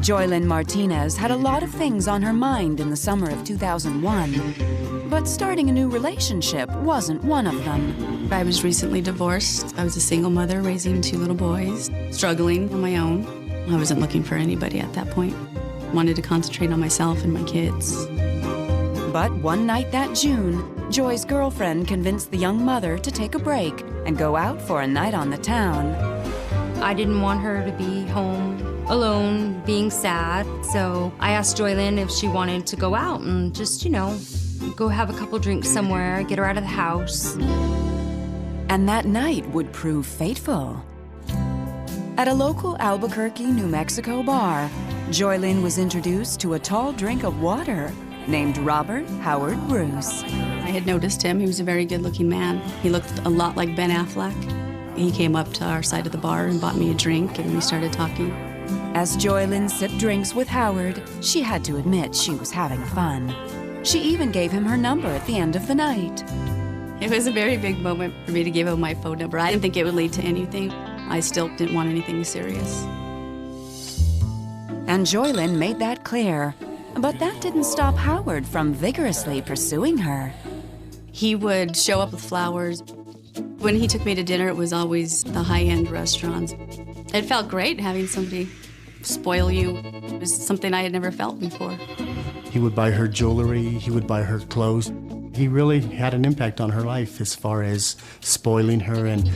Joylyn Martinez had a lot of things on her mind in the summer of 2001, but starting a new relationship wasn't one of them. I was recently divorced. I was a single mother raising 2 little boys, struggling on my own. I wasn't looking for anybody at that point. Wanted to concentrate on myself and my kids. But one night that June, Joy's girlfriend convinced the young mother to take a break and go out for a night on the town. I didn't want her to be home alone, being sad, so I asked Joylyn if she wanted to go out and just, go have a couple drinks somewhere, get her out of the house. And that night would prove fateful. At a local Albuquerque, New Mexico bar, Joylyn was introduced to a tall drink of water named Robert Howard Bruce. I had noticed him. He was a very good-looking man. He looked a lot like Ben Affleck. He came up to our side of the bar and bought me a drink, and we started talking. As Joylyn sipped drinks with Howard, she had to admit she was having fun. She even gave him her number at the end of the night. It was a very big moment for me to give him my phone number. I didn't think it would lead to anything. I still didn't want anything serious. And Joylyn made that clear. But that didn't stop Howard from vigorously pursuing her. He would show up with flowers. When he took me to dinner, it was always the high-end restaurants. It felt great having somebody spoil you. It was something I had never felt before. He would buy her jewelry, he would buy her clothes. He really had an impact on her life as far as spoiling her, and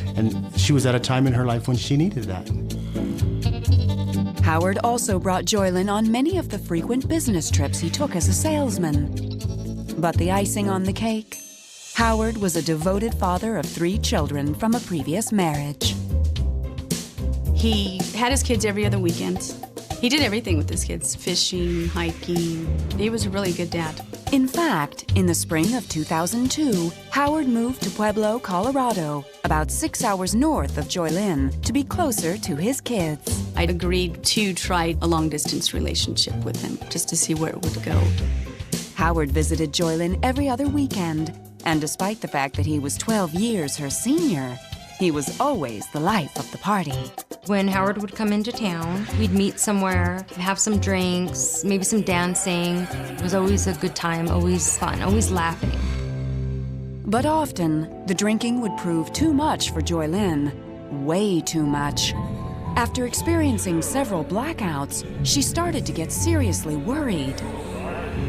she was at a time in her life when she needed that. Howard also brought Joylyn on many of the frequent business trips he took as a salesman. But the icing on the cake, Howard was a devoted father of 3 children from a previous marriage. He had his kids every other weekend. He did everything with his kids, fishing, hiking. He was a really good dad. In fact, in the spring of 2002, Howard moved to Pueblo, Colorado, about 6 hours north of Joylyn, to be closer to his kids. I'd agreed to try a long-distance relationship with him, just to see where it would go. Howard visited Joylyn every other weekend, and despite the fact that he was 12 years her senior, he was always the life of the party. When Howard would come into town, we'd meet somewhere, have some drinks, maybe some dancing. It was always a good time, always fun, always laughing. But often, the drinking would prove too much for Joylyn, way too much. After experiencing several blackouts, she started to get seriously worried.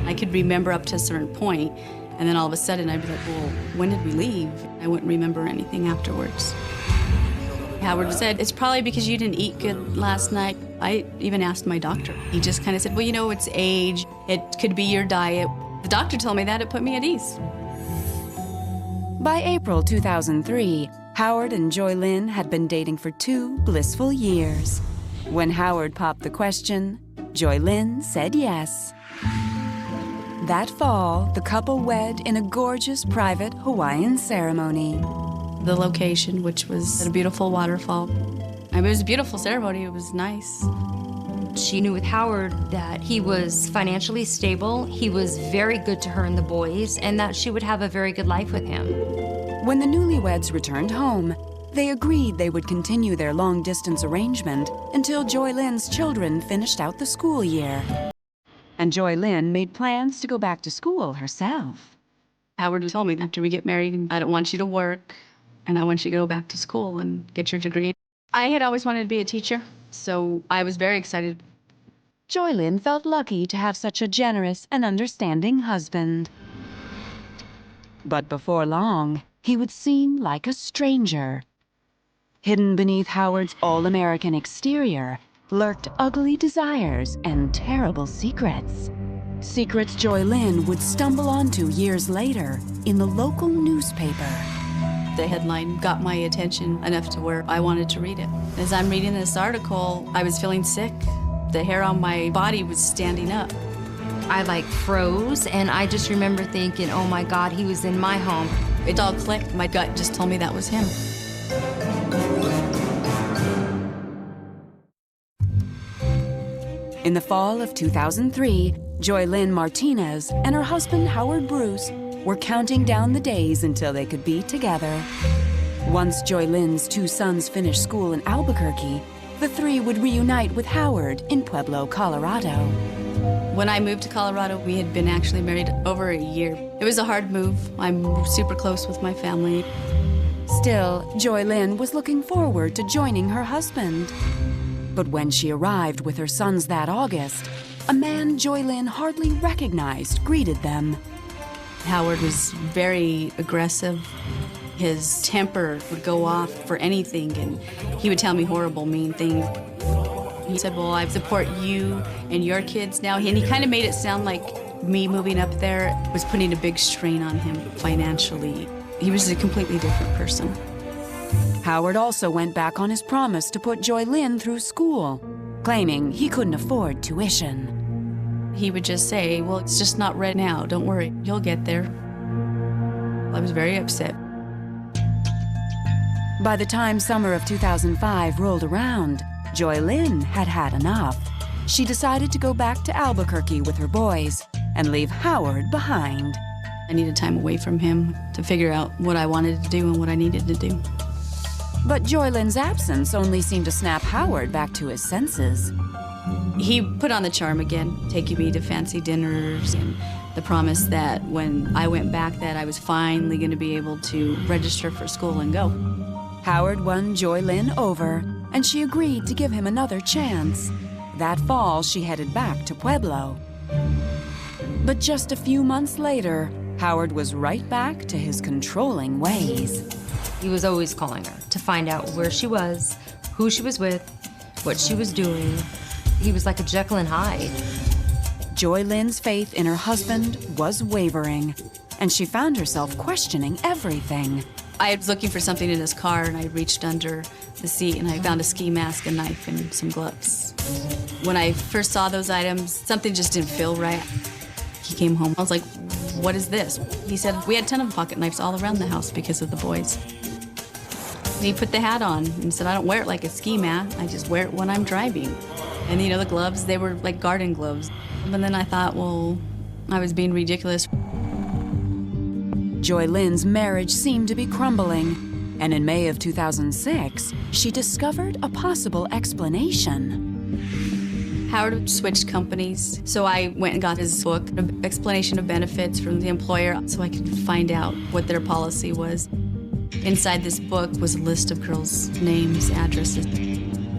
I could remember up to a certain point, and then all of a sudden I'd be like, well, when did we leave? I wouldn't remember anything afterwards. Howard said, it's probably because you didn't eat good last night. I even asked my doctor. He just kind of said, well, it's age. It could be your diet. The doctor told me that. It put me at ease. By April 2003, Howard and Joylyn had been dating for 2 blissful years. When Howard popped the question, Joylyn said yes. That fall, the couple wed in a gorgeous private Hawaiian ceremony. The location, which was at a beautiful waterfall. It was a beautiful ceremony. It was nice. She knew with Howard that he was financially stable, he was very good to her and the boys, and that she would have a very good life with him. When the newlyweds returned home, they agreed they would continue their long-distance arrangement until Joylyn's children finished out the school year. And Joylyn made plans to go back to school herself. Howard told me, after we get married, I don't want you to work, and I want you to go back to school and get your degree. I had always wanted to be a teacher, so I was very excited. Joylyn felt lucky to have such a generous and understanding husband. But before long, he would seem like a stranger. Hidden beneath Howard's all-American exterior lurked ugly desires and terrible secrets. Secrets Joylyn would stumble onto years later in the local newspaper. The headline got my attention enough to where I wanted to read it. As I'm reading this article, I was feeling sick. The hair on my body was standing up. I froze, and I just remember thinking, oh my God, he was in my home. It all clicked. My gut just told me that was him. In the fall of 2003, Joylyn Martinez and her husband Howard Bruce were counting down the days until they could be together. Once Joylyn's 2 sons finished school in Albuquerque, the three would reunite with Howard in Pueblo, Colorado. When I moved to Colorado, we had been actually married over a year. It was a hard move. I'm super close with my family. Still, Joy Lynn was looking forward to joining her husband. But when she arrived with her sons that August, a man Joy Lynn hardly recognized greeted them. Howard was very aggressive. His temper would go off for anything, and he would tell me horrible, mean things. He said, well, I support you and your kids now. And he kind of made it sound like me moving up there was putting a big strain on him financially. He was a completely different person. Howard also went back on his promise to put Joy Lynn through school, claiming he couldn't afford tuition. He would just say, well, it's just not right now. Don't worry, you'll get there. I was very upset. By the time summer of 2005 rolled around, Joy Lynn had had enough. She decided to go back to Albuquerque with her boys and leave Howard behind. I needed time away from him to figure out what I wanted to do and what I needed to do. But Joy Lynn's absence only seemed to snap Howard back to his senses. He put on the charm again, taking me to fancy dinners and the promise that when I went back that I was finally going to be able to register for school and go. Howard won Joy Lynn over, and she agreed to give him another chance. That fall, she headed back to Pueblo. But just a few months later, Howard was right back to his controlling ways. He was always calling her to find out where she was, who she was with, what she was doing. He was like a Jekyll and Hyde. Joy Lynn's faith in her husband was wavering, and she found herself questioning everything. I was looking for something in his car, and I reached under the seat, and I found a ski mask, a knife, and some gloves. When I first saw those items, something just didn't feel right. He came home. I was like, what is this? He said, we had a ton of pocket knives all around the house because of the boys. And he put the hat on and said, I don't wear it like a ski mat. I just wear it when I'm driving. And you know, the gloves, they were like garden gloves. But then I thought, well, I was being ridiculous. Joy Lynn's marriage seemed to be crumbling, and in May of 2006, she discovered a possible explanation. Howard switched companies, so I went and got his book, an explanation of benefits from the employer, so I could find out what their policy was. Inside this book was a list of girls' names, addresses.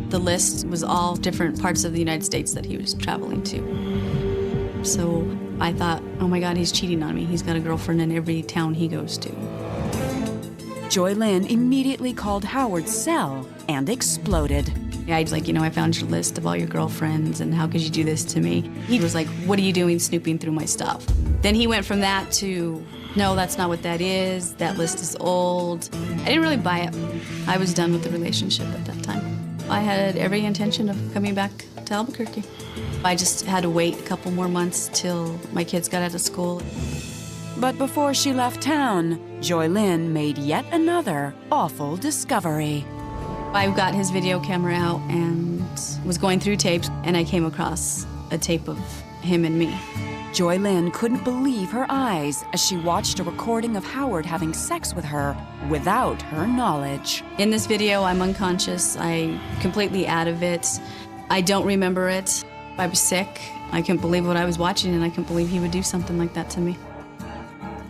The list was all different parts of the United States that he was traveling to. So I thought, oh my God, he's cheating on me. He's got a girlfriend in every town he goes to. Joy Lynn immediately called Howard's cell and exploded. I was like, you know, I found your list of all your girlfriends, and how could you do this to me? He was like, what are you doing snooping through my stuff? Then he went from that to, no, that's not what that is. That list is old. I didn't really buy it. I was done with the relationship at that time. I had every intention of coming back to Albuquerque. I just had to wait a couple more months till my kids got out of school. But before she left town, Joy Lynn made yet another awful discovery. I got his video camera out and was going through tapes, and I came across a tape of him and me. Joy Lynn couldn't believe her eyes as she watched a recording of Howard having sex with her without her knowledge. In this video, I'm unconscious. I'm completely out of it. I don't remember it. I was sick. I couldn't believe what I was watching, and I couldn't believe he would do something like that to me.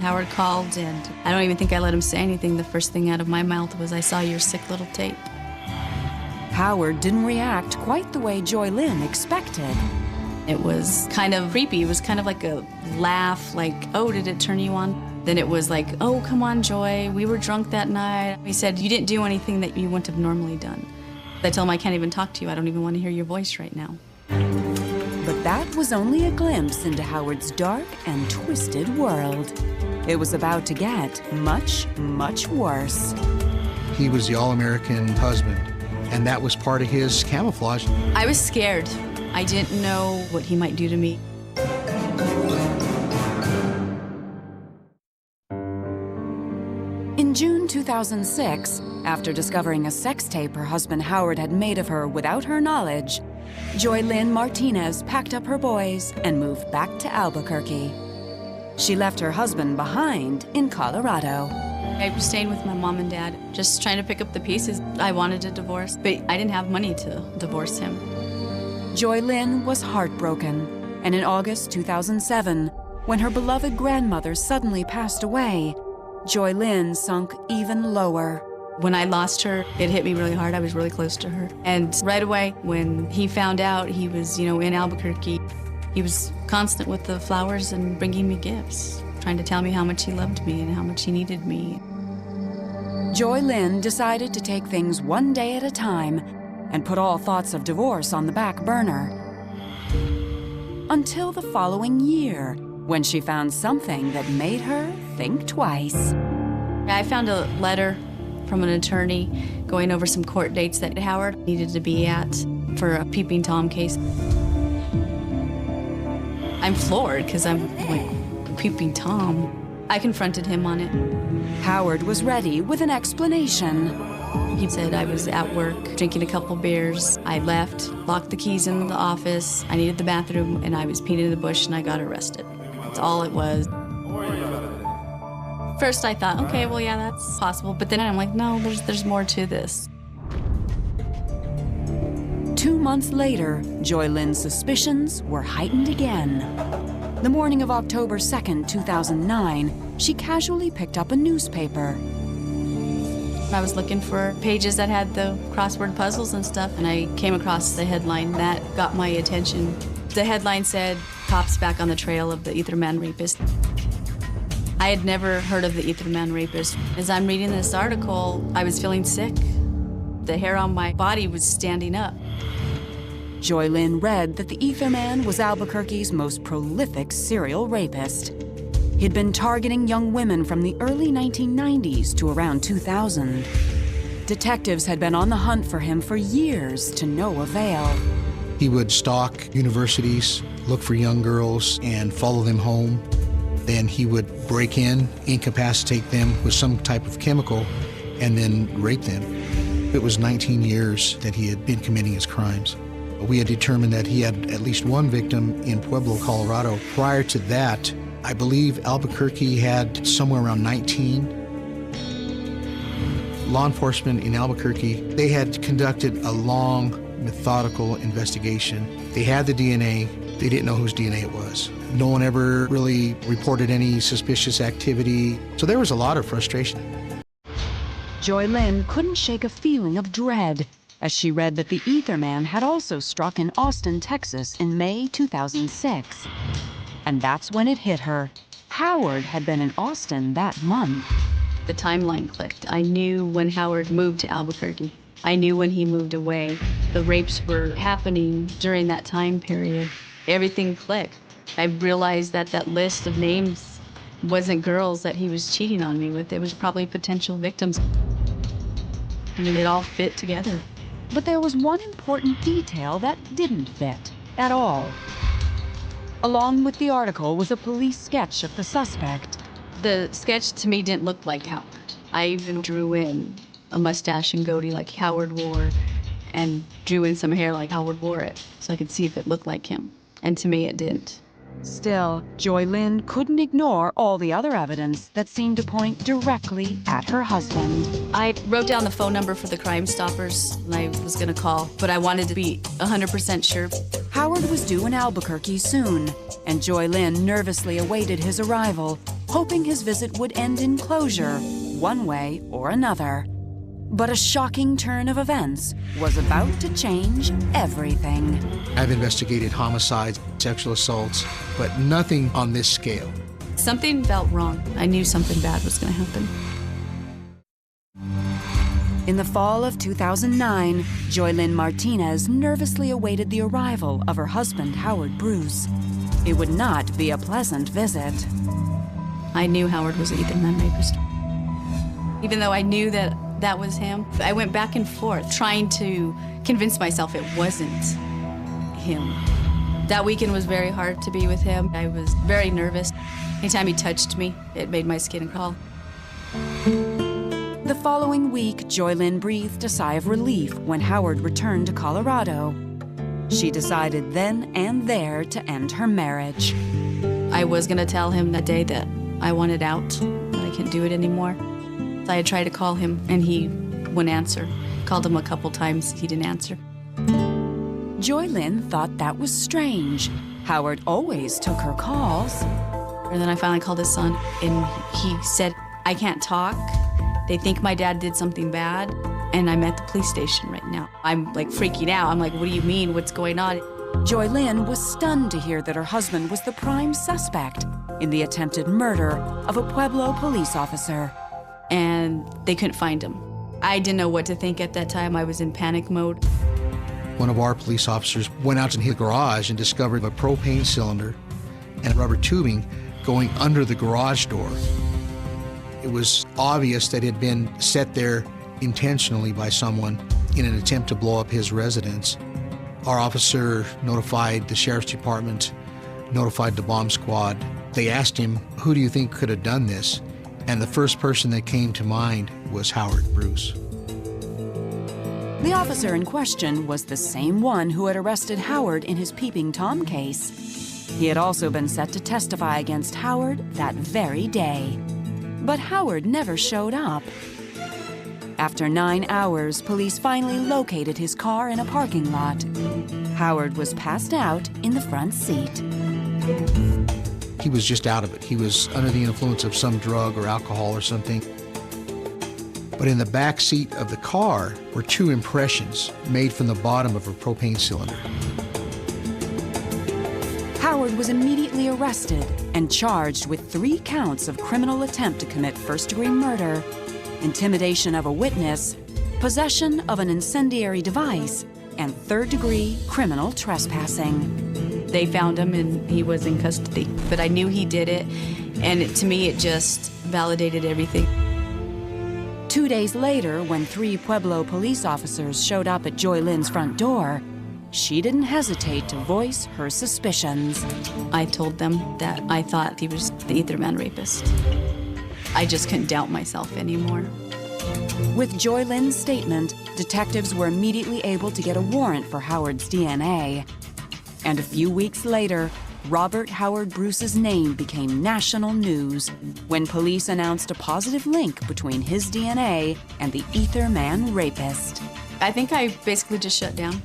Howard called, and I don't even think I let him say anything. The first thing out of my mouth was, I saw your sick little tape. Howard didn't react quite the way Joy Lynn expected. It was kind of creepy. It was kind of like a laugh, like, oh, did it turn you on? Then it was like, oh, come on, Joy, we were drunk that night. He said, you didn't do anything that you wouldn't have normally done. I told him, I can't even talk to you. I don't even want to hear your voice right now. But that was only a glimpse into Howard's dark and twisted world. It was about to get much, much worse. He was the all-American husband, and that was part of his camouflage. I was scared. I didn't know what he might do to me. In June 2006, after discovering a sex tape her husband Howard had made of her without her knowledge, Joy Lynn Martinez packed up her boys and moved back to Albuquerque. She left her husband behind in Colorado. I was staying with my mom and dad, just trying to pick up the pieces. I wanted a divorce, but I didn't have money to divorce him. Joy Lynn was heartbroken, and in August 2007, when her beloved grandmother suddenly passed away, Joy Lynn sunk even lower. When I lost her, it hit me really hard. I was really close to her. And right away, when he found out he was, in Albuquerque, he was constant with the flowers and bringing me gifts, trying to tell me how much he loved me and how much he needed me. Joy Lynn decided to take things one day at a time and put all thoughts of divorce on the back burner. Until the following year, when she found something that made her think twice. I found a letter from an attorney going over some court dates that Howard needed to be at for a Peeping Tom case. I'm floored because I'm like, Peeping Tom? I confronted him on it. Howard was ready with an explanation. He said I was at work drinking a couple beers. I left, locked the keys in the office. I needed the bathroom, and I was peeing in the bush, and I got arrested. That's all it was. First I thought, okay, well, yeah, that's possible. But then I'm like, no, there's more to this. 2 months later, Joy Lynn's suspicions were heightened again. The morning of October 2nd, 2009, she casually picked up a newspaper. I was looking for pages that had the crossword puzzles and stuff, and I came across the headline that got my attention. The headline said, "Cops back on the trail of the Ether Man rapist." I had never heard of the Ether Man rapist. As I'm reading this article, I was feeling sick. The hair on my body was standing up. Joy Lynn read that the Ether Man was Albuquerque's most prolific serial rapist. He'd been targeting young women from the early 1990s to around 2000. Detectives had been on the hunt for him for years to no avail. He would stalk universities, look for young girls, and follow them home. Then he would break in, incapacitate them with some type of chemical, and then rape them. It was 19 years that he had been committing his crimes. We had determined that he had at least one victim in Pueblo, Colorado. Prior to that, I believe Albuquerque had somewhere around 19. Law enforcement in Albuquerque, they had conducted a long, methodical investigation. They had the DNA. They didn't know whose DNA it was. No one ever really reported any suspicious activity. So there was a lot of frustration. Joy Lynn couldn't shake a feeling of dread as she read that the Ether Man had also struck in Austin, Texas in May 2006. And that's when it hit her. Howard had been in Austin that month. The timeline clicked. I knew when Howard moved to Albuquerque. I knew when he moved away. The rapes were happening during that time period. Everything clicked. I realized that that list of names wasn't girls that he was cheating on me with. It was probably potential victims. I mean, it all fit together. But there was one important detail that didn't fit at all. Along with the article was a police sketch of the suspect. The sketch to me didn't look like Howard. I even drew in a mustache and goatee like Howard wore and drew in some hair like Howard wore it so I could see if it looked like him. And to me, it didn't. Still, Joy Lynn couldn't ignore all the other evidence that seemed to point directly at her husband. I wrote down the phone number for the Crime Stoppers and I was gonna call, but I wanted to be 100% sure. Howard was due in Albuquerque soon, and Joy Lynn nervously awaited his arrival, hoping his visit would end in closure, one way or another. But a shocking turn of events was about to change everything. I've investigated homicides, sexual assaults, but nothing on this scale. Something felt wrong. I knew something bad was gonna happen. In the fall of 2009, Joy Lynn Martinez nervously awaited the arrival of her husband, Howard Bruce. It would not be a pleasant visit. I knew Howard was an Ether Man rapist. Even though I knew that that was him, I went back and forth trying to convince myself it wasn't him. That weekend was very hard to be with him. I was very nervous. Anytime he touched me, it made my skin crawl. The following week, Joy Lynn breathed a sigh of relief when Howard returned to Colorado. She decided then and there to end her marriage. I was gonna tell him that day that I wanted out, that I couldn't do it anymore. I had tried to call him, and he wouldn't answer. Called him a couple times, he didn't answer. Joy Lynn thought that was strange. Howard always took her calls. And then I finally called his son, and he said, I can't talk. They think my dad did something bad, and I'm at the police station right now. I'm like freaking out. I'm like, what do you mean? What's going on? Joy Lynn was stunned to hear that her husband was the prime suspect in the attempted murder of a Pueblo police officer. And they couldn't find him. I didn't know what to think at that time. I was in panic mode. One of our police officers went out to the garage and discovered a propane cylinder and rubber tubing going under the garage door. It was obvious that it had been set there intentionally by someone in an attempt to blow up his residence. Our officer notified the sheriff's department, notified the bomb squad. They asked him, who do you think could have done this? And the first person that came to mind was Howard Bruce. The officer in question was the same one who had arrested Howard in his Peeping Tom case. He had also been set to testify against Howard that very day. But Howard never showed up. After 9 hours, police finally located his car in a parking lot. Howard was passed out in the front seat. He was just out of it. He was under the influence of some drug or alcohol or something. But in the back seat of the car were 2 impressions made from the bottom of a propane cylinder. Howard was immediately arrested and charged with 3 counts of criminal attempt to commit first-degree murder, intimidation of a witness, possession of an incendiary device, and third-degree criminal trespassing. They found him, and he was in custody. But I knew he did it, and to me, it just validated everything. 2 days later, when 3 Pueblo police officers showed up at Joy Lynn's front door, she didn't hesitate to voice her suspicions. I told them that I thought he was the Ether Man rapist. I just couldn't doubt myself anymore. With Joy Lynn's statement, detectives were immediately able to get a warrant for Howard's DNA. And a few weeks later, Robert Howard Bruce's name became national news when police announced a positive link between his DNA and the Ether Man rapist. I think I basically just shut down.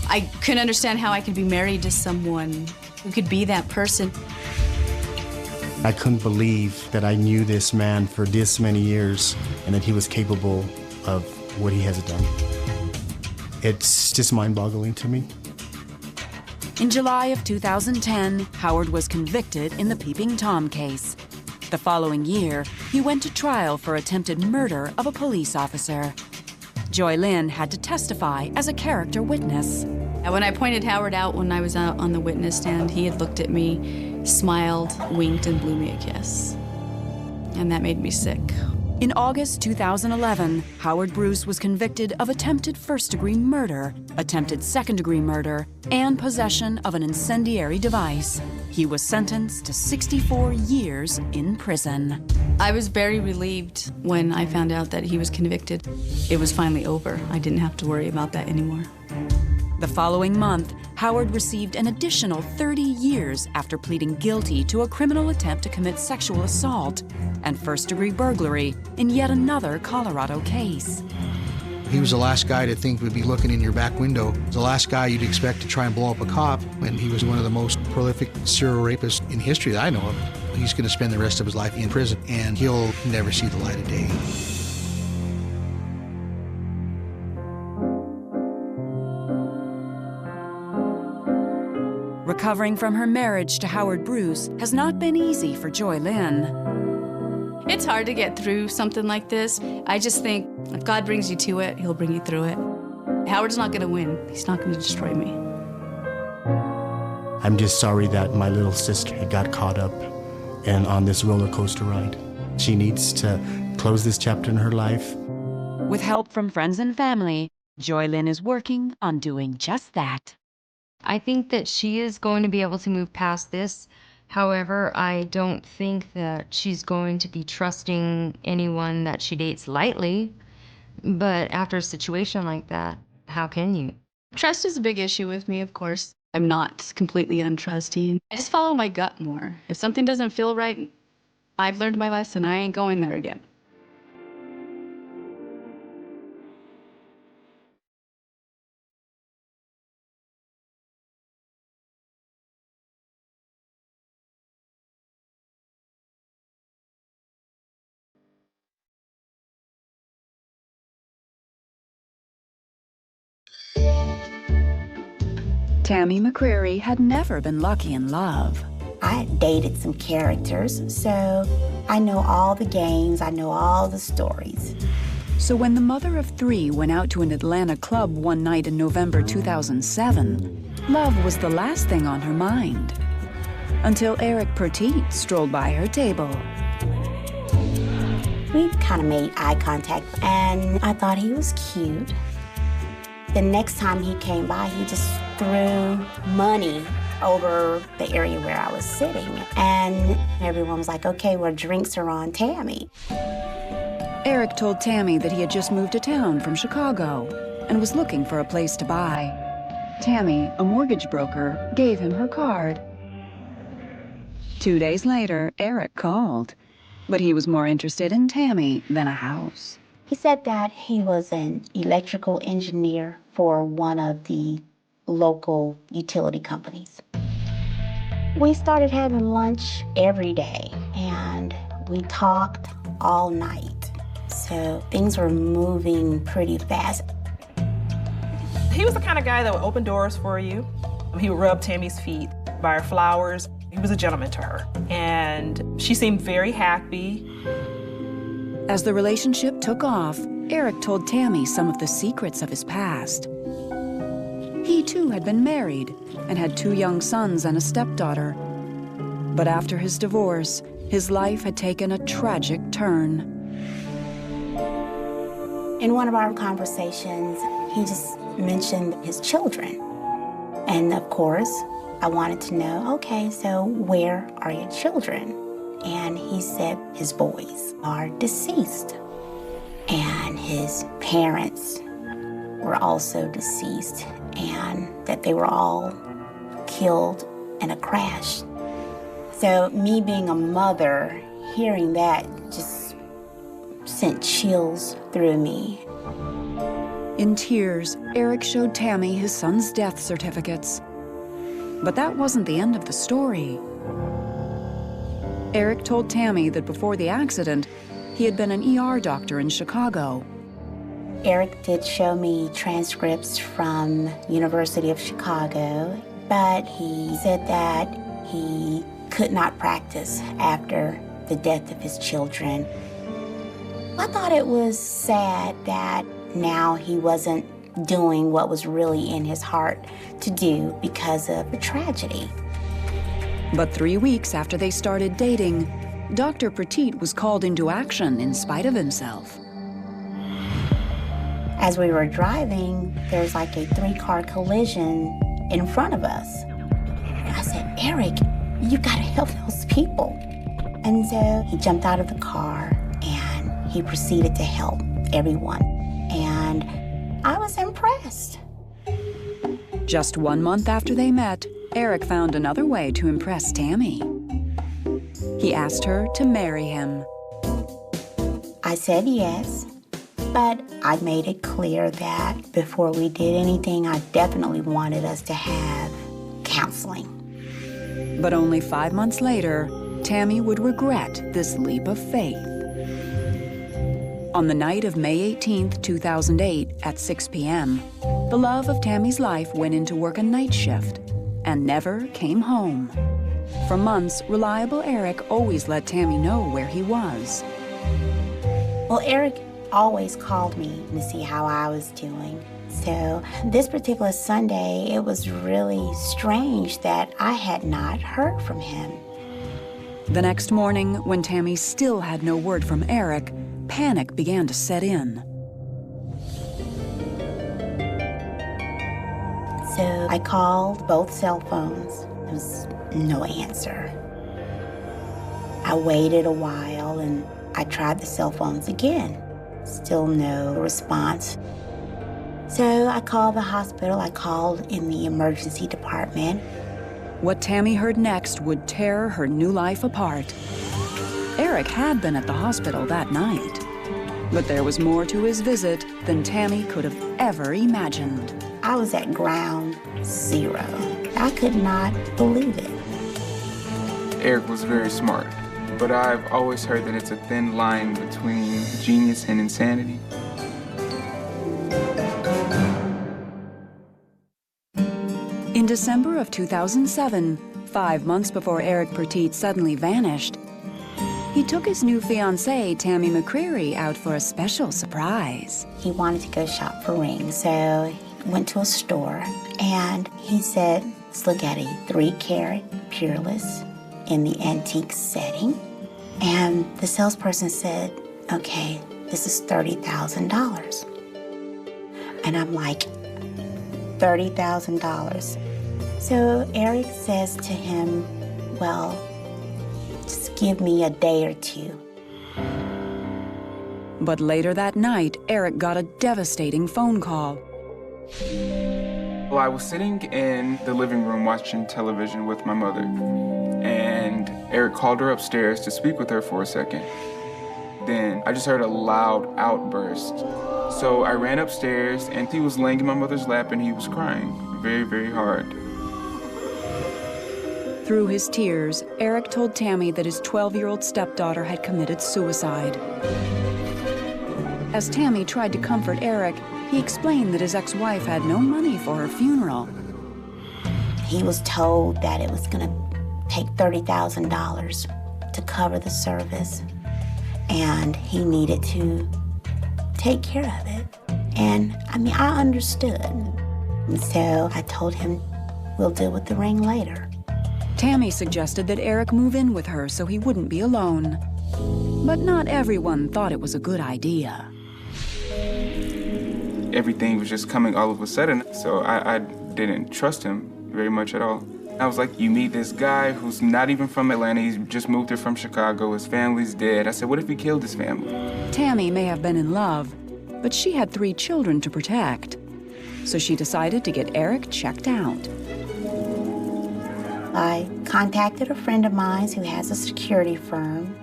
I couldn't understand how I could be married to someone who could be that person. I couldn't believe that I knew this man for this many years and that he was capable of what he has done. It's just mind-boggling to me. In July of 2010, Howard was convicted in the Peeping Tom case. The following year, he went to trial for attempted murder of a police officer. Joy Lynn had to testify as a character witness. And when I pointed Howard out when I was out on the witness stand, he had looked at me, smiled, winked, and blew me a kiss. And that made me sick. In August 2011, Howard Bruce was convicted of attempted first-degree murder, attempted second-degree murder, and possession of an incendiary device. He was sentenced to 64 years in prison. I was very relieved when I found out that he was convicted. It was finally over. I didn't have to worry about that anymore. The following month, Howard received an additional 30 years after pleading guilty to a criminal attempt to commit sexual assault and first-degree burglary in yet another Colorado case. He was the last guy to think would be looking in your back window. The last guy you'd expect to try and blow up a cop, and he was one of the most prolific serial rapists in history that I know of. He's going to spend the rest of his life in prison, and he'll never see the light of day. Recovering from her marriage to Howard Bruce has not been easy for Joy Lynn. It's hard to get through something like this. I just think if God brings you to it, he'll bring you through it. Howard's not going to win. He's not going to destroy me. I'm just sorry that my little sister got caught up and on this roller coaster ride. She needs to close this chapter in her life. With help from friends and family, Joy Lynn is working on doing just that. I think that she is going to be able to move past this. However, I don't think that she's going to be trusting anyone that she dates lightly. But after a situation like that, how can you? Trust is a big issue with me, of course. I'm not completely untrusting. I just follow my gut more. If something doesn't feel right, I've learned my lesson. I ain't going there again. Tammy McCreary had never been lucky in love. I had dated some characters, so I know all the games, I know all the stories. So when the mother of three went out to an Atlanta club one night in November 2007, love was the last thing on her mind. Until Eric Petit strolled by her table. We kind of made eye contact, and I thought he was cute. The next time he came by, he just threw money over the area where I was sitting. And everyone was like, okay, well, drinks are on Tammy. Eric told Tammy that he had just moved to town from Chicago and was looking for a place to buy. Tammy, a mortgage broker, gave him her card. 2 days later, Eric called, but he was more interested in Tammy than a house. He said that he was an electrical engineer for one of the local utility companies. We started having lunch every day, and we talked all night. So things were moving pretty fast. He was the kind of guy that would open doors for you. He would rub Tammy's feet, buy her flowers. He was a gentleman to her, and she seemed very happy. As the relationship took off, Eric told Tammy some of the secrets of his past. He too had been married and had 2 young sons and a stepdaughter. But after his divorce, his life had taken a tragic turn. In one of our conversations, he just mentioned his children. And of course, I wanted to know, okay, so where are your children? And he said his boys are deceased. And his parents were also deceased, and that they were all killed in a crash. So me being a mother, hearing that just sent chills through me. In tears, Eric showed Tammy his son's death certificates. But that wasn't the end of the story. Eric told Tammy that before the accident, he had been an ER doctor in Chicago. Eric did show me transcripts from University of Chicago, but he said that he could not practice after the death of his children. I thought it was sad that now he wasn't doing what was really in his heart to do because of the tragedy. But 3 weeks after they started dating, Dr. Petit was called into action in spite of himself. As we were driving, there's like a 3-car collision in front of us. I said, Eric, you gotta help those people. And so he jumped out of the car and he proceeded to help everyone. And I was impressed. Just 1 month after they met, Eric found another way to impress Tammy. He asked her to marry him. I said yes, but I made it clear that before we did anything, I definitely wanted us to have counseling. But only 5 months later, Tammy would regret this leap of faith. On the night of May 18, 2008, at 6 p.m., the love of Tammy's life went in to work a night shift and never came home. For months, reliable Eric always let Tammy know where he was. Well, Eric always called me to see how I was doing. So this particular Sunday, it was really strange that I had not heard from him. The next morning, when Tammy still had no word from Eric, panic began to set in. So I called both cell phones. There was no answer. I waited a while and I tried the cell phones again. Still no response. So I called the hospital. I called in the emergency department. What Tammy heard next would tear her new life apart. Eric had been at the hospital that night, but there was more to his visit than Tammy could have ever imagined. I was at ground zero. I could not believe it. Eric was very smart, but I've always heard that it's a thin line between genius and insanity. In December of 2007, 5 months before Eric Petit suddenly vanished, he took his new fiancée, Tammy McCreary, out for a special surprise. He wanted to go shop for rings, so he went to a store and he said, let's look at a 3-carat peerless in the antique setting. And the salesperson said, okay, this is $30,000. And I'm like, $30,000. So Eric says to him, well, just give me a day or two. But later that night, Eric got a devastating phone call. Well, I was sitting in the living room watching television with my mother, and Eric called her upstairs to speak with her for a second. Then I just heard a loud outburst. So I ran upstairs, and he was laying in my mother's lap, and he was crying very, very hard. Through his tears, Eric told Tammy that his 12-year-old stepdaughter had committed suicide. As Tammy tried to comfort Eric, he explained that his ex-wife had no money for her funeral. He was told that it was gonna take $30,000 to cover the service, and he needed to take care of it. And I mean, I understood. And so I told him, we'll deal with the ring later. Tammy suggested that Eric move in with her so he wouldn't be alone. But not everyone thought it was a good idea. Everything was just coming all of a sudden, so I didn't trust him very much at all. I was like, you meet this guy who's not even from Atlanta, he's just moved here from Chicago, his family's dead. I said, what if he killed his family? Tammy may have been in love, but she had 3 children to protect. So she decided to get Eric checked out. I contacted a friend of mine who has a security firm,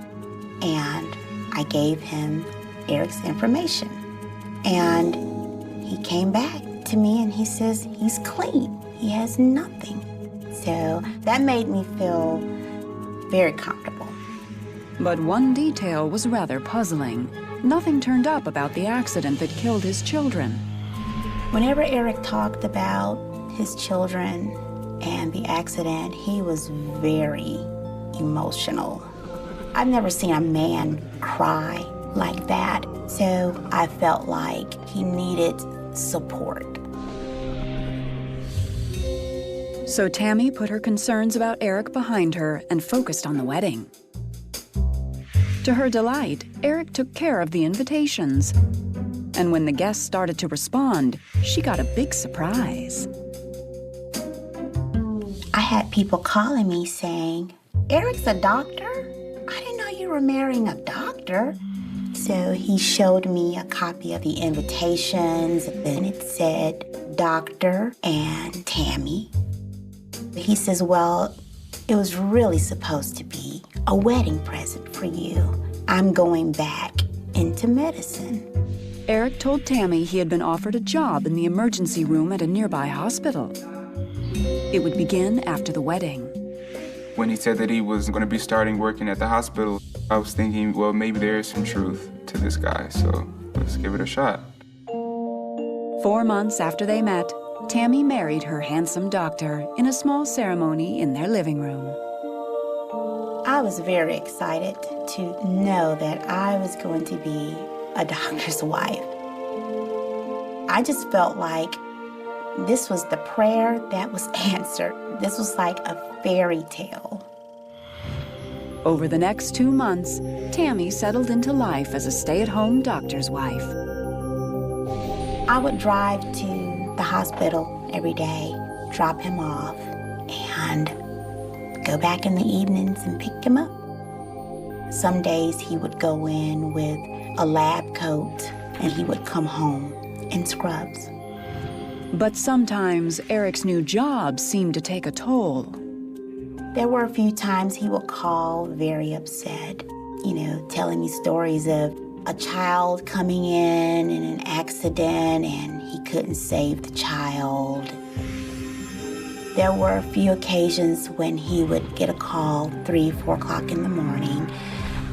and I gave him Eric's information. And he came back to me and he says he's clean. He has nothing. So that made me feel very comfortable. But one detail was rather puzzling. Nothing turned up about the accident that killed his children. Whenever Eric talked about his children and the accident, he was very emotional. I've never seen a man cry like that, so I felt like he needed support. So Tammy put her concerns about Eric behind her and focused on the wedding. To her delight, Eric took care of the invitations. And when the guests started to respond, she got a big surprise. I had people calling me saying, Eric's a doctor? I didn't know you were marrying a doctor. So he showed me a copy of the invitations, and it said, Doctor and Tammy. He says, well, it was really supposed to be a wedding present for you. I'm going back into medicine. Eric told Tammy he had been offered a job in the emergency room at a nearby hospital. It would begin after the wedding. When he said that he was going to be starting working at the hospital, I was thinking, well, maybe there is some truth to this guy, so let's give it a shot. 4 months after they met, Tammy married her handsome doctor in a small ceremony in their living room. I was very excited to know that I was going to be a doctor's wife. I just felt like this was the prayer that was answered. This was like a fairy tale. Over the next 2 months, Tammy settled into life as a stay-at-home doctor's wife. I would drive to the hospital every day, drop him off, and go back in the evenings and pick him up. Some days he would go in with a lab coat and he would come home in scrubs. But sometimes Eric's new job seemed to take a toll. There were a few times he would call very upset, telling me stories of a child coming in an accident and he couldn't save the child. There were a few occasions when he would get a call 3, 4 o'clock in the morning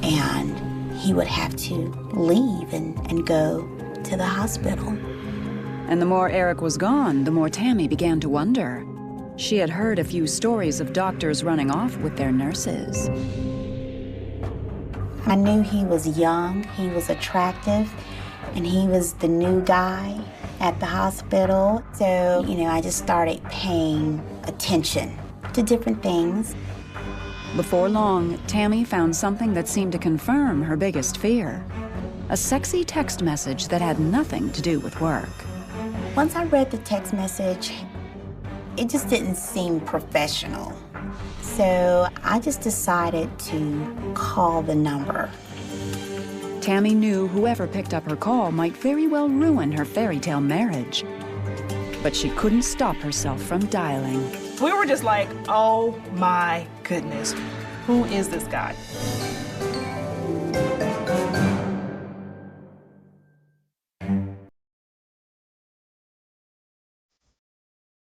and he would have to leave and go to the hospital. And the more Eric was gone, the more Tammy began to wonder. She had heard a few stories of doctors running off with their nurses. I knew he was young, he was attractive, and he was the new guy at the hospital. So, I just started paying attention to different things. Before long, Tammy found something that seemed to confirm her biggest fear. A sexy text message that had nothing to do with work. Once I read the text message, it just didn't seem professional. So I just decided to call the number. Tammy knew whoever picked up her call might very well ruin her fairy tale marriage. But she couldn't stop herself from dialing. We were just like, oh my goodness, who is this guy?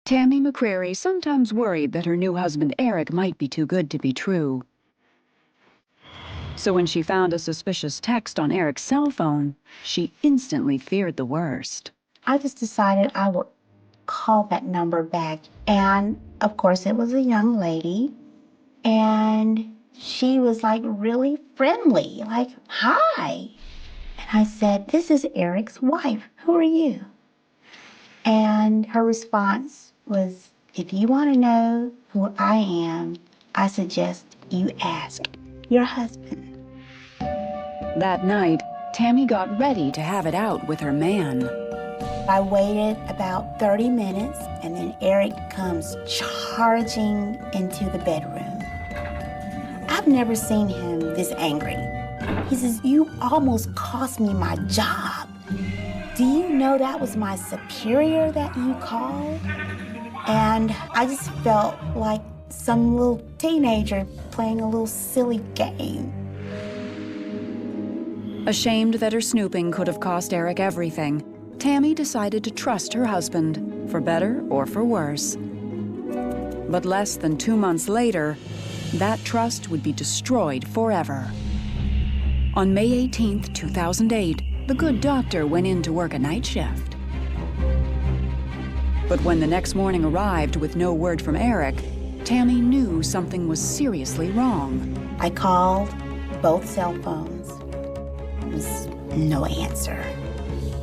Tammy McCrary sometimes worried that her new husband Eric might be too good to be true. So when she found a suspicious text on Eric's cell phone, she instantly feared the worst. I just decided I would call that number back. And of course, it was a young lady. And she was like really friendly, like, hi. And I said, this is Eric's wife. Who are you? And her response was, if you want to know who I am, I suggest you ask your husband. That night, Tammy got ready to have it out with her man. I waited about 30 minutes, and then Eric comes charging into the bedroom. I've never seen him this angry. He says, you almost cost me my job. Do you know that was my superior that you called? And I just felt like some little teenager playing a little silly game. Ashamed that her snooping could have cost Eric everything, Tammy decided to trust her husband, for better or for worse. But less than 2 months later, that trust would be destroyed forever. On May 18th, 2008, the good doctor went in to work a night shift. But when the next morning arrived with no word from Eric, Tammy knew something was seriously wrong. I called both cell phones. There was no answer.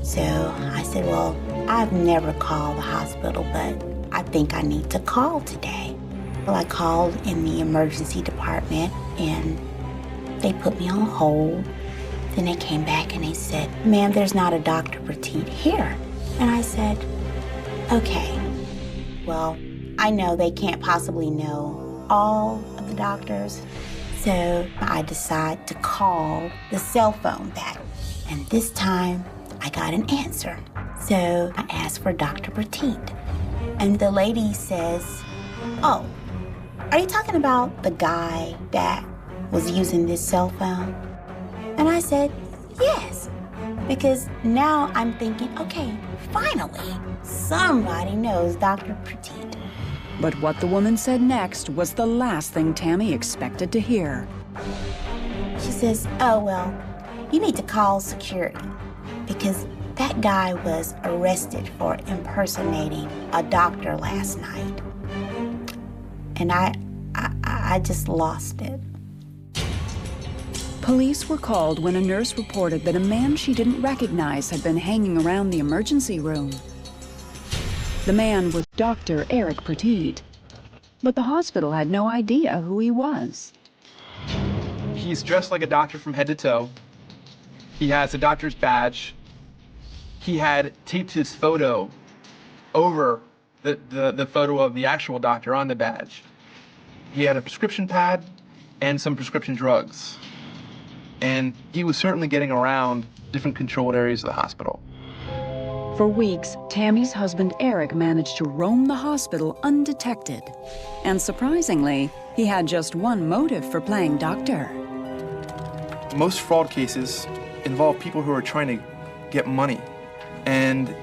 So I said, well, I've never called the hospital, but I think I need to call today. Well, I called in the emergency department, and they put me on hold. Then they came back and they said, ma'am, there's not a Dr. Petit here. And I said, okay, well, I know they can't possibly know all of the doctors. So I decided to call the cell phone back. And this time I got an answer. So I asked for Dr. Petit. And the lady says, oh, are you talking about the guy that was using this cell phone? And I said, yes, because now I'm thinking, okay, finally, somebody knows Dr. Petit. But what the woman said next was the last thing Tammy expected to hear. She says, oh, well, you need to call security because that guy was arrested for impersonating a doctor last night. And I just lost it. Police were called when a nurse reported that a man she didn't recognize had been hanging around the emergency room. The man was Dr. Eric Petit, but the hospital had no idea who he was. He's dressed like a doctor from head to toe. He has a doctor's badge. He had taped his photo over the photo of the actual doctor on the badge. He had a prescription pad and some prescription drugs. And he was certainly getting around different controlled areas of the hospital. For weeks, Tammy's husband Eric managed to roam the hospital undetected. And surprisingly, he had just one motive for playing doctor. Most fraud cases involve people who are trying to get money. And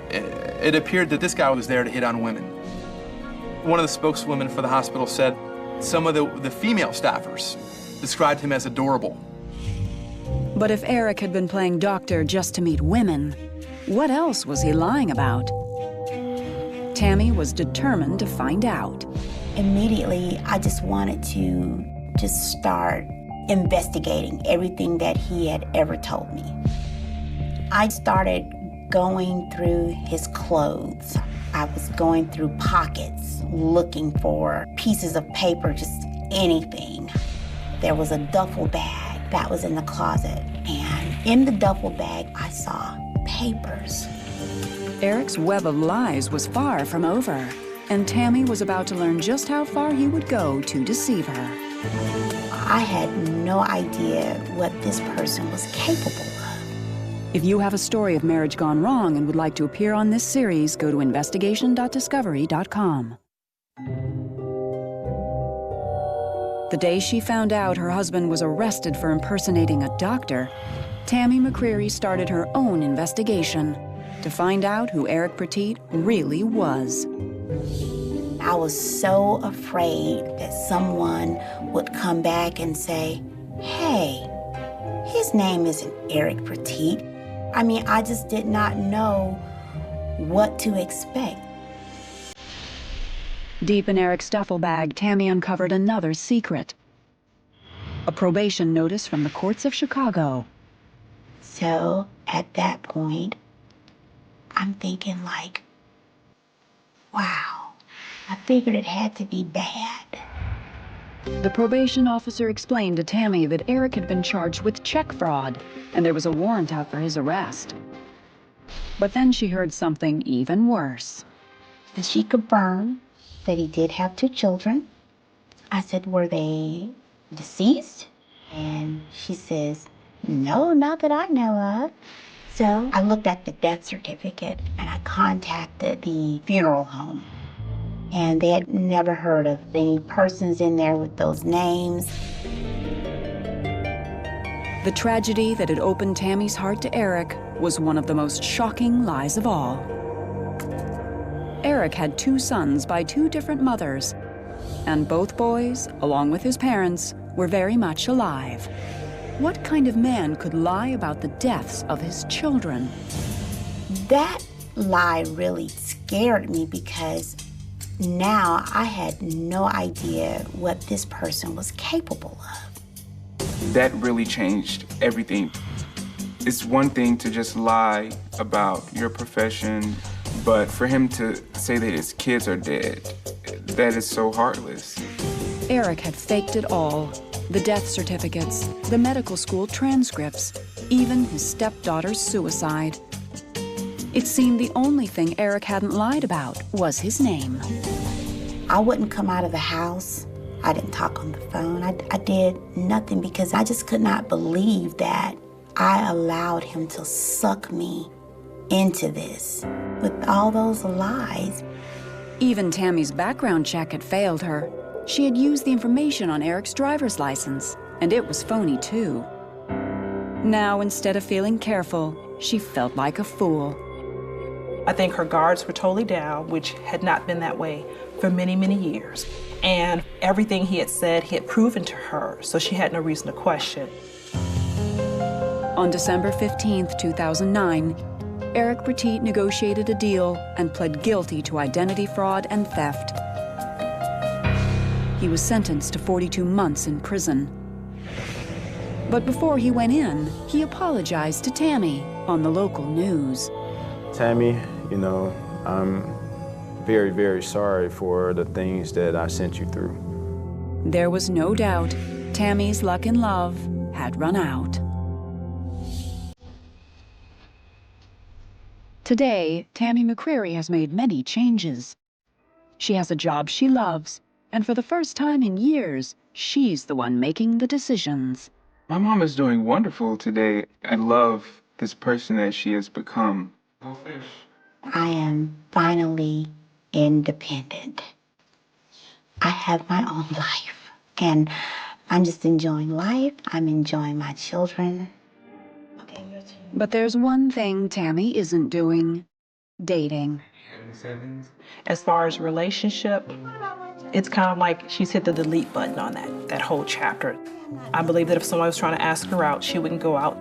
it appeared that this guy was there to hit on women. One of the spokeswomen for the hospital said some of the female staffers described him as adorable. But if Eric had been playing doctor just to meet women, what else was he lying about? Tammy was determined to find out. Immediately, I just wanted to just start investigating everything that he had ever told me. I started going through his clothes. I was going through pockets, looking for pieces of paper, just anything. There was a duffel bag that was in the closet, and in the duffel bag, I saw papers. Eric's web of lies was far from over, and Tammy was about to learn just how far he would go to deceive her. I had no idea what this person was capable of. If you have a story of marriage gone wrong and would like to appear on this series, go to investigation.discovery.com. The day she found out her husband was arrested for impersonating a doctor, Tammy McCreary started her own investigation to find out who Eric Petit really was. I was so afraid that someone would come back and say, hey, his name isn't Eric Petit. I mean, I just did not know what to expect. Deep in Eric's duffel bag, Tammy uncovered another secret. A probation notice from the courts of Chicago. So at that point, I'm thinking like, wow, I figured it had to be bad. The probation officer explained to Tammy that Eric had been charged with check fraud, and there was a warrant out for his arrest. But then she heard something even worse. And she confirmed that he did have 2 children. I said, were they deceased? And she says, no, not that I know of. So I looked at the death certificate and I contacted the funeral home. And they had never heard of any persons in there with those names. The tragedy that had opened Tammy's heart to Eric was one of the most shocking lies of all. Eric had 2 sons by 2 different mothers, and both boys, along with his parents, were very much alive. What kind of man could lie about the deaths of his children? That lie really scared me because now I had no idea what this person was capable of. That really changed everything. It's one thing to just lie about your profession, but for him to say that his kids are dead, that is so heartless. Eric had faked it all. The death certificates, the medical school transcripts, even his stepdaughter's suicide. It seemed the only thing Eric hadn't lied about was his name. I wouldn't come out of the house. I didn't talk on the phone. I did nothing because I just could not believe that I allowed him to suck me into this with all those lies. Even Tammy's background check had failed her. She had used the information on Eric's driver's license, and it was phony too. Now, instead of feeling careful, she felt like a fool. I think her guards were totally down, which had not been that way for many, many years. And everything he had said, he had proven to her, so she had no reason to question. On December 15th, 2009, Eric Petit negotiated a deal and pled guilty to identity fraud and theft. He was sentenced to 42 months in prison. But before he went in, he apologized to Tammy on the local news. Tammy, you know, I'm very, very sorry for the things that I sent you through. There was no doubt Tammy's luck in love had run out. Today, Tammy McCreary has made many changes. She has a job she loves, and for the first time in years, she's the one making the decisions. My mom is doing wonderful today. I love this person that she has become. I am finally independent. I have my own life, and I'm just enjoying life. I'm enjoying my children. But there's one thing Tammy isn't doing: dating. As far as relationship, it's kind of like she's hit the delete button on that whole chapter. I believe that if someone was trying to ask her out, she wouldn't go out.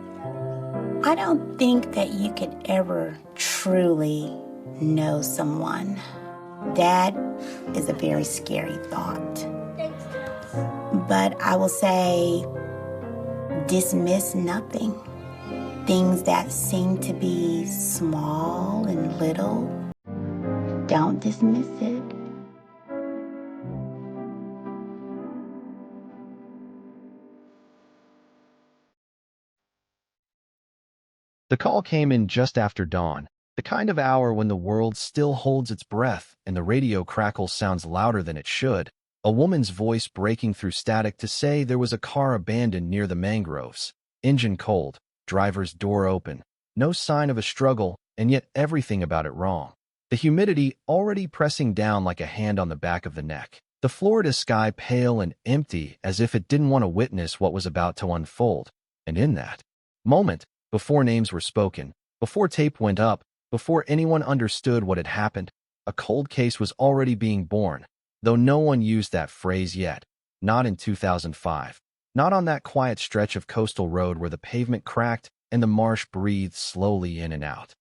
I don't think that you could ever truly know someone That is a very scary thought. But I will say, dismiss nothing. Things that seem to be small and little, don't dismiss it. The call came in just after dawn, the kind of hour when the world still holds its breath and the radio crackle sounds louder than it should. A woman's voice breaking through static to say there was a car abandoned near the mangroves. Engine cold, driver's door open. No sign of a struggle, and yet everything about it wrong. The humidity already pressing down like a hand on the back of the neck. The Florida sky pale and empty as if it didn't want to witness what was about to unfold. And in that moment, before names were spoken, before tape went up, before anyone understood what had happened, a cold case was already being born, though no one used that phrase yet. Not in 2005. Not on that quiet stretch of coastal road where the pavement cracked and the marsh breathed slowly in and out.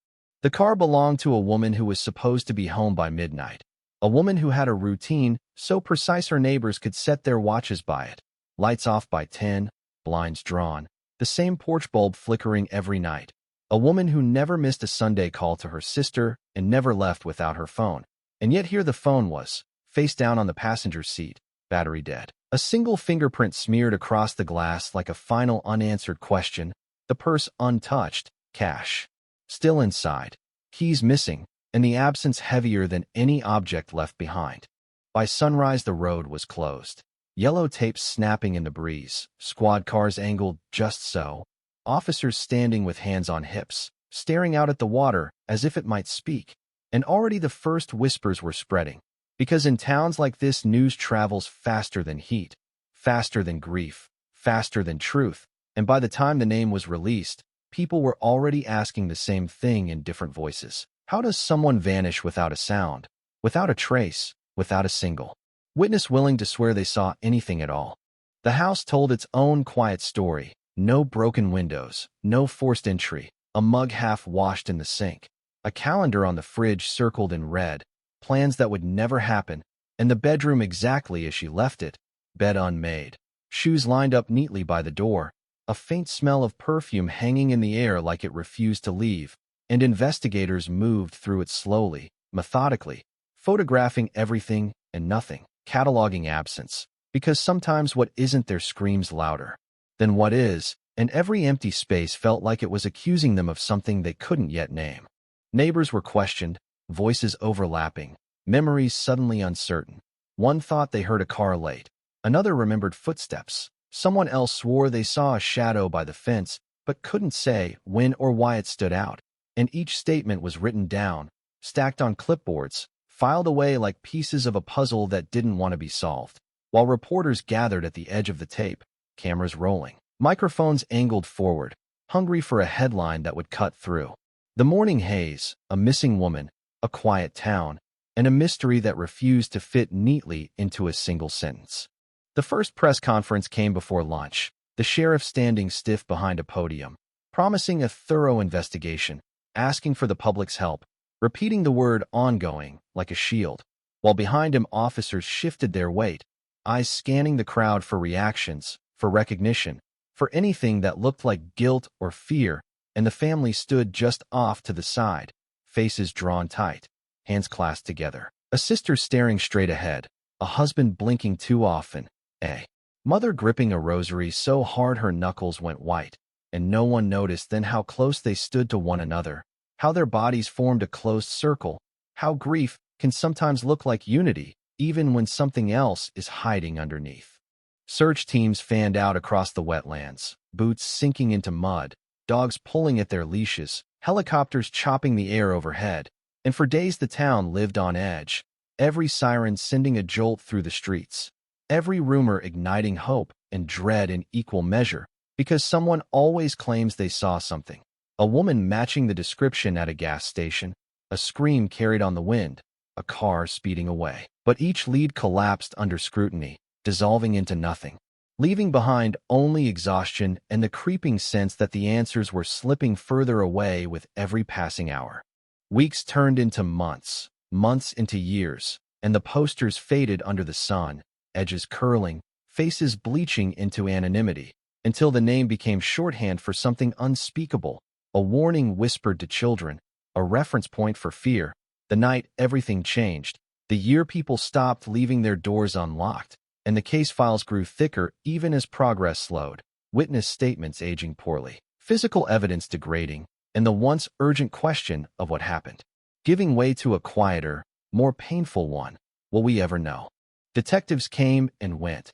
The car belonged to a woman who was supposed to be home by midnight. A woman who had a routine so precise her neighbors could set their watches by it. Lights off by 10, blinds drawn, the same porch bulb flickering every night. A woman who never missed a Sunday call to her sister and never left without her phone. And yet here the phone was, face down on the passenger seat, battery dead. A single fingerprint smeared across the glass like a final unanswered question. The purse untouched, cash still inside, keys missing, and the absence heavier than any object left behind. By sunrise the road was closed. Yellow tape snapping in the breeze, squad cars angled just so, officers standing with hands on hips, staring out at the water as if it might speak. And already the first whispers were spreading. Because in towns like this, news travels faster than heat, faster than grief, faster than truth. And by the time the name was released, people were already asking the same thing in different voices. How does someone vanish without a sound, without a trace, without a single witness willing to swear they saw anything at all? The house told its own quiet story. No broken windows, no forced entry, a mug half washed in the sink, a calendar on the fridge circled in red, plans that would never happen, and the bedroom exactly as she left it, bed unmade, shoes lined up neatly by the door, a faint smell of perfume hanging in the air like it refused to leave, and investigators moved through it slowly, methodically, photographing everything and nothing, cataloging absence, because sometimes what isn't there screams louder than what is, and every empty space felt like it was accusing them of something they couldn't yet name. Neighbors were questioned, voices overlapping, memories suddenly uncertain. One thought they heard a car late, another remembered footsteps. Someone else swore they saw a shadow by the fence, but couldn't say when or why it stood out. And each statement was written down, stacked on clipboards, filed away like pieces of a puzzle that didn't want to be solved. While reporters gathered at the edge of the tape, cameras rolling, microphones angled forward, hungry for a headline that would cut through. The morning haze, a missing woman, a quiet town, and a mystery that refused to fit neatly into a single sentence. The first press conference came before lunch, the sheriff standing stiff behind a podium, promising a thorough investigation, asking for the public's help, repeating the word ongoing like a shield, while behind him officers shifted their weight, eyes scanning the crowd for reactions, for recognition, for anything that looked like guilt or fear, and the family stood just off to the side, faces drawn tight, hands clasped together, a sister staring straight ahead, a husband blinking too often, a mother gripping a rosary so hard her knuckles went white, and no one noticed then how close they stood to one another, how their bodies formed a closed circle, how grief can sometimes look like unity, even when something else is hiding underneath. Search teams fanned out across the wetlands, boots sinking into mud, dogs pulling at their leashes, helicopters chopping the air overhead, and for days the town lived on edge, every siren sending a jolt through the streets, every rumor igniting hope and dread in equal measure, because someone always claims they saw something. A woman matching the description at a gas station, a scream carried on the wind, a car speeding away. But each lead collapsed under scrutiny, dissolving into nothing, leaving behind only exhaustion and the creeping sense that the answers were slipping further away with every passing hour. Weeks turned into months, months into years, and the posters faded under the sun, edges curling, faces bleaching into anonymity, until the name became shorthand for something unspeakable, a warning whispered to children, a reference point for fear. The night everything changed, the year people stopped leaving their doors unlocked, and the case files grew thicker even as progress slowed, witness statements aging poorly, physical evidence degrading, and the once urgent question of what happened, giving way to a quieter, more painful one. Will we ever know? Detectives came and went,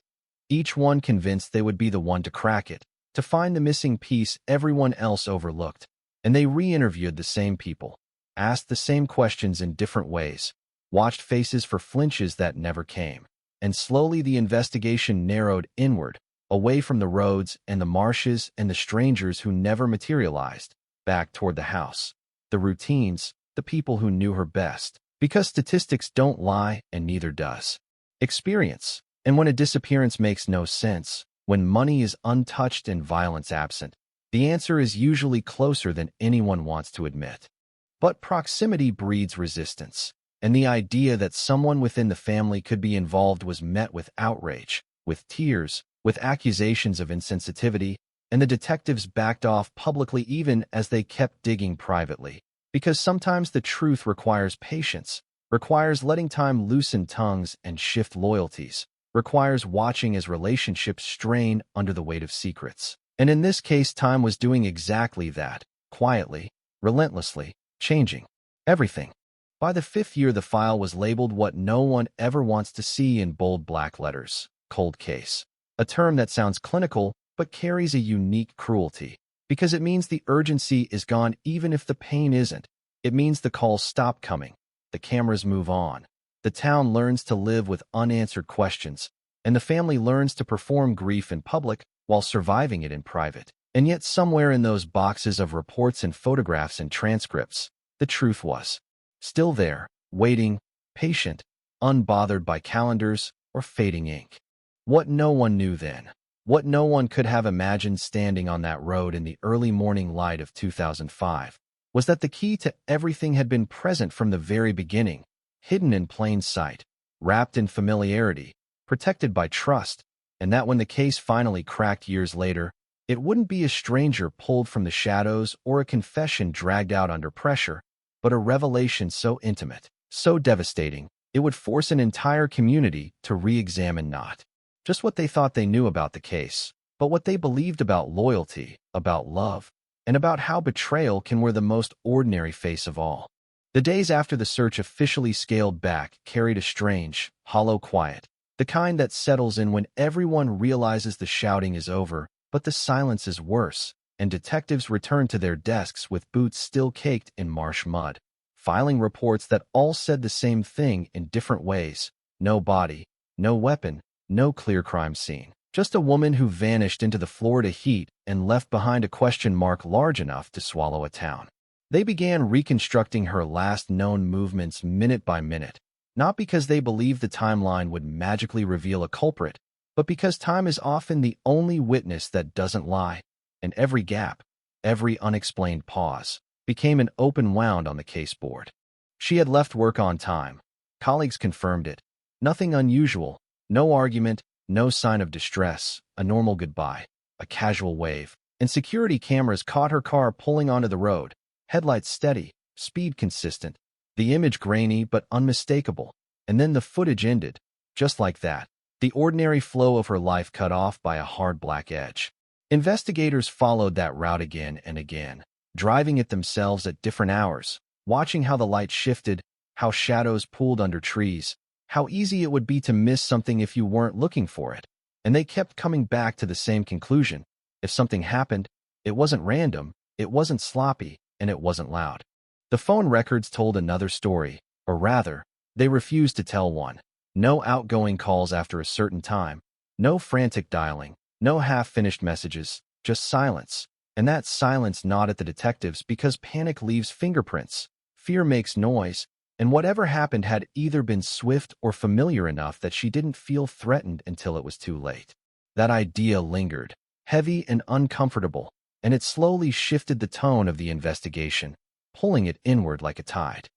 each one convinced they would be the one to crack it, to find the missing piece everyone else overlooked, and they re-interviewed the same people, asked the same questions in different ways, watched faces for flinches that never came, and slowly the investigation narrowed inward, away from the roads and the marshes and the strangers who never materialized, back toward the house, the routines, the people who knew her best, because statistics don't lie and neither does experience. And when a disappearance makes no sense, when money is untouched and violence absent, the answer is usually closer than anyone wants to admit. But proximity breeds resistance, and the idea that someone within the family could be involved was met with outrage, with tears, with accusations of insensitivity, and the detectives backed off publicly even as they kept digging privately, because sometimes the truth requires patience, requires letting time loosen tongues and shift loyalties, requires watching as relationships strain under the weight of secrets. And in this case, time was doing exactly that, quietly, relentlessly, changing everything. By the 5th year, the file was labeled what no one ever wants to see in bold black letters, cold case, a term that sounds clinical but carries a unique cruelty, because it means the urgency is gone even if the pain isn't. It means the calls stop coming, the cameras move on, the town learns to live with unanswered questions, and the family learns to perform grief in public while surviving it in private. And yet somewhere in those boxes of reports and photographs and transcripts, the truth was still there, waiting, patient, unbothered by calendars or fading ink. What no one knew then, what no one could have imagined standing on that road in the early morning light of 2005, was that the key to everything had been present from the very beginning, hidden in plain sight, wrapped in familiarity, protected by trust, and that when the case finally cracked years later, it wouldn't be a stranger pulled from the shadows or a confession dragged out under pressure, but a revelation so intimate, so devastating, it would force an entire community to re-examine not just what they thought they knew about the case, but what they believed about loyalty, about love, and about how betrayal can wear the most ordinary face of all. The days after the search officially scaled back carried a strange, hollow quiet, the kind that settles in when everyone realizes the shouting is over, but the silence is worse, and detectives return to their desks with boots still caked in marsh mud, filing reports that all said the same thing in different ways: no body, no weapon, no clear crime scene. Just a woman who vanished into the Florida heat and left behind a question mark large enough to swallow a town. They began reconstructing her last known movements minute by minute, not because they believed the timeline would magically reveal a culprit, but because time is often the only witness that doesn't lie, and every gap, every unexplained pause, became an open wound on the case board. She had left work on time. Colleagues confirmed it. Nothing unusual, no argument, no sign of distress, a normal goodbye, a casual wave, and security cameras caught her car pulling onto the road, headlights steady, speed consistent, the image grainy but unmistakable, and then the footage ended, just like that, the ordinary flow of her life cut off by a hard black edge. Investigators followed that route again and again, driving it themselves at different hours, watching how the light shifted, how shadows pooled under trees, how easy it would be to miss something if you weren't looking for it. And they kept coming back to the same conclusion: if something happened, it wasn't random, it wasn't sloppy, and it wasn't loud. The phone records told another story, or rather, they refused to tell one. No outgoing calls after a certain time, no frantic dialing, no half-finished messages, just silence. And that silence gnawed at the detectives because panic leaves fingerprints, fear makes noise, and whatever happened had either been swift or familiar enough that she didn't feel threatened until it was too late. That idea lingered, heavy and uncomfortable, and it slowly shifted the tone of the investigation, pulling it inward like a tide.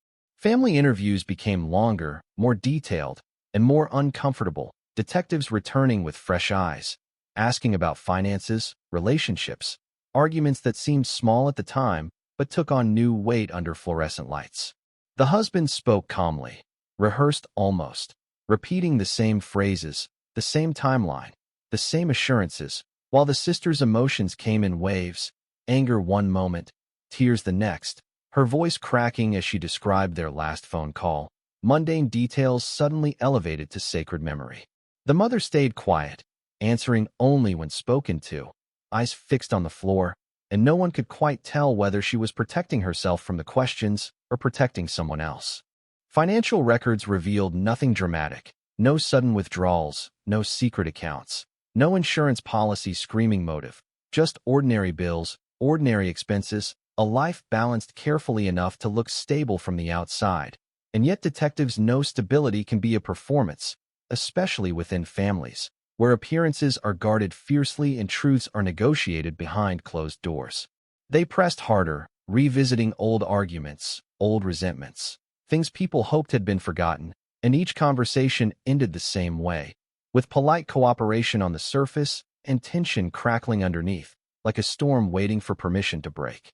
Family interviews became longer, more detailed, and more uncomfortable, detectives returning with fresh eyes, asking about finances, relationships, arguments that seemed small at the time but took on new weight under fluorescent lights. The husband spoke calmly, rehearsed almost, repeating the same phrases, the same timeline, the same assurances, while the sister's emotions came in waves, anger one moment, tears the next, her voice cracking as she described their last phone call. Mundane details suddenly elevated to sacred memory. The mother stayed quiet, answering only when spoken to, eyes fixed on the floor, and no one could quite tell whether she was protecting herself from the questions or protecting someone else. Financial records revealed nothing dramatic, no sudden withdrawals, no secret accounts, no insurance policy screaming motive, just ordinary bills, ordinary expenses, a life balanced carefully enough to look stable from the outside. And yet detectives know stability can be a performance, especially within families, where appearances are guarded fiercely and truths are negotiated behind closed doors. They pressed harder, revisiting old arguments, old resentments, things people hoped had been forgotten, and each conversation ended the same way, with polite cooperation on the surface and tension crackling underneath, like a storm waiting for permission to break.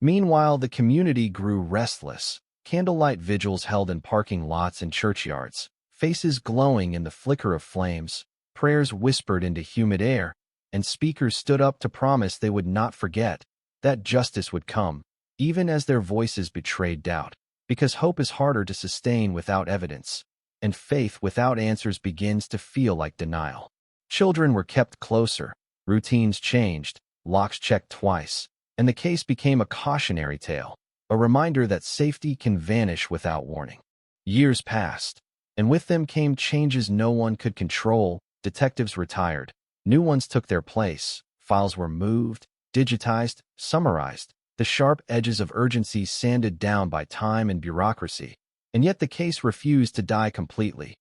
Meanwhile, the community grew restless, candlelight vigils held in parking lots and churchyards, faces glowing in the flicker of flames, prayers whispered into humid air, and speakers stood up to promise they would not forget, that justice would come, even as their voices betrayed doubt, because hope is harder to sustain without evidence, and faith without answers begins to feel like denial. Children were kept closer, routines changed, locks checked twice, and the case became a cautionary tale, a reminder that safety can vanish without warning. Years passed, and with them came changes no one could control. Detectives retired, new ones took their place, files were moved, digitized, summarized, the sharp edges of urgency sanded down by time and bureaucracy, and yet the case refused to die completely,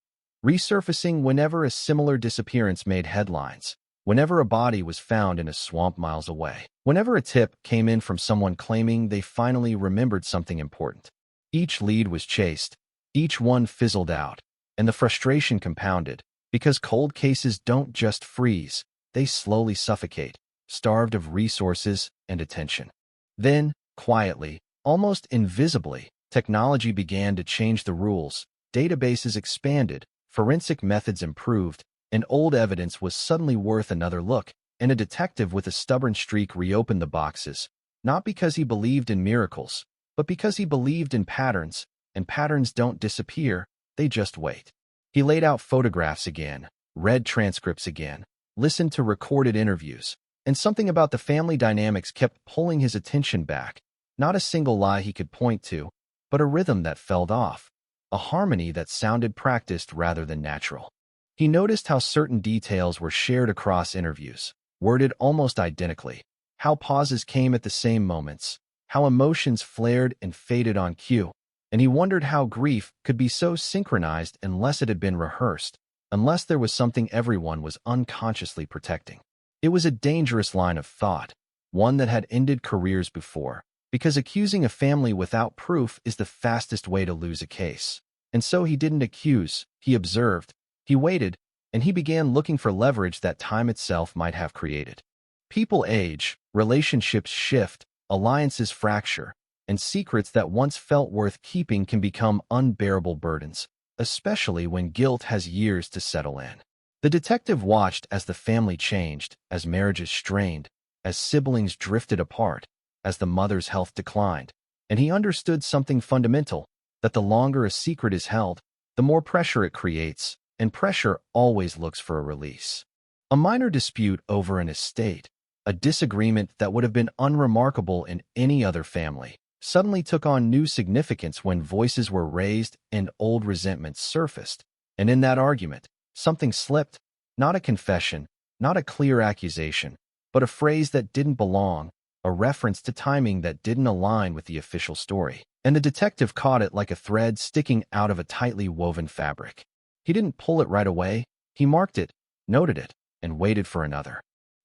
resurfacing whenever a similar disappearance made headlines, whenever a body was found in a swamp miles away, whenever a tip came in from someone claiming they finally remembered something important. Each lead was chased, each one fizzled out, and the frustration compounded, because cold cases don't just freeze, they slowly suffocate, starved of resources and attention. Then, quietly, almost invisibly, technology began to change the rules, databases expanded, forensic methods improved, and old evidence was suddenly worth another look, and a detective with a stubborn streak reopened the boxes, not because he believed in miracles, but because he believed in patterns, and patterns don't disappear, they just wait. He laid out photographs again, read transcripts again, listened to recorded interviews, and something about the family dynamics kept pulling his attention back, not a single lie he could point to, but a rhythm that fell off, a harmony that sounded practiced rather than natural. He noticed how certain details were shared across interviews, worded almost identically, how pauses came at the same moments, how emotions flared and faded on cue, and he wondered how grief could be so synchronized unless it had been rehearsed, unless there was something everyone was unconsciously protecting. It was a dangerous line of thought, one that had ended careers before, because accusing a family without proof is the fastest way to lose a case. And so he didn't accuse, he observed, he waited, and he began looking for leverage that time itself might have created. People age, relationships shift, alliances fracture, and secrets that once felt worth keeping can become unbearable burdens, especially when guilt has years to settle in. The detective watched as the family changed, as marriages strained, as siblings drifted apart, as the mother's health declined, and he understood something fundamental, that the longer a secret is held, the more pressure it creates, and pressure always looks for a release. A minor dispute over an estate, a disagreement that would have been unremarkable in any other family, suddenly took on new significance when voices were raised and old resentments surfaced. And in that argument, something slipped, not a confession, not a clear accusation, but a phrase that didn't belong, a reference to timing that didn't align with the official story. And the detective caught it like a thread sticking out of a tightly woven fabric. He didn't pull it right away, he marked it, noted it, and waited for another.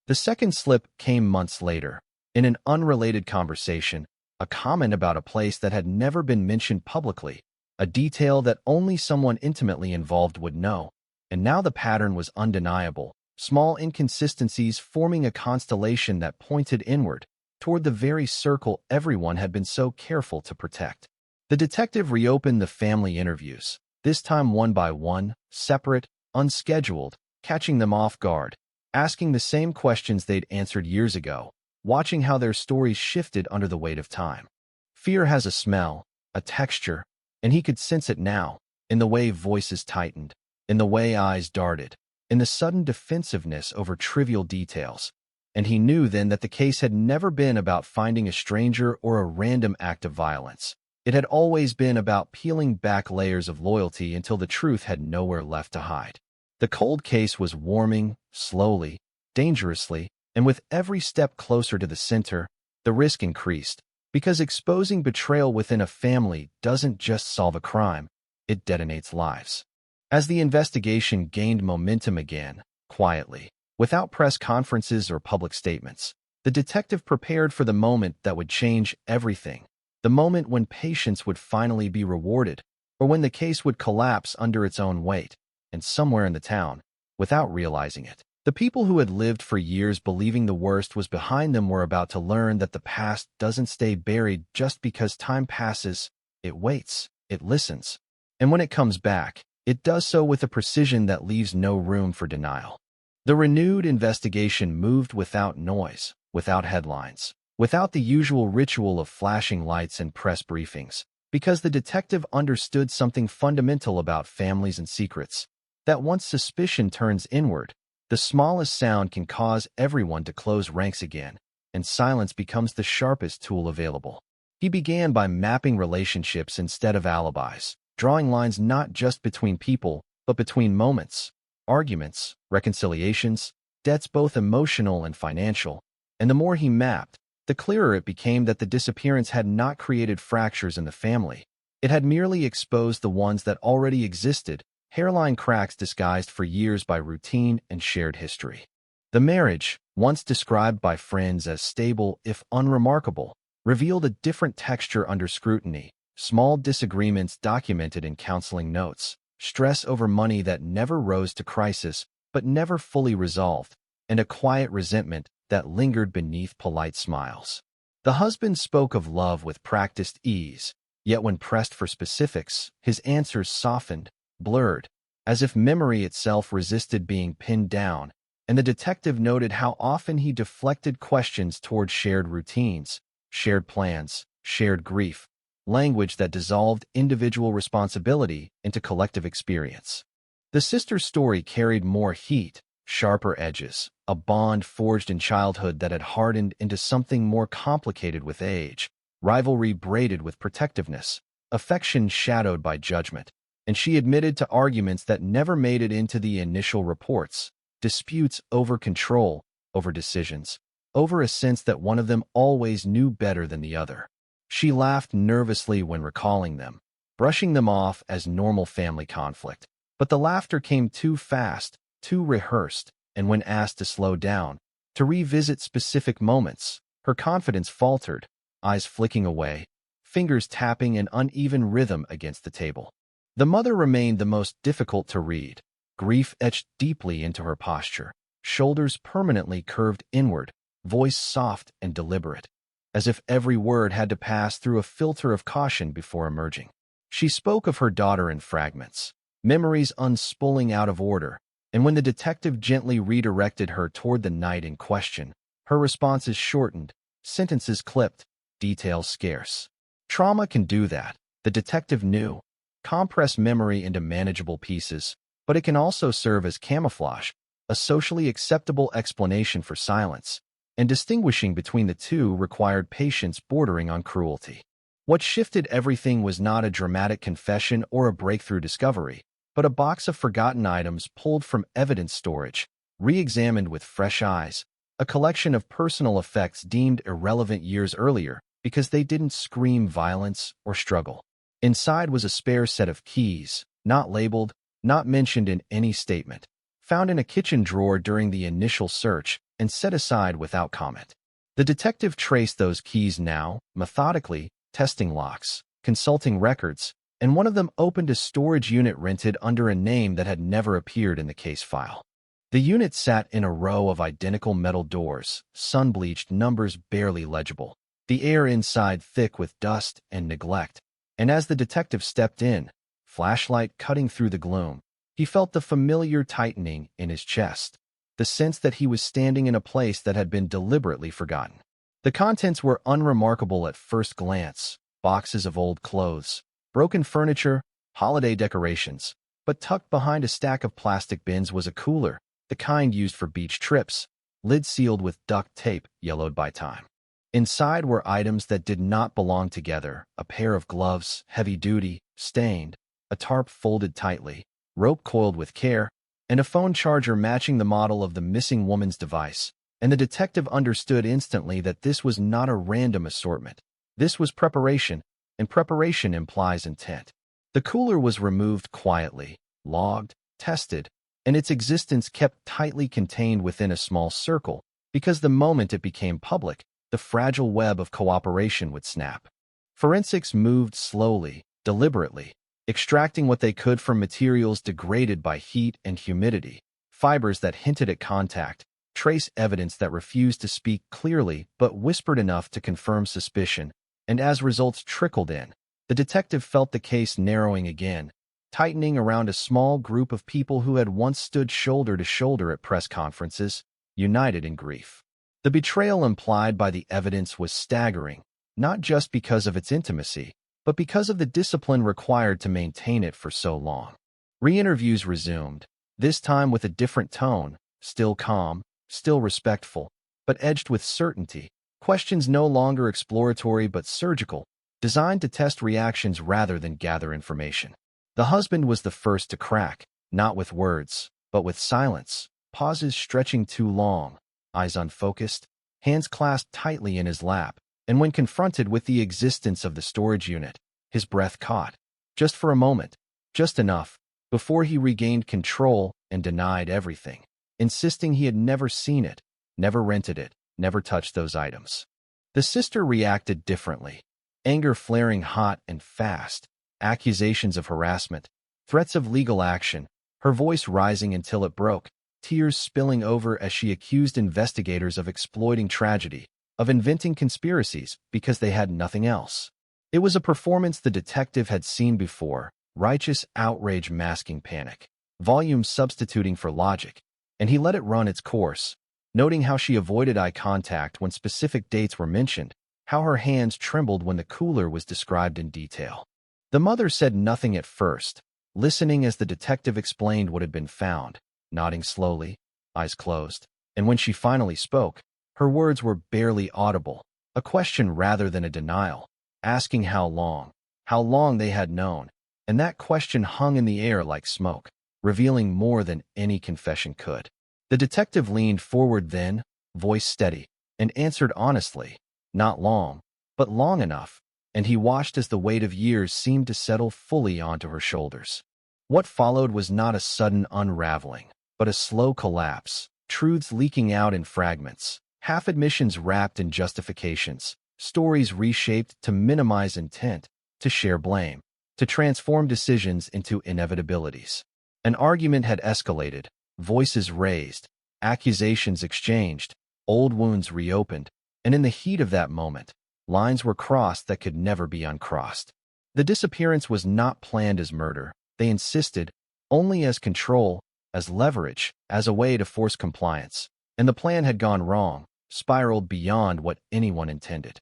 The second slip came months later, in an unrelated conversation, a comment about a place that had never been mentioned publicly, a detail that only someone intimately involved would know. And now the pattern was undeniable, small inconsistencies forming a constellation that pointed inward, toward the very circle everyone had been so careful to protect. The detective reopened the family interviews, this time one by one, separate, unscheduled, catching them off guard, asking the same questions they'd answered years ago, watching how their stories shifted under the weight of time. Fear has a smell, a texture, and he could sense it now, in the way voices tightened, in the way eyes darted, in the sudden defensiveness over trivial details. And he knew then that the case had never been about finding a stranger or a random act of violence. It had always been about peeling back layers of loyalty until the truth had nowhere left to hide. The cold case was warming, slowly, dangerously, and with every step closer to the center, the risk increased, because exposing betrayal within a family doesn't just solve a crime, it detonates lives. As the investigation gained momentum again, quietly, without press conferences or public statements, the detective prepared for the moment that would change everything, the moment when patience would finally be rewarded, or when the case would collapse under its own weight. And somewhere in the town, without realizing it, the people who had lived for years believing the worst was behind them were about to learn that the past doesn't stay buried just because time passes. It waits, it listens, and when it comes back, it does so with a precision that leaves no room for denial. The renewed investigation moved without noise, without headlines, without the usual ritual of flashing lights and press briefings, because the detective understood something fundamental about families and secrets, that once suspicion turns inward, the smallest sound can cause everyone to close ranks again, and silence becomes the sharpest tool available. He began by mapping relationships instead of alibis, drawing lines not just between people, but between moments, arguments, reconciliations, debts both emotional and financial. And the more he mapped, the clearer it became that the disappearance had not created fractures in the family. It had merely exposed the ones that already existed, hairline cracks disguised for years by routine and shared history. The marriage, once described by friends as stable if unremarkable, revealed a different texture under scrutiny, small disagreements documented in counseling notes, stress over money that never rose to crisis but never fully resolved, and a quiet resentment that lingered beneath polite smiles. The husband spoke of love with practiced ease, yet when pressed for specifics, his answers softened, blurred, as if memory itself resisted being pinned down, and the detective noted how often he deflected questions toward shared routines, shared plans, shared grief, language that dissolved individual responsibility into collective experience. The sister's story carried more heat, sharper edges, a bond forged in childhood that had hardened into something more complicated with age, rivalry braided with protectiveness, affection shadowed by judgment. And she admitted to arguments that never made it into the initial reports, disputes over control, over decisions, over a sense that one of them always knew better than the other. She laughed nervously when recalling them, brushing them off as normal family conflict. But the laughter came too fast, too rehearsed, and when asked to slow down, to revisit specific moments, her confidence faltered, eyes flicking away, fingers tapping an uneven rhythm against the table. The mother remained the most difficult to read, grief etched deeply into her posture, shoulders permanently curved inward, voice soft and deliberate, as if every word had to pass through a filter of caution before emerging. She spoke of her daughter in fragments, memories unspooling out of order, and when the detective gently redirected her toward the night in question, her responses shortened, sentences clipped, details scarce. Trauma can do that, the detective knew. Compress memory into manageable pieces, but it can also serve as camouflage, a socially acceptable explanation for silence, and distinguishing between the two required patience bordering on cruelty. What shifted everything was not a dramatic confession or a breakthrough discovery, but a box of forgotten items pulled from evidence storage, re-examined with fresh eyes, a collection of personal effects deemed irrelevant years earlier because they didn't scream violence or struggle. Inside was a spare set of keys, not labeled, not mentioned in any statement, found in a kitchen drawer during the initial search and set aside without comment. The detective traced those keys now, methodically, testing locks, consulting records, and one of them opened a storage unit rented under a name that had never appeared in the case file. The unit sat in a row of identical metal doors, sun-bleached, numbers barely legible, the air inside thick with dust and neglect. And as the detective stepped in, flashlight cutting through the gloom, he felt the familiar tightening in his chest, the sense that he was standing in a place that had been deliberately forgotten. The contents were unremarkable at first glance: boxes of old clothes, broken furniture, holiday decorations. But tucked behind a stack of plastic bins was a cooler, the kind used for beach trips, lid sealed with duct tape yellowed by time. Inside were items that did not belong together: a pair of gloves, heavy-duty, stained, a tarp folded tightly, rope coiled with care, and a phone charger matching the model of the missing woman's device. And the detective understood instantly that this was not a random assortment. This was preparation, and preparation implies intent. The cooler was removed quietly, logged, tested, and its existence kept tightly contained within a small circle, because the moment it became public, the fragile web of cooperation would snap. Forensics moved slowly, deliberately, extracting what they could from materials degraded by heat and humidity, fibers that hinted at contact, trace evidence that refused to speak clearly but whispered enough to confirm suspicion, and as results trickled in, the detective felt the case narrowing again, tightening around a small group of people who had once stood shoulder to shoulder at press conferences, united in grief. The betrayal implied by the evidence was staggering, not just because of its intimacy, but because of the discipline required to maintain it for so long. Re-interviews resumed, this time with a different tone, still calm, still respectful, but edged with certainty, questions no longer exploratory but surgical, designed to test reactions rather than gather information. The husband was the first to crack, not with words, but with silence, pauses stretching too long, eyes unfocused, hands clasped tightly in his lap, and when confronted with the existence of the storage unit, his breath caught, just for a moment, just enough, before he regained control and denied everything, insisting he had never seen it, never rented it, never touched those items. The sister reacted differently, anger flaring hot and fast, accusations of harassment, threats of legal action, her voice rising until it broke, tears spilling over as she accused investigators of exploiting tragedy, of inventing conspiracies because they had nothing else. It was a performance the detective had seen before, righteous outrage masking panic, volume substituting for logic, and he let it run its course, noting how she avoided eye contact when specific dates were mentioned, how her hands trembled when the cooler was described in detail. The mother said nothing at first, listening as the detective explained what had been found, nodding slowly, eyes closed, and when she finally spoke, her words were barely audible, a question rather than a denial, asking how long they had known, and that question hung in the air like smoke, revealing more than any confession could. The detective leaned forward then, voice steady, and answered honestly, not long, but long enough, and he watched as the weight of years seemed to settle fully onto her shoulders. What followed was not a sudden unraveling, but a slow collapse, truths leaking out in fragments, half-admissions wrapped in justifications, stories reshaped to minimize intent, to share blame, to transform decisions into inevitabilities. An argument had escalated, voices raised, accusations exchanged, old wounds reopened, and in the heat of that moment, lines were crossed that could never be uncrossed. The disappearance was not planned as murder, they insisted, only as control, as leverage, as a way to force compliance, and the plan had gone wrong, spiraled beyond what anyone intended.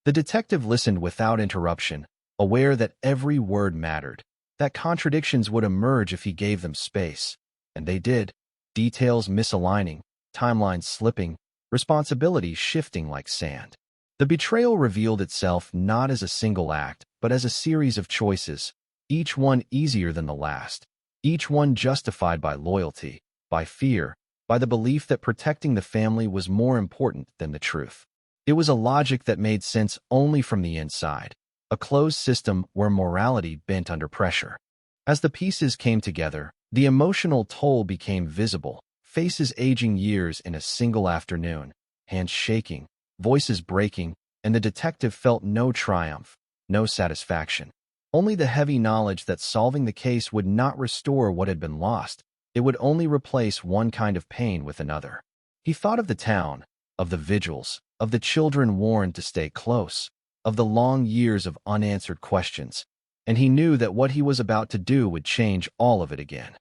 The detective listened without interruption, aware that every word mattered, that contradictions would emerge if he gave them space, and they did, details misaligning, timelines slipping, responsibilities shifting like sand. The betrayal revealed itself not as a single act, but as a series of choices, each one easier than the last, each one justified by loyalty, by fear, by the belief that protecting the family was more important than the truth. It was a logic that made sense only from the inside, a closed system where morality bent under pressure. As the pieces came together, the emotional toll became visible, faces aging years in a single afternoon, hands shaking, voices breaking, and the detective felt no triumph, no satisfaction, Only the heavy knowledge that solving the case would not restore what had been lost. It would only replace one kind of pain with another. He thought of the town, of the vigils, of the children warned to stay close, of the long years of unanswered questions, and he knew that what he was about to do would change all of it again.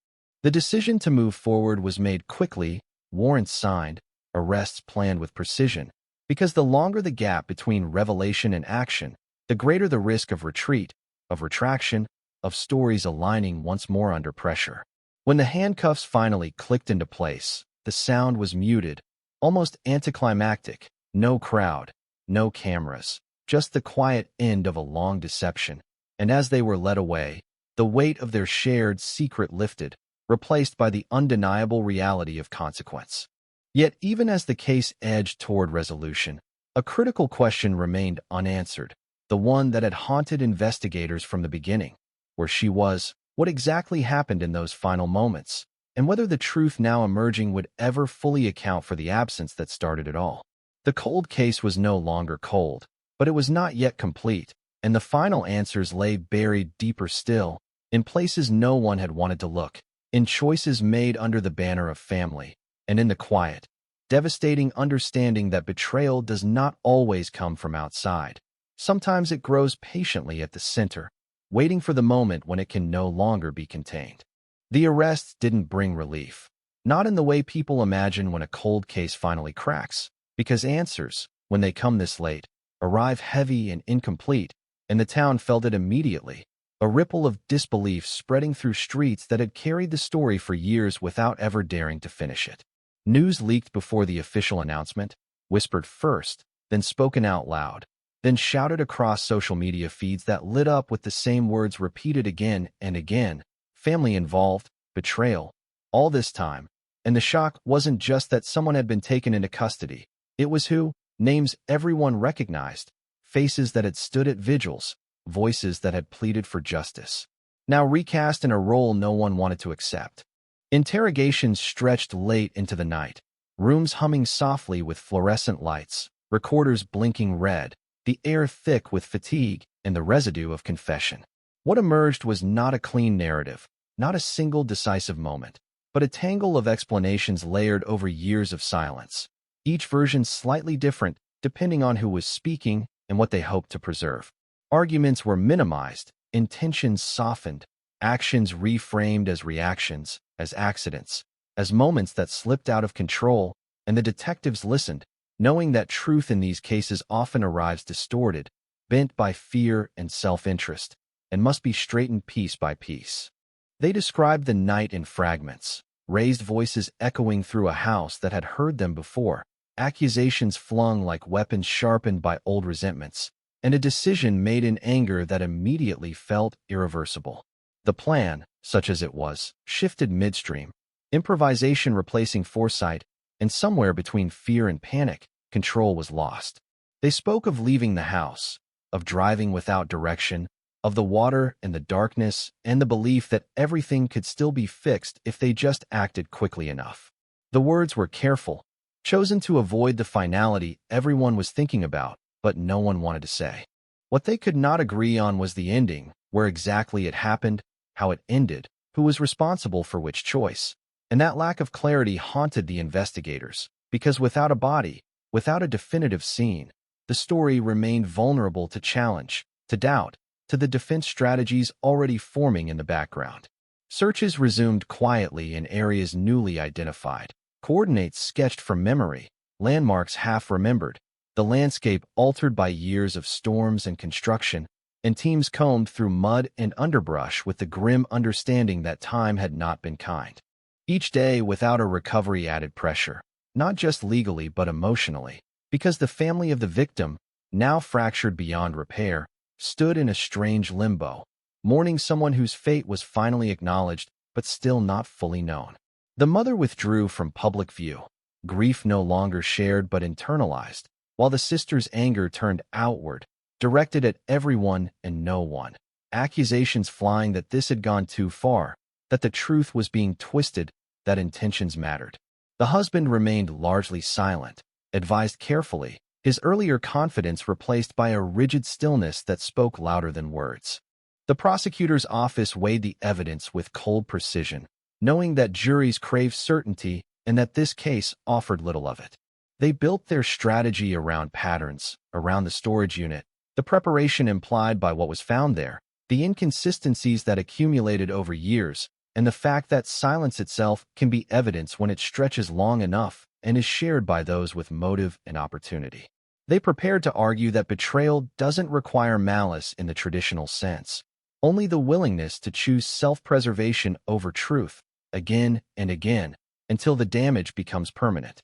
The decision to move forward was made quickly, warrants signed, arrests planned with precision, because the longer the gap between revelation and action, the greater the risk of retreat, of retraction, of stories aligning once more under pressure. When the handcuffs finally clicked into place, the sound was muted, almost anticlimactic. No crowd, no cameras, just the quiet end of a long deception. And as they were led away, the weight of their shared secret lifted, replaced by the undeniable reality of consequence. Yet even as the case edged toward resolution, a critical question remained unanswered, the one that had haunted investigators from the beginning: where she was, what exactly happened in those final moments, and whether the truth now emerging would ever fully account for the absence that started it all. The cold case was no longer cold, but it was not yet complete, and the final answers lay buried deeper still, in places no one had wanted to look, in choices made under the banner of family, and in the quiet, devastating understanding that betrayal does not always come from outside. Sometimes it grows patiently at the center, waiting for the moment when it can no longer be contained. The arrests didn't bring relief, not in the way people imagine when a cold case finally cracks, because answers, when they come this late, arrive heavy and incomplete, and the town felt it immediately, a ripple of disbelief spreading through streets that had carried the story for years without ever daring to finish it. News leaked before the official announcement, whispered first, then spoken out loud, then shouted across social media feeds that lit up with the same words repeated again and again: family involved, betrayal, all this time. And the shock wasn't just that someone had been taken into custody. It was who, names everyone recognized, faces that had stood at vigils, voices that had pleaded for justice, now recast in a role no one wanted to accept. Interrogations stretched late into the night, rooms humming softly with fluorescent lights, recorders blinking red, the air thick with fatigue and the residue of confession. What emerged was not a clean narrative, not a single decisive moment, but a tangle of explanations layered over years of silence, each version slightly different depending on who was speaking and what they hoped to preserve. Arguments were minimized, intentions softened, actions reframed as reactions, as accidents, as moments that slipped out of control, and the detectives listened, knowing that truth in these cases often arrives distorted, bent by fear and self-interest, and must be straightened piece by piece. They described the night in fragments, raised voices echoing through a house that had heard them before, accusations flung like weapons sharpened by old resentments, and a decision made in anger that immediately felt irreversible. The plan, such as it was, shifted midstream, improvisation replacing foresight, and somewhere between fear and panic, control was lost. They spoke of leaving the house, of driving without direction, of the water and the darkness, and the belief that everything could still be fixed if they just acted quickly enough. The words were careful, chosen to avoid the finality everyone was thinking about, but no one wanted to say. What they could not agree on was the ending, where exactly it happened, how it ended, who was responsible for which choice. And that lack of clarity haunted the investigators, because without a body, without a definitive scene, the story remained vulnerable to challenge, to doubt, to the defense strategies already forming in the background. Searches resumed quietly in areas newly identified, coordinates sketched from memory, landmarks half remembered, the landscape altered by years of storms and construction, and teams combed through mud and underbrush with the grim understanding that time had not been kind. Each day without a recovery added pressure, not just legally but emotionally, because the family of the victim, now fractured beyond repair, stood in a strange limbo, mourning someone whose fate was finally acknowledged but still not fully known. The mother withdrew from public view, grief no longer shared but internalized, while the sister's anger turned outward, directed at everyone and no one, accusations flying that this had gone too far, that the truth was being twisted, that intentions mattered. The husband remained largely silent, advised carefully, his earlier confidence replaced by a rigid stillness that spoke louder than words. The prosecutor's office weighed the evidence with cold precision, knowing that juries crave certainty and that this case offered little of it. They built their strategy around patterns, around the storage unit, the preparation implied by what was found there, the inconsistencies that accumulated over years, and the fact that silence itself can be evidence when it stretches long enough and is shared by those with motive and opportunity. They prepared to argue that betrayal doesn't require malice in the traditional sense, only the willingness to choose self-preservation over truth, again and again, until the damage becomes permanent.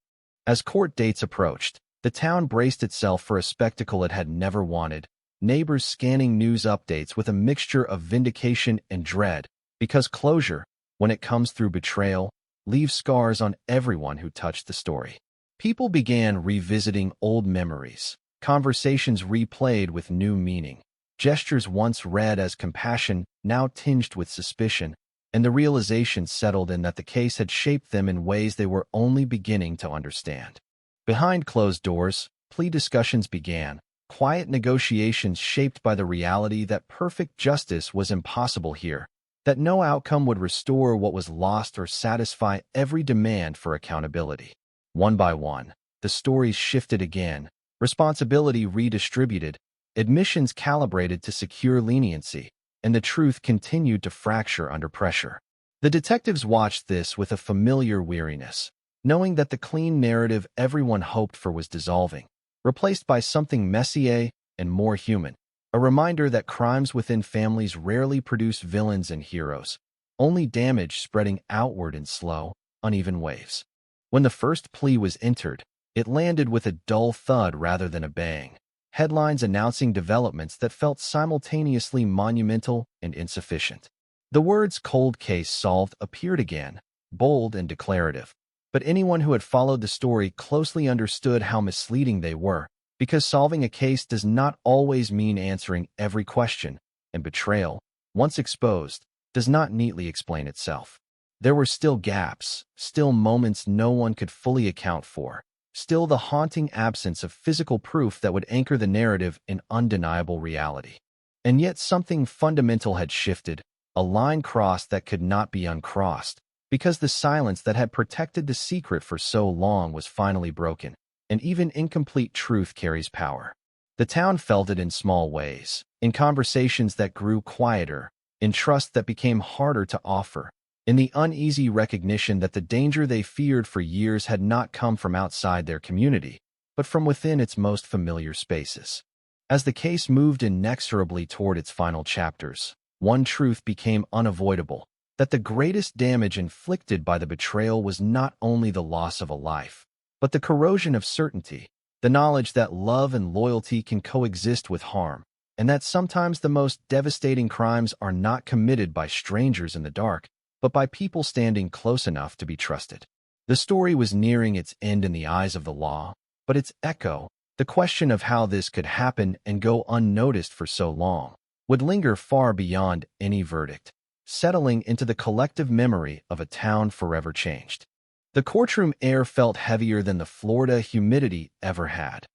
As court dates approached, the town braced itself for a spectacle it had never wanted, neighbors scanning news updates with a mixture of vindication and dread, because closure, when it comes through betrayal, leaves scars on everyone who touched the story. People began revisiting old memories, conversations replayed with new meaning, gestures once read as compassion now tinged with suspicion, and the realization settled in that the case had shaped them in ways they were only beginning to understand. Behind closed doors, plea discussions began, quiet negotiations shaped by the reality that perfect justice was impossible here, that no outcome would restore what was lost or satisfy every demand for accountability. One by one, the stories shifted again, responsibility redistributed, admissions calibrated to secure leniency, and the truth continued to fracture under pressure. The detectives watched this with a familiar weariness, knowing that the clean narrative everyone hoped for was dissolving, replaced by something messier and more human, a reminder that crimes within families rarely produce villains and heroes, only damage spreading outward in slow, uneven waves. When the first plea was entered, it landed with a dull thud rather than a bang, headlines announcing developments that felt simultaneously monumental and insufficient. The words "cold case solved" appeared again, bold and declarative, but anyone who had followed the story closely understood how misleading they were, because solving a case does not always mean answering every question, and betrayal, once exposed, does not neatly explain itself. There were still gaps, still moments no one could fully account for, still the haunting absence of physical proof that would anchor the narrative in undeniable reality. And yet something fundamental had shifted, a line crossed that could not be uncrossed, because the silence that had protected the secret for so long was finally broken, and even incomplete truth carries power. The town felt it in small ways, in conversations that grew quieter, in trust that became harder to offer, in the uneasy recognition that the danger they feared for years had not come from outside their community, but from within its most familiar spaces. As the case moved inexorably toward its final chapters, one truth became unavoidable, that the greatest damage inflicted by the betrayal was not only the loss of a life, but the corrosion of certainty, the knowledge that love and loyalty can coexist with harm, and that sometimes the most devastating crimes are not committed by strangers in the dark, but by people standing close enough to be trusted. The story was nearing its end in the eyes of the law, but its echo, the question of how this could happen and go unnoticed for so long, would linger far beyond any verdict, settling into the collective memory of a town forever changed. The courtroom air felt heavier than the Florida humidity ever had,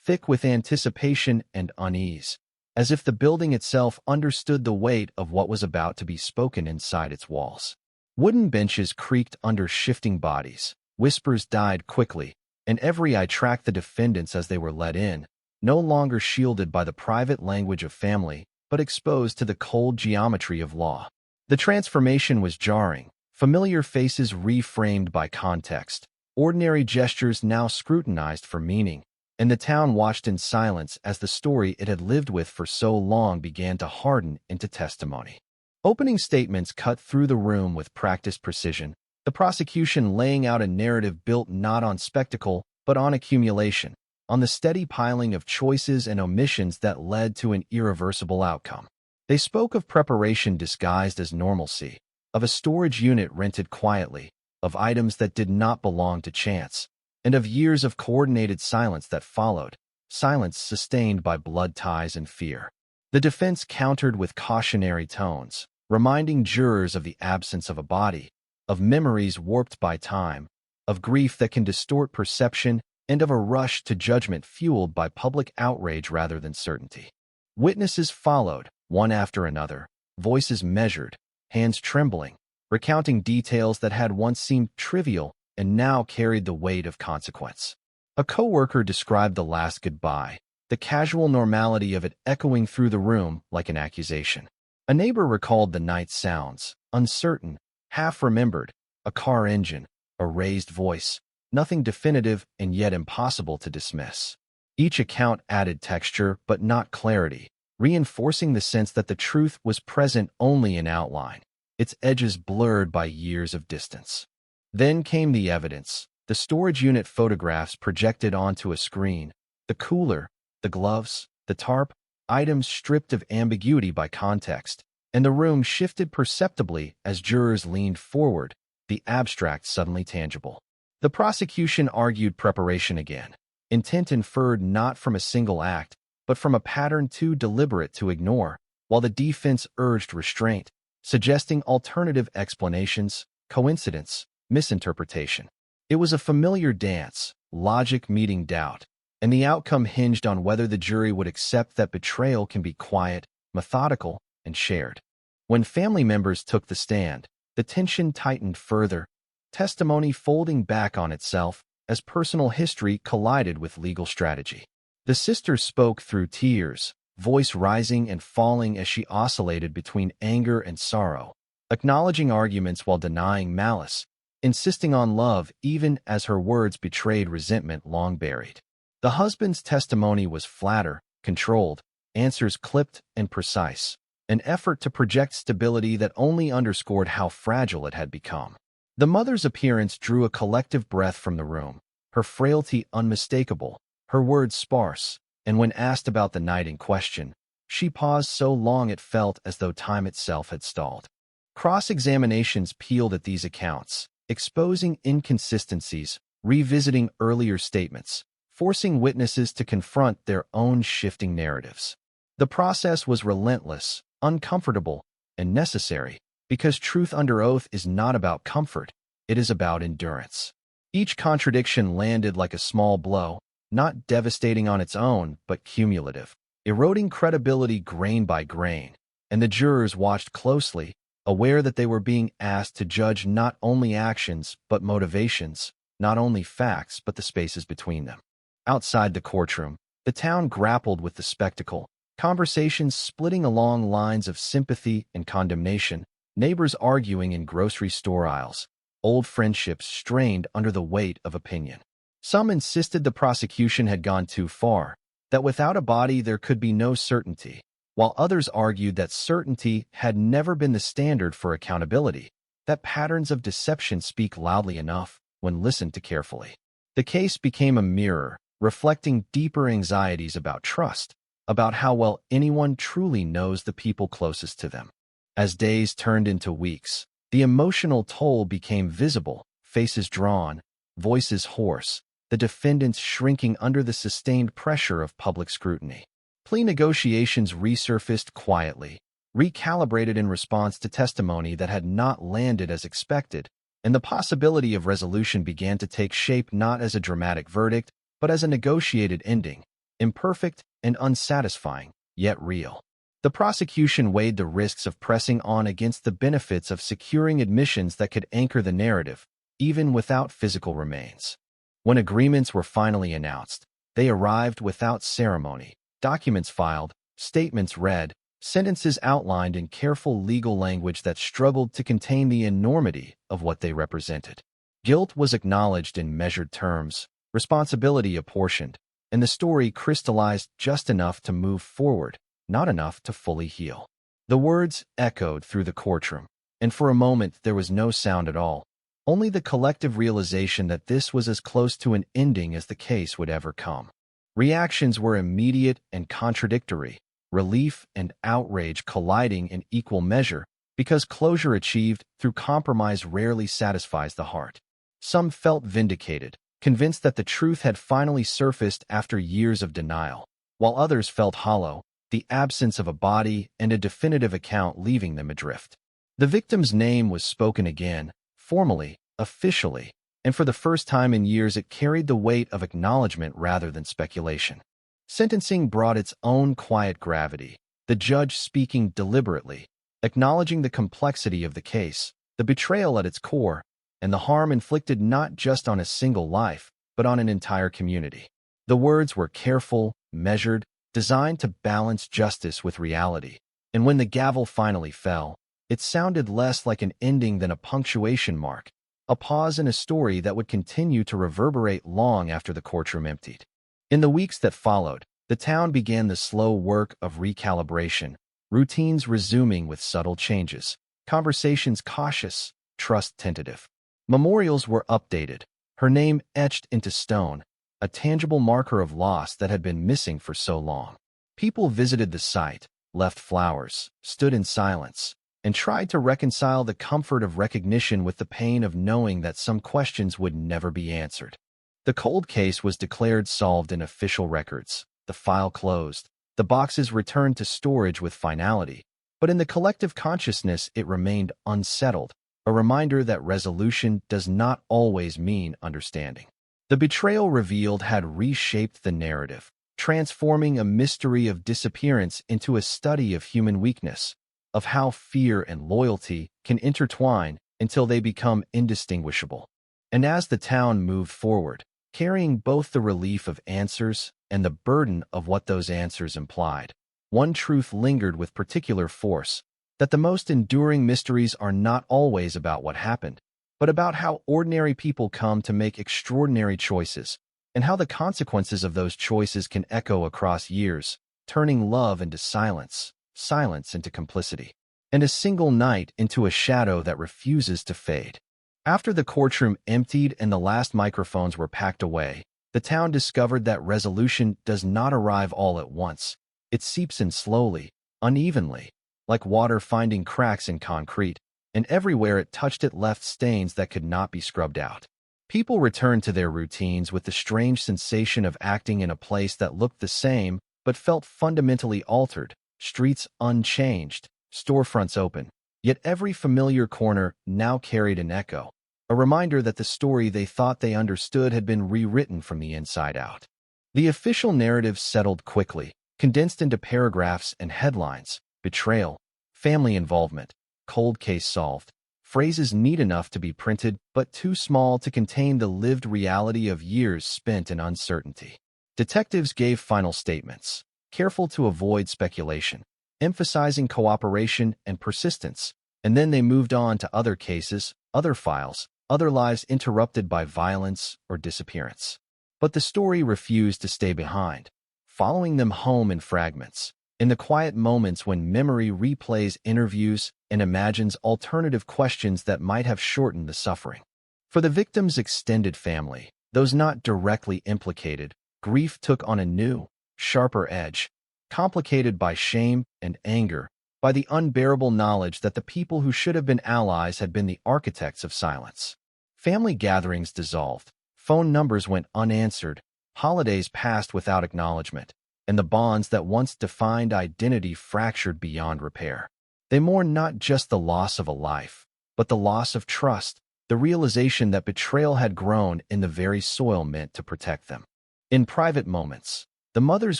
thick with anticipation and unease, as if the building itself understood the weight of what was about to be spoken inside its walls. Wooden benches creaked under shifting bodies, whispers died quickly, and every eye tracked the defendants as they were let in, no longer shielded by the private language of family, but exposed to the cold geometry of law. The transformation was jarring, familiar faces reframed by context, ordinary gestures now scrutinized for meaning, and the town watched in silence as the story it had lived with for so long began to harden into testimony. Opening statements cut through the room with practiced precision, the prosecution laying out a narrative built not on spectacle but on accumulation, on the steady piling of choices and omissions that led to an irreversible outcome. They spoke of preparation disguised as normalcy, of a storage unit rented quietly, of items that did not belong to chance, and of years of coordinated silence that followed, silence sustained by blood ties and fear. The defense countered with cautionary tones, reminding jurors of the absence of a body, of memories warped by time, of grief that can distort perception, and of a rush to judgment fueled by public outrage rather than certainty. Witnesses followed, one after another, voices measured, hands trembling, recounting details that had once seemed trivial and now carried the weight of consequence. A coworker described the last goodbye, the casual normality of it echoing through the room like an accusation. A neighbor recalled the night's sounds, uncertain, half-remembered, a car engine, a raised voice, nothing definitive and yet impossible to dismiss. Each account added texture but not clarity, reinforcing the sense that the truth was present only in outline, its edges blurred by years of distance. Then came the evidence, the storage unit photographs projected onto a screen, the cooler, the gloves, the tarp, items stripped of ambiguity by context, and the room shifted perceptibly as jurors leaned forward, the abstract suddenly tangible. The prosecution argued preparation again, intent inferred not from a single act, but from a pattern too deliberate to ignore, while the defense urged restraint, suggesting alternative explanations, coincidence, misinterpretation. It was a familiar dance, logic meeting doubt, and the outcome hinged on whether the jury would accept that betrayal can be quiet, methodical, and shared. When family members took the stand, the tension tightened further, testimony folding back on itself as personal history collided with legal strategy. The sister spoke through tears, voice rising and falling as she oscillated between anger and sorrow, acknowledging arguments while denying malice, insisting on love even as her words betrayed resentment long buried. The husband's testimony was flatter, controlled, answers clipped and precise, an effort to project stability that only underscored how fragile it had become. The mother's appearance drew a collective breath from the room, her frailty unmistakable, her words sparse, and when asked about the night in question, she paused so long it felt as though time itself had stalled. Cross-examinations peeled at these accounts, exposing inconsistencies, revisiting earlier statements, forcing witnesses to confront their own shifting narratives. The process was relentless, uncomfortable, and necessary, because truth under oath is not about comfort, it is about endurance. Each contradiction landed like a small blow, not devastating on its own, but cumulative, eroding credibility grain by grain, and the jurors watched closely, aware that they were being asked to judge not only actions but motivations, not only facts but the spaces between them. Outside the courtroom, the town grappled with the spectacle, conversations splitting along lines of sympathy and condemnation, neighbors arguing in grocery store aisles, old friendships strained under the weight of opinion. Some insisted the prosecution had gone too far, that without a body there could be no certainty, while others argued that certainty had never been the standard for accountability, that patterns of deception speak loudly enough when listened to carefully. The case became a mirror, reflecting deeper anxieties about trust, about how well anyone truly knows the people closest to them. As days turned into weeks, the emotional toll became visible, faces drawn, voices hoarse, the defendants shrinking under the sustained pressure of public scrutiny. Plea negotiations resurfaced quietly, recalibrated in response to testimony that had not landed as expected, and the possibility of resolution began to take shape not as a dramatic verdict, but as a negotiated ending, imperfect and unsatisfying, yet real. The prosecution weighed the risks of pressing on against the benefits of securing admissions that could anchor the narrative, even without physical remains. When agreements were finally announced, they arrived without ceremony, documents filed, statements read, sentences outlined in careful legal language that struggled to contain the enormity of what they represented. Guilt was acknowledged in measured terms, responsibility apportioned, and the story crystallized just enough to move forward, not enough to fully heal. The words echoed through the courtroom, and for a moment there was no sound at all, only the collective realization that this was as close to an ending as the case would ever come. Reactions were immediate and contradictory, relief and outrage colliding in equal measure, because closure achieved through compromise rarely satisfies the heart. Some felt vindicated, convinced that the truth had finally surfaced after years of denial, while others felt hollow, the absence of a body and a definitive account leaving them adrift. The victim's name was spoken again, formally, officially, and for the first time in years it carried the weight of acknowledgement rather than speculation. Sentencing brought its own quiet gravity, the judge speaking deliberately, acknowledging the complexity of the case, the betrayal at its core, and the harm inflicted not just on a single life, but on an entire community. The words were careful, measured, designed to balance justice with reality. And when the gavel finally fell, it sounded less like an ending than a punctuation mark, a pause in a story that would continue to reverberate long after the courtroom emptied. In the weeks that followed, the town began the slow work of recalibration, routines resuming with subtle changes, conversations cautious, trust tentative. Memorials were updated, her name etched into stone, a tangible marker of loss that had been missing for so long. People visited the site, left flowers, stood in silence, and tried to reconcile the comfort of recognition with the pain of knowing that some questions would never be answered. The cold case was declared solved in official records, the file closed, the boxes returned to storage with finality, but in the collective consciousness it remained unsettled, a reminder that resolution does not always mean understanding. The betrayal revealed had reshaped the narrative, transforming a mystery of disappearance into a study of human weakness, of how fear and loyalty can intertwine until they become indistinguishable. And as the town moved forward, carrying both the relief of answers and the burden of what those answers implied, one truth lingered with particular force, that the most enduring mysteries are not always about what happened, but about how ordinary people come to make extraordinary choices, and how the consequences of those choices can echo across years, turning love into silence, silence into complicity, and a single night into a shadow that refuses to fade. After the courtroom emptied and the last microphones were packed away, the town discovered that resolution does not arrive all at once. It seeps in slowly, unevenly, like water finding cracks in concrete, and everywhere it touched it left stains that could not be scrubbed out. People returned to their routines with the strange sensation of acting in a place that looked the same but felt fundamentally altered, streets unchanged, storefronts open. Yet every familiar corner now carried an echo, a reminder that the story they thought they understood had been rewritten from the inside out. The official narrative settled quickly, condensed into paragraphs and headlines: betrayal, family involvement, cold case solved. Phrases neat enough to be printed, but too small to contain the lived reality of years spent in uncertainty. Detectives gave final statements, careful to avoid speculation, emphasizing cooperation and persistence, and then they moved on to other cases, other files, other lives interrupted by violence or disappearance. But the story refused to stay behind, following them home in fragments, in the quiet moments when memory replays interviews and imagines alternative questions that might have shortened the suffering. For the victim's extended family, those not directly implicated, grief took on a new, sharper edge, complicated by shame and anger, by the unbearable knowledge that the people who should have been allies had been the architects of silence. Family gatherings dissolved, phone numbers went unanswered, holidays passed without acknowledgement, and the bonds that once defined identity fractured beyond repair. They mourned not just the loss of a life, but the loss of trust, the realization that betrayal had grown in the very soil meant to protect them. In private moments, the mother's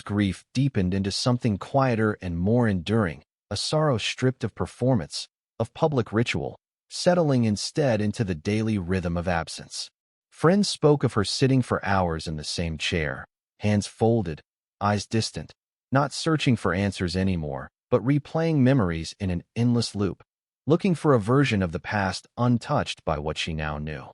grief deepened into something quieter and more enduring, a sorrow stripped of performance, of public ritual, settling instead into the daily rhythm of absence. Friends spoke of her sitting for hours in the same chair, hands folded, eyes distant, not searching for answers anymore, but replaying memories in an endless loop, looking for a version of the past untouched by what she now knew.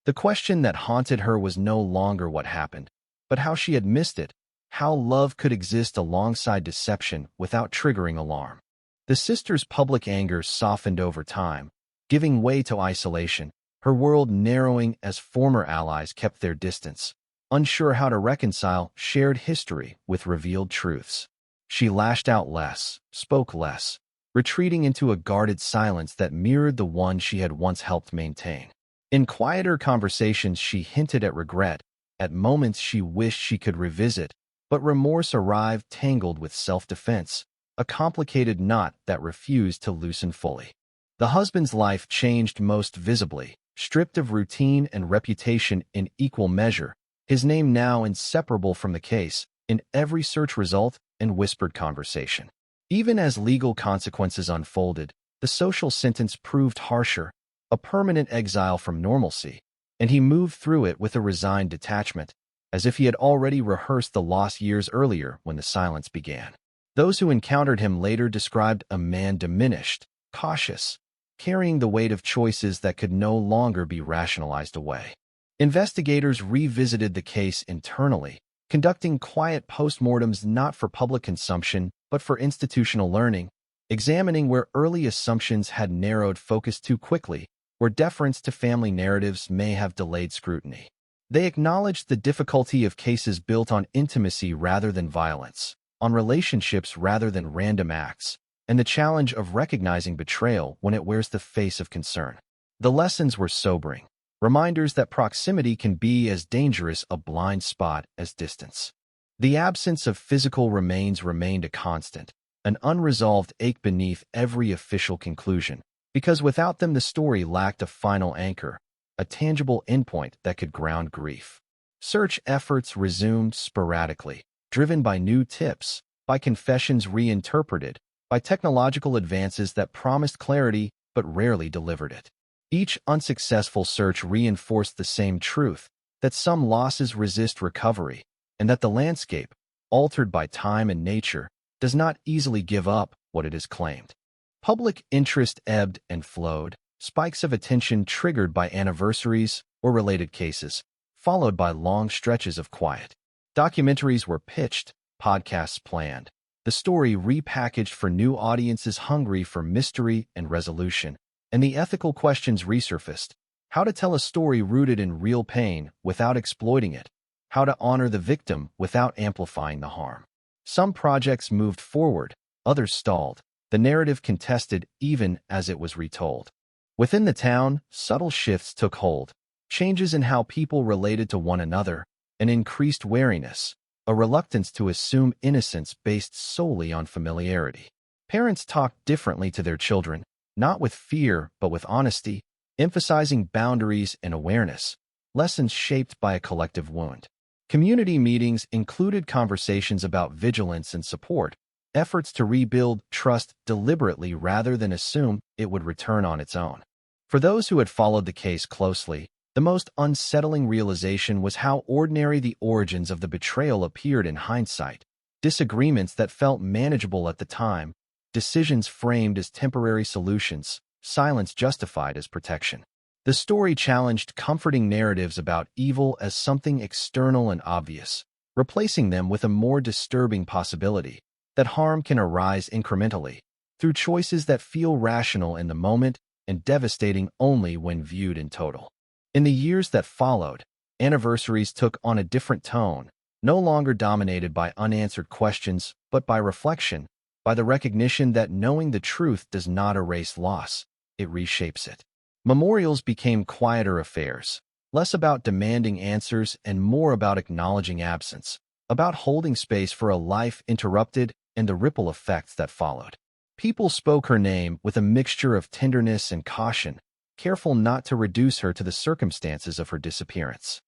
The question that haunted her was no longer what happened, but how she had missed it, how love could exist alongside deception without triggering alarm. The sister's public anger softened over time, giving way to isolation, her world narrowing as former allies kept their distance, unsure how to reconcile shared history with revealed truths. She lashed out less, spoke less, retreating into a guarded silence that mirrored the one she had once helped maintain. In quieter conversations, she hinted at regret, at moments she wished she could revisit, but remorse arrived tangled with self-defense, a complicated knot that refused to loosen fully. The husband's life changed most visibly, stripped of routine and reputation in equal measure, his name now inseparable from the case, in every search result and whispered conversation. Even as legal consequences unfolded, The social sentence proved harsher, a permanent exile from normalcy, and he moved through it with a resigned detachment, as if he had already rehearsed the loss years earlier when the silence began. Those who encountered him later described a man diminished, cautious, carrying the weight of choices that could no longer be rationalized away. Investigators revisited the case internally, conducting quiet postmortems not for public consumption but for institutional learning, examining where early assumptions had narrowed focus too quickly, where deference to family narratives may have delayed scrutiny. They acknowledged the difficulty of cases built on intimacy rather than violence, on relationships rather than random acts, and the challenge of recognizing betrayal when it wears the face of concern. The lessons were sobering, reminders that proximity can be as dangerous a blind spot as distance. The absence of physical remains remained a constant, an unresolved ache beneath every official conclusion, because without them the story lacked a final anchor, a tangible endpoint that could ground grief. Search efforts resumed sporadically, driven by new tips, by confessions reinterpreted, by technological advances that promised clarity but rarely delivered it. Each unsuccessful search reinforced the same truth, that some losses resist recovery, and that the landscape, altered by time and nature, does not easily give up what it has claimed. Public interest ebbed and flowed, spikes of attention triggered by anniversaries or related cases, followed by long stretches of quiet. Documentaries were pitched, podcasts planned, the story repackaged for new audiences hungry for mystery and resolution, and the ethical questions resurfaced: how to tell a story rooted in real pain without exploiting it, how to honor the victim without amplifying the harm. Some projects moved forward, others stalled, the narrative contested even as it was retold. Within the town, subtle shifts took hold, changes in how people related to one another, an increased wariness, a reluctance to assume innocence based solely on familiarity. Parents talked differently to their children, not with fear but with honesty, emphasizing boundaries and awareness, lessons shaped by a collective wound. Community meetings included conversations about vigilance and support, efforts to rebuild trust deliberately rather than assume it would return on its own. For those who had followed the case closely, the most unsettling realization was how ordinary the origins of the betrayal appeared in hindsight. Disagreements that felt manageable at the time, decisions framed as temporary solutions, silence justified as protection. The story challenged comforting narratives about evil as something external and obvious, replacing them with a more disturbing possibility: that harm can arise incrementally, through choices that feel rational in the moment and devastating only when viewed in total. In the years that followed, anniversaries took on a different tone, no longer dominated by unanswered questions, but by reflection, by the recognition that knowing the truth does not erase loss, it reshapes it. Memorials became quieter affairs, less about demanding answers and more about acknowledging absence, about holding space for a life interrupted and the ripple effects that followed. People spoke her name with a mixture of tenderness and caution, careful not to reduce her to the circumstances of her disappearance.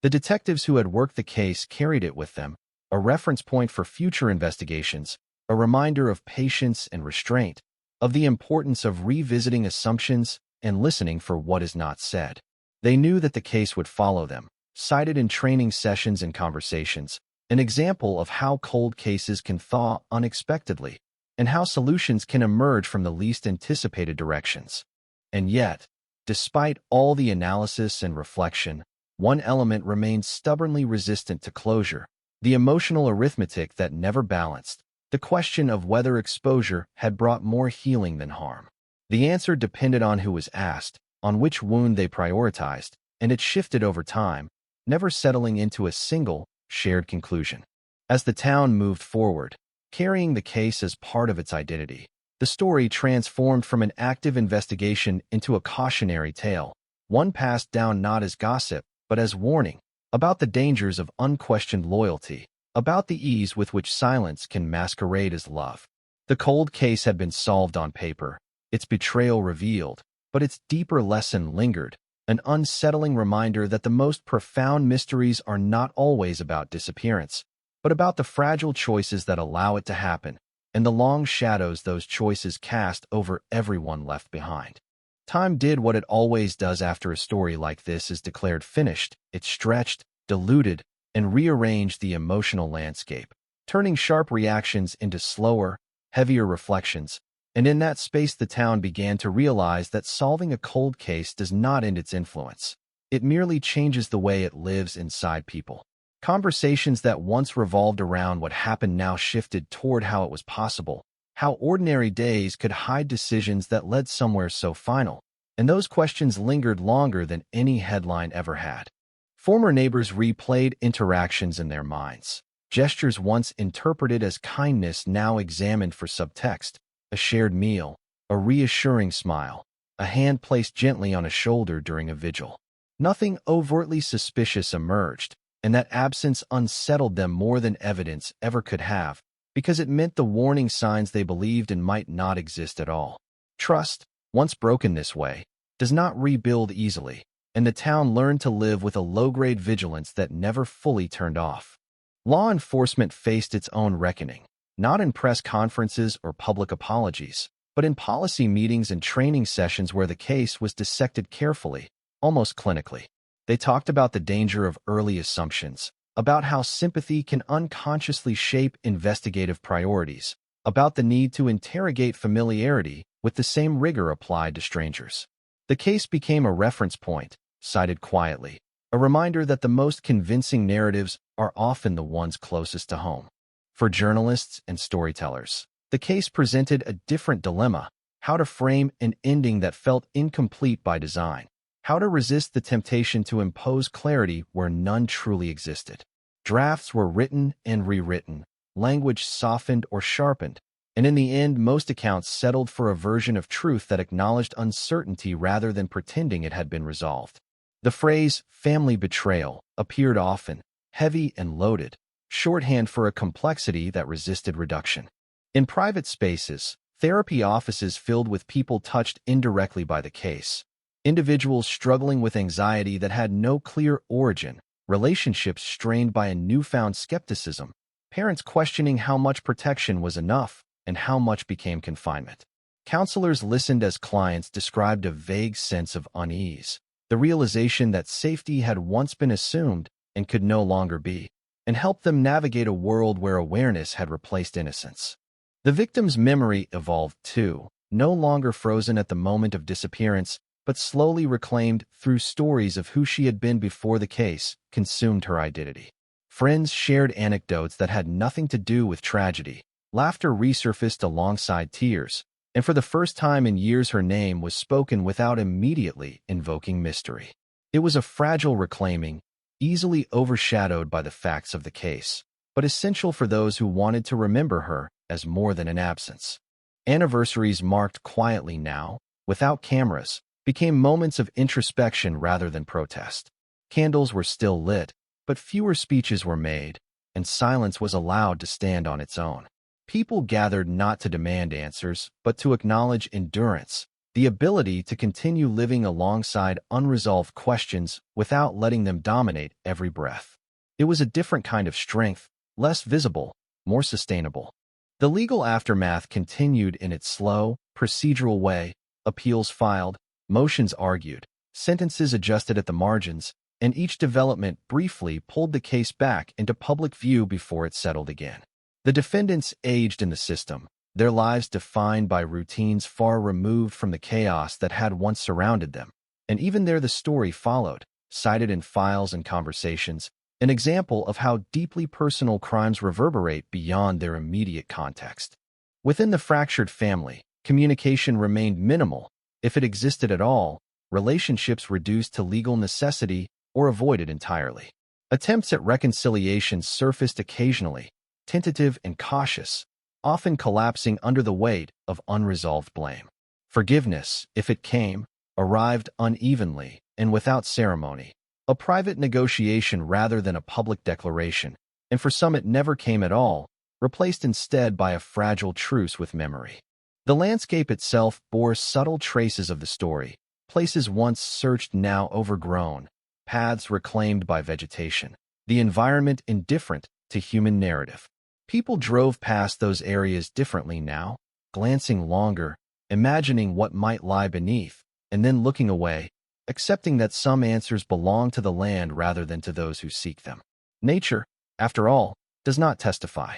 The detectives who had worked the case carried it with them, a reference point for future investigations, a reminder of patience and restraint, of the importance of revisiting assumptions and listening for what is not said. They knew that the case would follow them, cited in training sessions and conversations, an example of how cold cases can thaw unexpectedly, and how solutions can emerge from the least anticipated directions. And yet, despite all the analysis and reflection, one element remained stubbornly resistant to closure: the emotional arithmetic that never balanced, the question of whether exposure had brought more healing than harm. The answer depended on who was asked, on which wound they prioritized, and it shifted over time, never settling into a single, shared conclusion. As the town moved forward, carrying the case as part of its identity, the story transformed from an active investigation into a cautionary tale, one passed down not as gossip, but as warning, about the dangers of unquestioned loyalty, about the ease with which silence can masquerade as love. The cold case had been solved on paper, its betrayal revealed, but its deeper lesson lingered, an unsettling reminder that the most profound mysteries are not always about disappearance, but about the fragile choices that allow it to happen, and the long shadows those choices cast over everyone left behind. Time did what it always does after a story like this is declared finished. It stretched, diluted, and rearranged the emotional landscape, turning sharp reactions into slower, heavier reflections. And in that space, the town began to realize that solving a cold case does not end its influence. It merely changes the way it lives inside people. Conversations that once revolved around what happened now shifted toward how it was possible, how ordinary days could hide decisions that led somewhere so final. And those questions lingered longer than any headline ever had. Former neighbors replayed interactions in their minds. Gestures once interpreted as kindness now examined for subtext. A shared meal, a reassuring smile, a hand placed gently on a shoulder during a vigil. Nothing overtly suspicious emerged, and that absence unsettled them more than evidence ever could have, because it meant the warning signs they believed in might not exist at all. Trust, once broken this way, does not rebuild easily, and the town learned to live with a low-grade vigilance that never fully turned off. Law enforcement faced its own reckoning, not in press conferences or public apologies, but in policy meetings and training sessions where the case was dissected carefully, almost clinically. They talked about the danger of early assumptions, about how sympathy can unconsciously shape investigative priorities, about the need to interrogate familiarity with the same rigor applied to strangers. The case became a reference point, cited quietly, a reminder that the most convincing narratives are often the ones closest to home. For journalists and storytellers, the case presented a different dilemma: how to frame an ending that felt incomplete by design, how to resist the temptation to impose clarity where none truly existed. Drafts were written and rewritten, language softened or sharpened, and in the end, most accounts settled for a version of truth that acknowledged uncertainty rather than pretending it had been resolved. The phrase family betrayal appeared often, heavy and loaded, shorthand for a complexity that resisted reduction. In private spaces, therapy offices filled with people touched indirectly by the case, individuals struggling with anxiety that had no clear origin, relationships strained by a newfound skepticism, parents questioning how much protection was enough and how much became confinement. Counselors listened as clients described a vague sense of unease, the realization that safety had once been assumed and could no longer be, and helped them navigate a world where awareness had replaced innocence. The victim's memory evolved too, no longer frozen at the moment of disappearance, but slowly reclaimed through stories of who she had been before the case consumed her identity. Friends shared anecdotes that had nothing to do with tragedy. Laughter resurfaced alongside tears, and for the first time in years her name was spoken without immediately invoking mystery. It was a fragile reclaiming, easily overshadowed by the facts of the case, but essential for those who wanted to remember her as more than an absence. Anniversaries marked quietly now, without cameras, became moments of introspection rather than protest. Candles were still lit, but fewer speeches were made, and silence was allowed to stand on its own. People gathered not to demand answers, but to acknowledge endurance, the ability to continue living alongside unresolved questions without letting them dominate every breath. It was a different kind of strength, less visible, more sustainable. The legal aftermath continued in its slow, procedural way: appeals filed, motions argued, sentences adjusted at the margins, and each development briefly pulled the case back into public view before it settled again. The defendants aged in the system, their lives defined by routines far removed from the chaos that had once surrounded them. And even there the story followed, cited in files and conversations, an example of how deeply personal crimes reverberate beyond their immediate context. Within the fractured family, communication remained minimal, if it existed at all, relationships reduced to legal necessity or avoided entirely. Attempts at reconciliation surfaced occasionally, tentative and cautious, often collapsing under the weight of unresolved blame. Forgiveness, if it came, arrived unevenly and without ceremony, a private negotiation rather than a public declaration, and for some it never came at all, replaced instead by a fragile truce with memory. The landscape itself bore subtle traces of the story, places once searched now overgrown, paths reclaimed by vegetation, the environment indifferent to human narrative. People drove past those areas differently now, glancing longer, imagining what might lie beneath, and then looking away, accepting that some answers belong to the land rather than to those who seek them. Nature, after all, does not testify.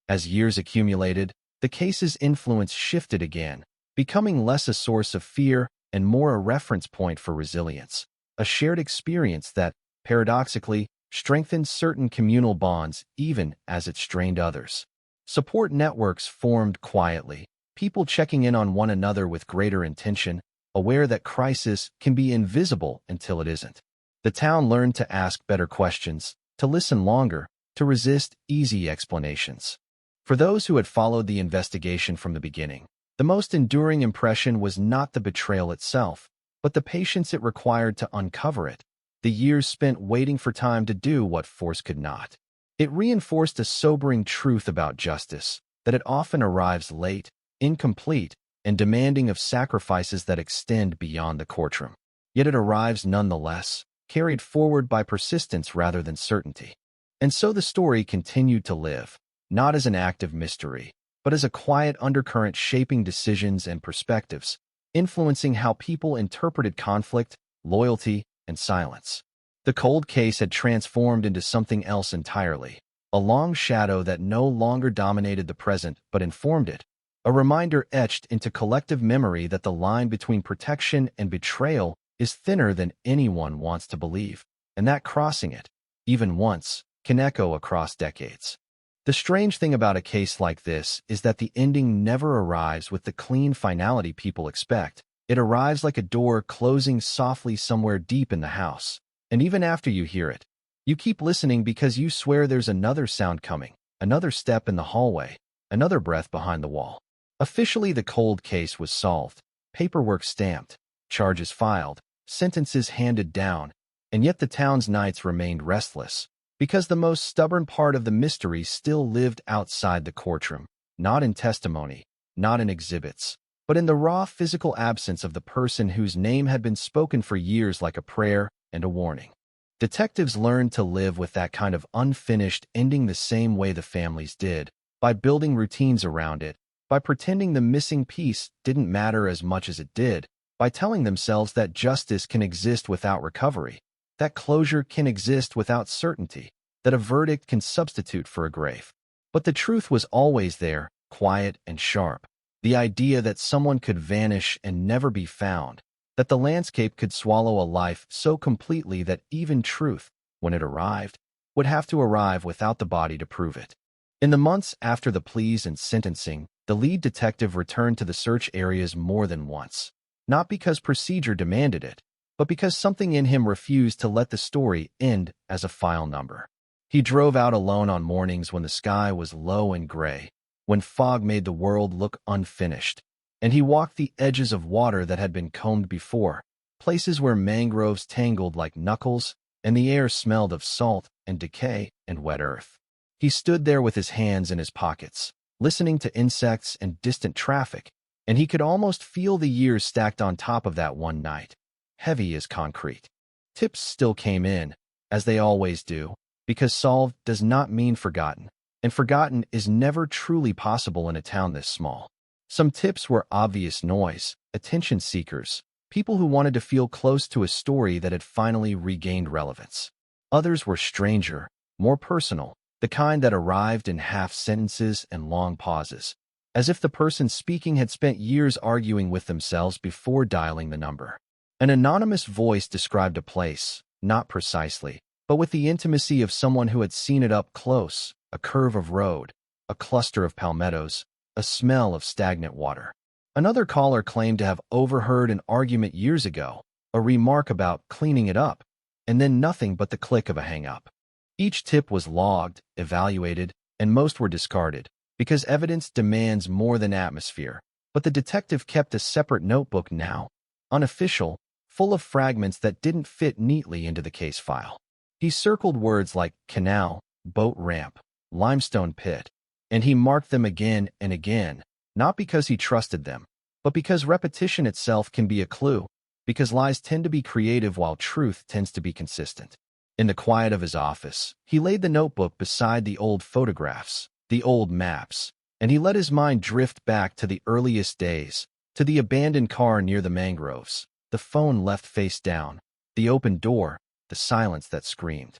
As years accumulated, the case's influence shifted again, becoming less a source of fear and more a reference point for resilience, a shared experience that, paradoxically, strengthened certain communal bonds even as it strained others. Support networks formed quietly, people checking in on one another with greater intention, aware that crisis can be invisible until it isn't. The town learned to ask better questions, to listen longer, to resist easy explanations. For those who had followed the investigation from the beginning, the most enduring impression was not the betrayal itself, but the patience it required to uncover it, the years spent waiting for time to do what force could not. It reinforced a sobering truth about justice, that it often arrives late, incomplete, and demanding of sacrifices that extend beyond the courtroom. Yet it arrives nonetheless, carried forward by persistence rather than certainty. And so the story continued to live, not as an act of mystery, but as a quiet undercurrent shaping decisions and perspectives, influencing how people interpreted conflict, loyalty, and silence. The cold case had transformed into something else entirely, a long shadow that no longer dominated the present but informed it, a reminder etched into collective memory that the line between protection and betrayal is thinner than anyone wants to believe, and that crossing it, even once, can echo across decades. The strange thing about a case like this is that the ending never arrives with the clean finality people expect. It arrives like a door closing softly somewhere deep in the house. And even after you hear it, you keep listening because you swear there's another sound coming, another step in the hallway, another breath behind the wall. Officially, the cold case was solved, paperwork stamped, charges filed, sentences handed down, and yet the town's nights remained restless, because the most stubborn part of the mystery still lived outside the courtroom, not in testimony, not in exhibits, but in the raw physical absence of the person whose name had been spoken for years like a prayer and a warning. Detectives learned to live with that kind of unfinished ending the same way the families did, by building routines around it, by pretending the missing piece didn't matter as much as it did, by telling themselves that justice can exist without recovery, that closure can exist without certainty, that a verdict can substitute for a grave. But the truth was always there, quiet and sharp. The idea that someone could vanish and never be found, that the landscape could swallow a life so completely that even truth, when it arrived, would have to arrive without the body to prove it. In the months after the pleas and sentencing, the lead detective returned to the search areas more than once, not because procedure demanded it, but because something in him refused to let the story end as a file number. He drove out alone on mornings when the sky was low and gray, when fog made the world look unfinished, and he walked the edges of water that had been combed before, places where mangroves tangled like knuckles, and the air smelled of salt and decay and wet earth. He stood there with his hands in his pockets, listening to insects and distant traffic, and he could almost feel the years stacked on top of that one night, heavy as concrete. Tips still came in, as they always do, because solved does not mean forgotten, and forgotten is never truly possible in a town this small. Some tips were obvious noise, attention seekers, people who wanted to feel close to a story that had finally regained relevance. Others were stranger, more personal, the kind that arrived in half sentences and long pauses, as if the person speaking had spent years arguing with themselves before dialing the number. An anonymous voice described a place, not precisely, but with the intimacy of someone who had seen it up close, a curve of road, a cluster of palmettos, a smell of stagnant water. Another caller claimed to have overheard an argument years ago, a remark about cleaning it up, and then nothing but the click of a hang-up. Each tip was logged, evaluated, and most were discarded, because evidence demands more than atmosphere. But the detective kept a separate notebook now, unofficial, full of fragments that didn't fit neatly into the case file. He circled words like canal, boat ramp, limestone pit, and he marked them again and again, not because he trusted them, but because repetition itself can be a clue, because lies tend to be creative while truth tends to be consistent. In the quiet of his office, he laid the notebook beside the old photographs, the old maps, and he let his mind drift back to the earliest days, to the abandoned car near the mangroves, the phone left face down, the open door, the silence that screamed.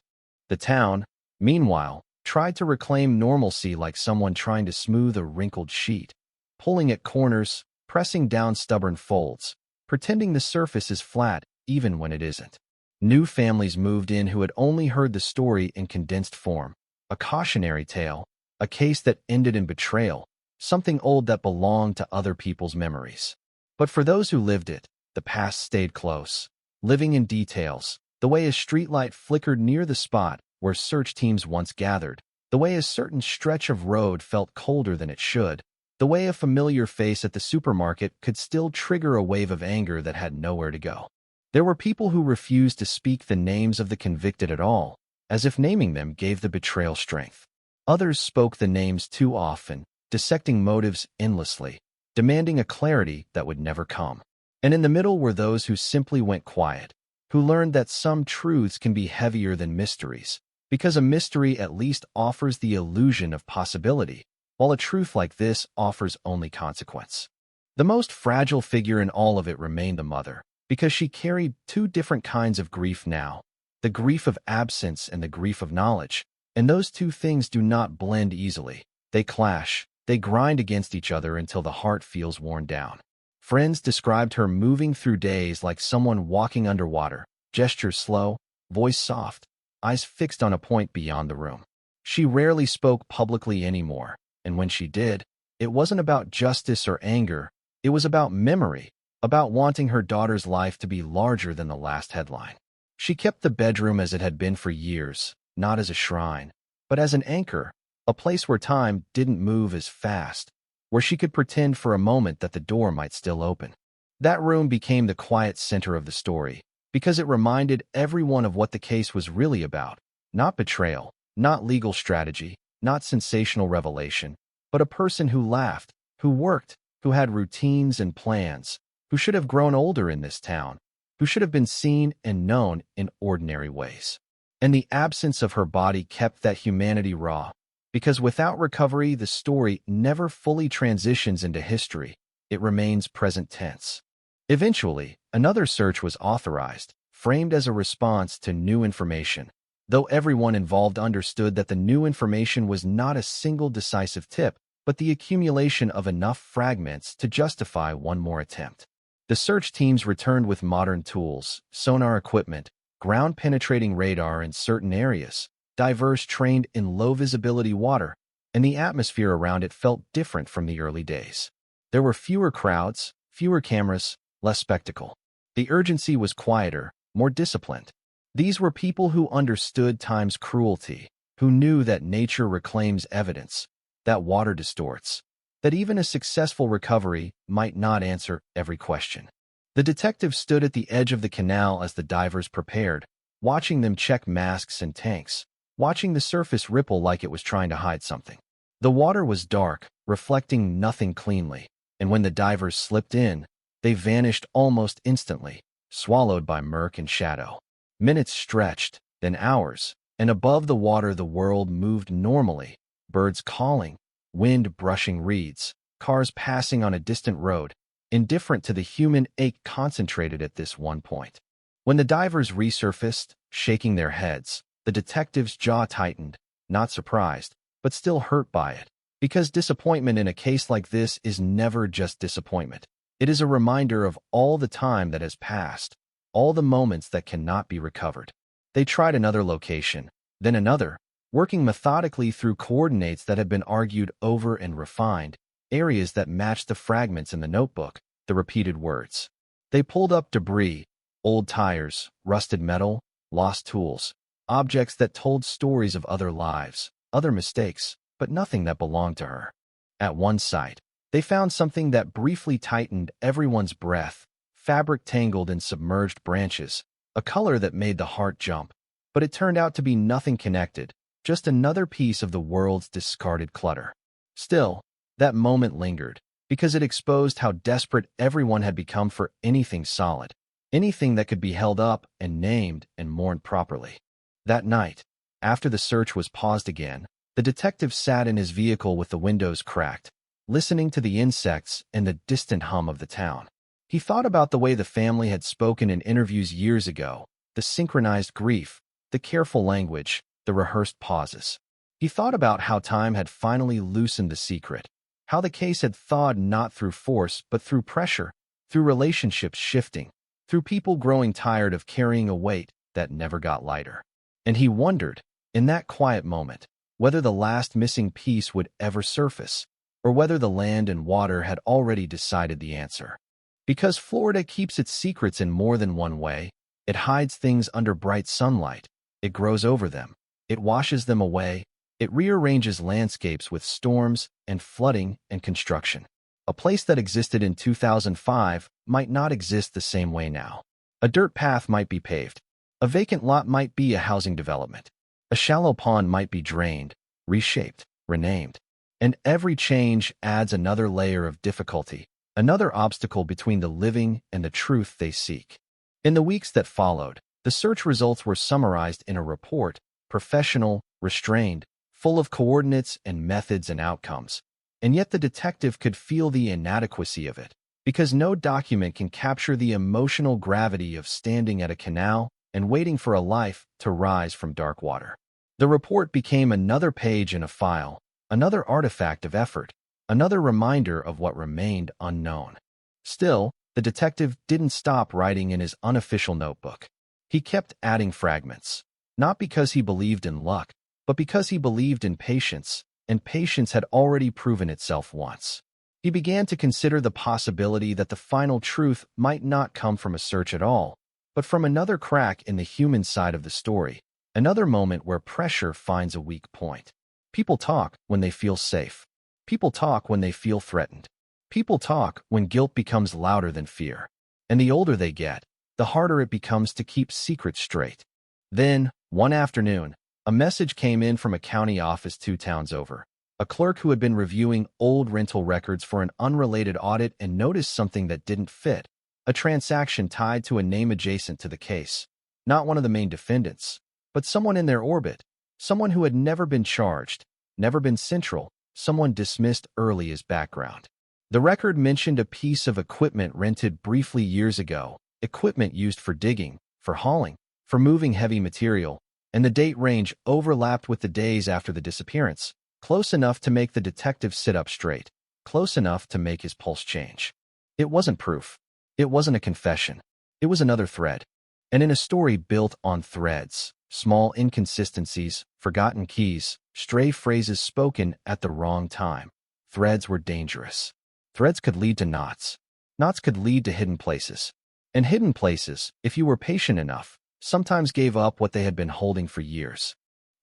The town, meanwhile, tried to reclaim normalcy like someone trying to smooth a wrinkled sheet, pulling at corners, pressing down stubborn folds, pretending the surface is flat even when it isn't. New families moved in who had only heard the story in condensed form, a cautionary tale, a case that ended in betrayal, something old that belonged to other people's memories. But for those who lived it, the past stayed close, living in details, the way a streetlight flickered near the spot where search teams once gathered, the way a certain stretch of road felt colder than it should, the way a familiar face at the supermarket could still trigger a wave of anger that had nowhere to go. There were people who refused to speak the names of the convicted at all, as if naming them gave the betrayal strength. Others spoke the names too often, dissecting motives endlessly, demanding a clarity that would never come. And in the middle were those who simply went quiet, who learned that some truths can be heavier than mysteries, because a mystery at least offers the illusion of possibility, while a truth like this offers only consequence. The most fragile figure in all of it remained the mother, because she carried two different kinds of grief now, the grief of absence and the grief of knowledge, and those two things do not blend easily. They clash, they grind against each other until the heart feels worn down. Friends described her moving through days like someone walking underwater, gestures slow, voice soft, eyes fixed on a point beyond the room. She rarely spoke publicly anymore, and when she did, it wasn't about justice or anger, it was about memory, about wanting her daughter's life to be larger than the last headline. She kept the bedroom as it had been for years, not as a shrine, but as an anchor, a place where time didn't move as fast, where she could pretend for a moment that the door might still open. That room became the quiet center of the story, because it reminded everyone of what the case was really about, not betrayal, not legal strategy, not sensational revelation, but a person who laughed, who worked, who had routines and plans, who should have grown older in this town, who should have been seen and known in ordinary ways. And the absence of her body kept that humanity raw, because without recovery, the story never fully transitions into history. It remains present tense. Eventually, another search was authorized, framed as a response to new information, though everyone involved understood that the new information was not a single decisive tip, but the accumulation of enough fragments to justify one more attempt. The search teams returned with modern tools, sonar equipment, ground-penetrating radar in certain areas, divers trained in low-visibility water, and the atmosphere around it felt different from the early days. There were fewer crowds, fewer cameras, less spectacle. The urgency was quieter, more disciplined. These were people who understood time's cruelty, who knew that nature reclaims evidence, that water distorts, that even a successful recovery might not answer every question. The detective stood at the edge of the canal as the divers prepared, watching them check masks and tanks, watching the surface ripple like it was trying to hide something. The water was dark, reflecting nothing cleanly, and when the divers slipped in, they vanished almost instantly, swallowed by murk and shadow. Minutes stretched, then hours, and above the water the world moved normally, birds calling, wind brushing reeds, cars passing on a distant road, indifferent to the human ache concentrated at this one point. When the divers resurfaced, shaking their heads, the detective's jaw tightened, not surprised, but still hurt by it, because disappointment in a case like this is never just disappointment. It is a reminder of all the time that has passed, all the moments that cannot be recovered. They tried another location, then another, working methodically through coordinates that had been argued over and refined, areas that matched the fragments in the notebook, the repeated words. They pulled up debris, old tires, rusted metal, lost tools, objects that told stories of other lives, other mistakes, but nothing that belonged to her. At one site, they found something that briefly tightened everyone's breath, fabric tangled in submerged branches, a color that made the heart jump, but it turned out to be nothing connected, just another piece of the world's discarded clutter. Still, that moment lingered, because it exposed how desperate everyone had become for anything solid, anything that could be held up and named and mourned properly. That night, after the search was paused again, The detective sat in his vehicle with the windows cracked, listening to the insects and the distant hum of the town. He thought about the way the family had spoken in interviews years ago, the synchronized grief, the careful language, the rehearsed pauses. He thought about how time had finally loosened the secret, how the case had thawed not through force but through pressure, through relationships shifting, through people growing tired of carrying a weight that never got lighter. And he wondered, in that quiet moment, whether the last missing piece would ever surface, or whether the land and water had already decided the answer. Because Florida keeps its secrets in more than one way, it hides things under bright sunlight, it grows over them, it washes them away, it rearranges landscapes with storms and flooding and construction. A place that existed in 2005 might not exist the same way now. A dirt path might be paved. A vacant lot might be a housing development. A shallow pond might be drained, reshaped, renamed. And every change adds another layer of difficulty, another obstacle between the living and the truth they seek. In the weeks that followed, the search results were summarized in a report, professional, restrained, full of coordinates and methods and outcomes. And yet the detective could feel the inadequacy of it, because no document can capture the emotional gravity of standing at a canal and waiting for a life to rise from dark water. The report became another page in a file, another artifact of effort, another reminder of what remained unknown. Still, the detective didn't stop writing in his unofficial notebook. He kept adding fragments, not because he believed in luck, but because he believed in patience, and patience had already proven itself once. He began to consider the possibility that the final truth might not come from a search at all, but from another crack in the human side of the story, another moment where pressure finds a weak point. People talk when they feel safe. People talk when they feel threatened. People talk when guilt becomes louder than fear. And the older they get, the harder it becomes to keep secrets straight. Then, one afternoon, a message came in from a county office 2 towns over. A clerk who had been reviewing old rental records for an unrelated audit and noticed something that didn't fit, a transaction tied to a name adjacent to the case. Not one of the main defendants, but someone in their orbit, someone who had never been charged, never been central, someone dismissed early as background. The record mentioned a piece of equipment rented briefly years ago, equipment used for digging, for hauling, for moving heavy material, and the date range overlapped with the days after the disappearance, close enough to make the detective sit up straight, close enough to make his pulse change. It wasn't proof. It wasn't a confession. It was another thread. And in a story built on threads, small inconsistencies, forgotten keys, stray phrases spoken at the wrong time, threads were dangerous. Threads could lead to knots. Knots could lead to hidden places. And hidden places, if you were patient enough, sometimes gave up what they had been holding for years.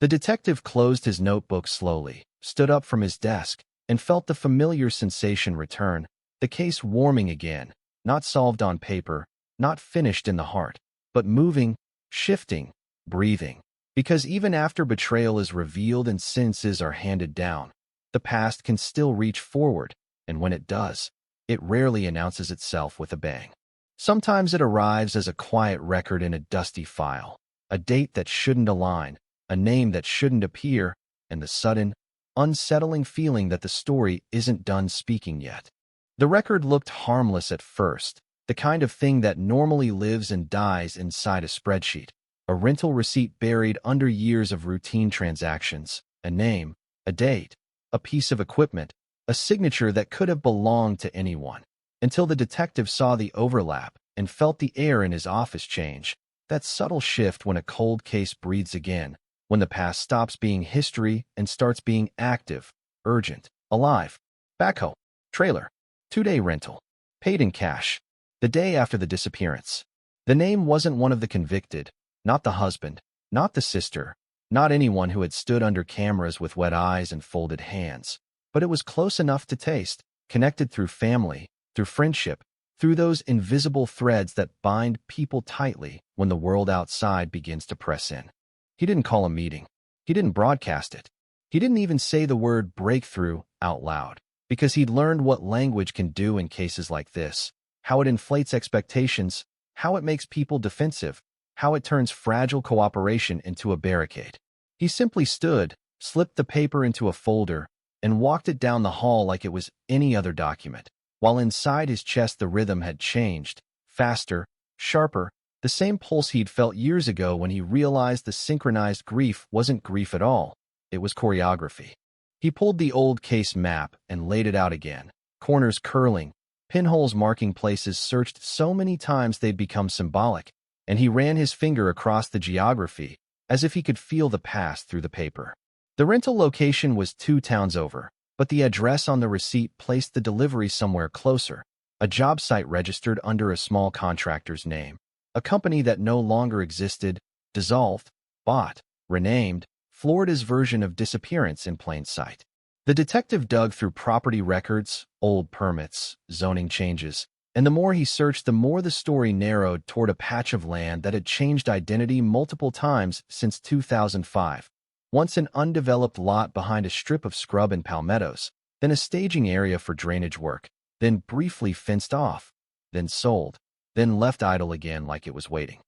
The detective closed his notebook slowly, stood up from his desk, and felt the familiar sensation return, the case warming again, not solved on paper, not finished in the heart, but moving, shifting, breathing. Because even after betrayal is revealed and sentences are handed down, the past can still reach forward, and when it does, it rarely announces itself with a bang. Sometimes it arrives as a quiet record in a dusty file, a date that shouldn't align, a name that shouldn't appear, and the sudden, unsettling feeling that the story isn't done speaking yet. The record looked harmless at first, the kind of thing that normally lives and dies inside a spreadsheet, a rental receipt buried under years of routine transactions, a name, a date, a piece of equipment, a signature that could have belonged to anyone. Until the detective saw the overlap and felt the air in his office change, that subtle shift when a cold case breathes again, when the past stops being history and starts being active, urgent, alive. Backhoe, trailer, 2-day rental, paid in cash, the day after the disappearance. The name wasn't one of the convicted, not the husband, not the sister, not anyone who had stood under cameras with wet eyes and folded hands, but it was close enough to taste, connected through family, through friendship, through those invisible threads that bind people tightly when the world outside begins to press in. He didn't call a meeting. He didn't broadcast it. He didn't even say the word breakthrough out loud, because he'd learned what language can do in cases like this, how it inflates expectations, how it makes people defensive, how it turns fragile cooperation into a barricade. He simply stood slipped the paper into a folder, and walked it down the hall like it was any other document, while inside his chest the rhythm had changed, faster, sharper, the same pulse he'd felt years ago when he realized the synchronized grief wasn't grief at all, it was choreography. He pulled the old case map and laid it out again, corners curling, pinholes marking places searched so many times they'd become symbolic, and he ran his finger across the geography, as if he could feel the past through the paper. The rental location was 2 towns over, but the address on the receipt placed the delivery somewhere closer, a job site registered under a small contractor's name, a company that no longer existed, dissolved, bought, renamed, Florida's version of disappearance in plain sight. The detective dug through property records, old permits, zoning changes, and the more he searched, the more the story narrowed toward a patch of land that had changed identity multiple times since 2005. Once an undeveloped lot behind a strip of scrub and palmettos, then a staging area for drainage work, then briefly fenced off, then sold, then left idle again like it was waiting.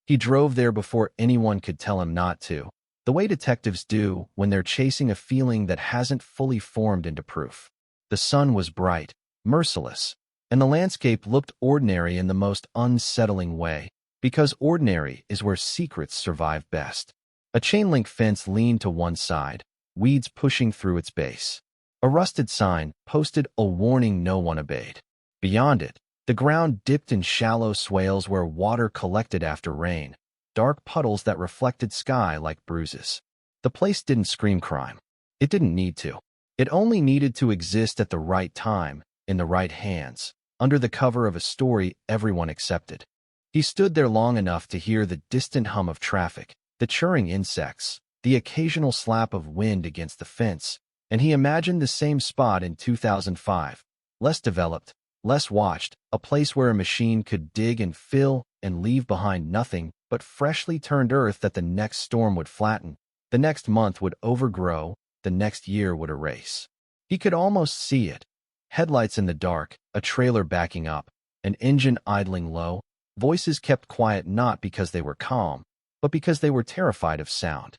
He drove there before anyone could tell him not to, the way detectives do when they're chasing a feeling that hasn't fully formed into proof. The sun was bright, merciless, and the landscape looked ordinary in the most unsettling way, because ordinary is where secrets survive best. A chain-link fence leaned to one side, weeds pushing through its base. A rusted sign posted a warning no one obeyed. Beyond it, the ground dipped in shallow swales where water collected after rain, dark puddles that reflected sky like bruises. The place didn't scream crime. It didn't need to. It only needed to exist at the right time, in the right hands, under the cover of a story everyone accepted. He stood there long enough to hear the distant hum of traffic, the churring insects, the occasional slap of wind against the fence, and he imagined the same spot in 2005, less developed, less watched, a place where a machine could dig and fill and leave behind nothing but freshly turned earth that the next storm would flatten, the next month would overgrow, the next year would erase. He could almost see it. Headlights in the dark, a trailer backing up, an engine idling low, voices kept quiet not because they were calm, but because they were terrified of sound.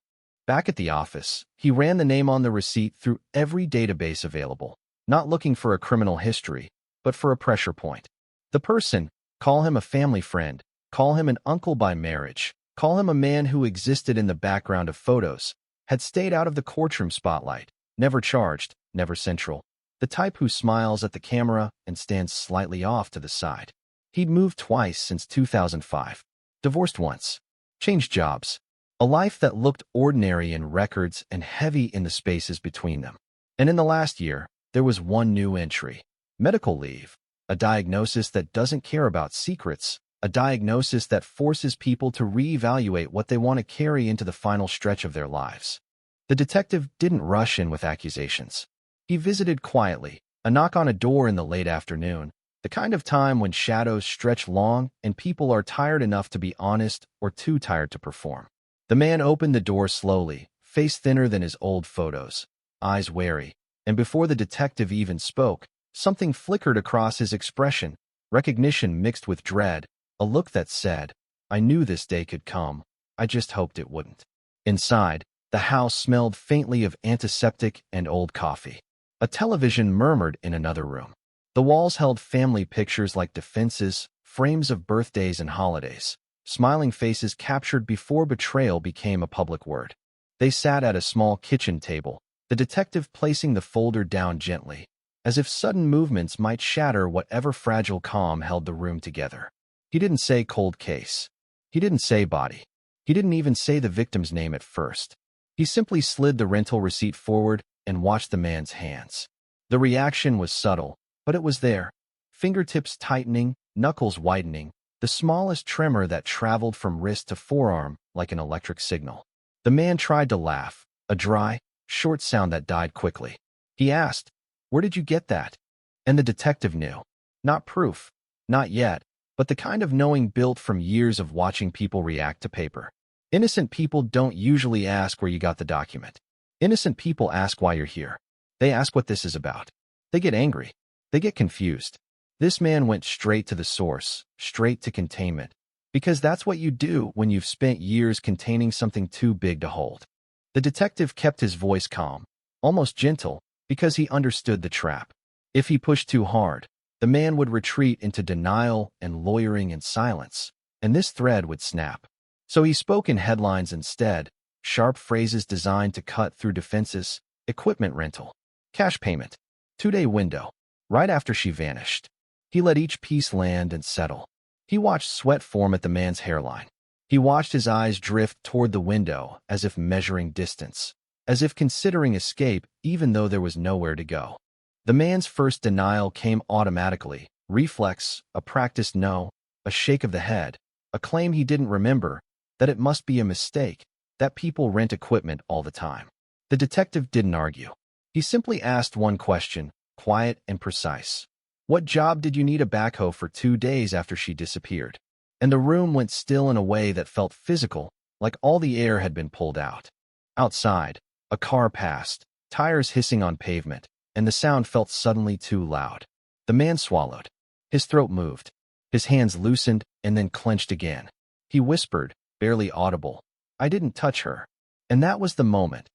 Back at the office, he ran the name on the receipt through every database available, not looking for a criminal history, but for a pressure point. The person, call him a family friend, call him an uncle by marriage, call him a man who existed in the background of photos, had stayed out of the courtroom spotlight, never charged, never central, the type who smiles at the camera and stands slightly off to the side. He'd moved twice since 2005, divorced once, changed jobs, a life that looked ordinary in records and heavy in the spaces between them. And in the last year, there was one new entry: medical leave, a diagnosis that doesn't care about secrets, a diagnosis that forces people to reevaluate what they want to carry into the final stretch of their lives. The detective didn't rush in with accusations. He visited quietly, a knock on a door in the late afternoon, the kind of time when shadows stretch long and people are tired enough to be honest or too tired to perform. The man opened the door slowly, face thinner than his old photos, eyes wary, and before the detective even spoke, something flickered across his expression, recognition mixed with dread, a look that said, "I knew this day could come, I just hoped it wouldn't." Inside, the house smelled faintly of antiseptic and old coffee. A television murmured in another room. The walls held family pictures like defenses, frames of birthdays and holidays, smiling faces captured before betrayal became a public word. They sat at a small kitchen table, the detective placing the folder down gently, as if sudden movements might shatter whatever fragile calm held the room together. He didn't say cold case. He didn't say body. He didn't even say the victim's name at first. He simply slid the rental receipt forward and watched the man's hands. The reaction was subtle, but it was there. Fingertips tightening, knuckles widening, the smallest tremor that traveled from wrist to forearm like an electric signal. The man tried to laugh, a dry, short sound that died quickly. He asked, "Where did you get that?" And the detective knew. Not proof, not yet, but the kind of knowing built from years of watching people react to paper. Innocent people don't usually ask where you got the document. Innocent people ask why you're here. They ask what this is about. They get angry. They get confused. This man went straight to the source, straight to containment, because that's what you do when you've spent years containing something too big to hold. The detective kept his voice calm, almost gentle, because he understood the trap. If he pushed too hard, the man would retreat into denial and lawyering and silence, and this thread would snap. So he spoke in headlines instead, sharp phrases designed to cut through defenses: equipment rental, cash payment, 2-day window, right after she vanished. He let each piece land and settle. He watched sweat form at the man's hairline. He watched his eyes drift toward the window as if measuring distance, as if considering escape even though there was nowhere to go. The man's first denial came automatically: reflex, a practiced no, a shake of the head, a claim he didn't remember, that it must be a mistake, that people rent equipment all the time. The detective didn't argue. He simply asked one question, quiet and precise. What job did you need a backhoe for 2 days after she disappeared? And the room went still in a way that felt physical, like all the air had been pulled out. Outside, a car passed, tires hissing on pavement, and the sound felt suddenly too loud. The man swallowed. His throat moved. His hands loosened and then clenched again. He whispered, barely audible, "I didn't touch her." And that was the moment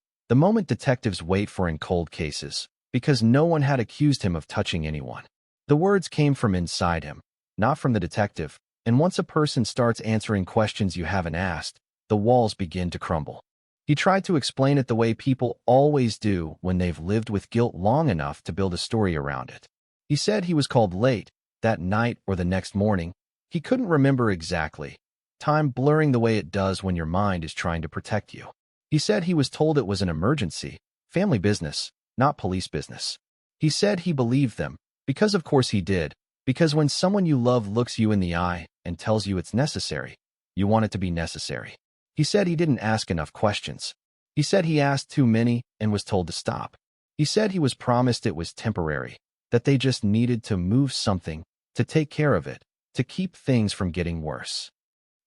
detectives wait for in cold cases, because no one had accused him of touching anyone. The words came from inside him, not from the detective, and once a person starts answering questions you haven't asked, the walls begin to crumble. He tried to explain it the way people always do when they've lived with guilt long enough to build a story around it. He said he was called late, that night or the next morning. He couldn't remember exactly, time blurring the way it does when your mind is trying to protect you. He said he was told it was an emergency, family business, not police business. He said he believed them, because of course he did, because when someone you love looks you in the eye and tells you it's necessary, you want it to be necessary. He said he didn't ask enough questions. He said he asked too many and was told to stop. He said he was promised it was temporary, that they just needed to move something, to take care of it, to keep things from getting worse.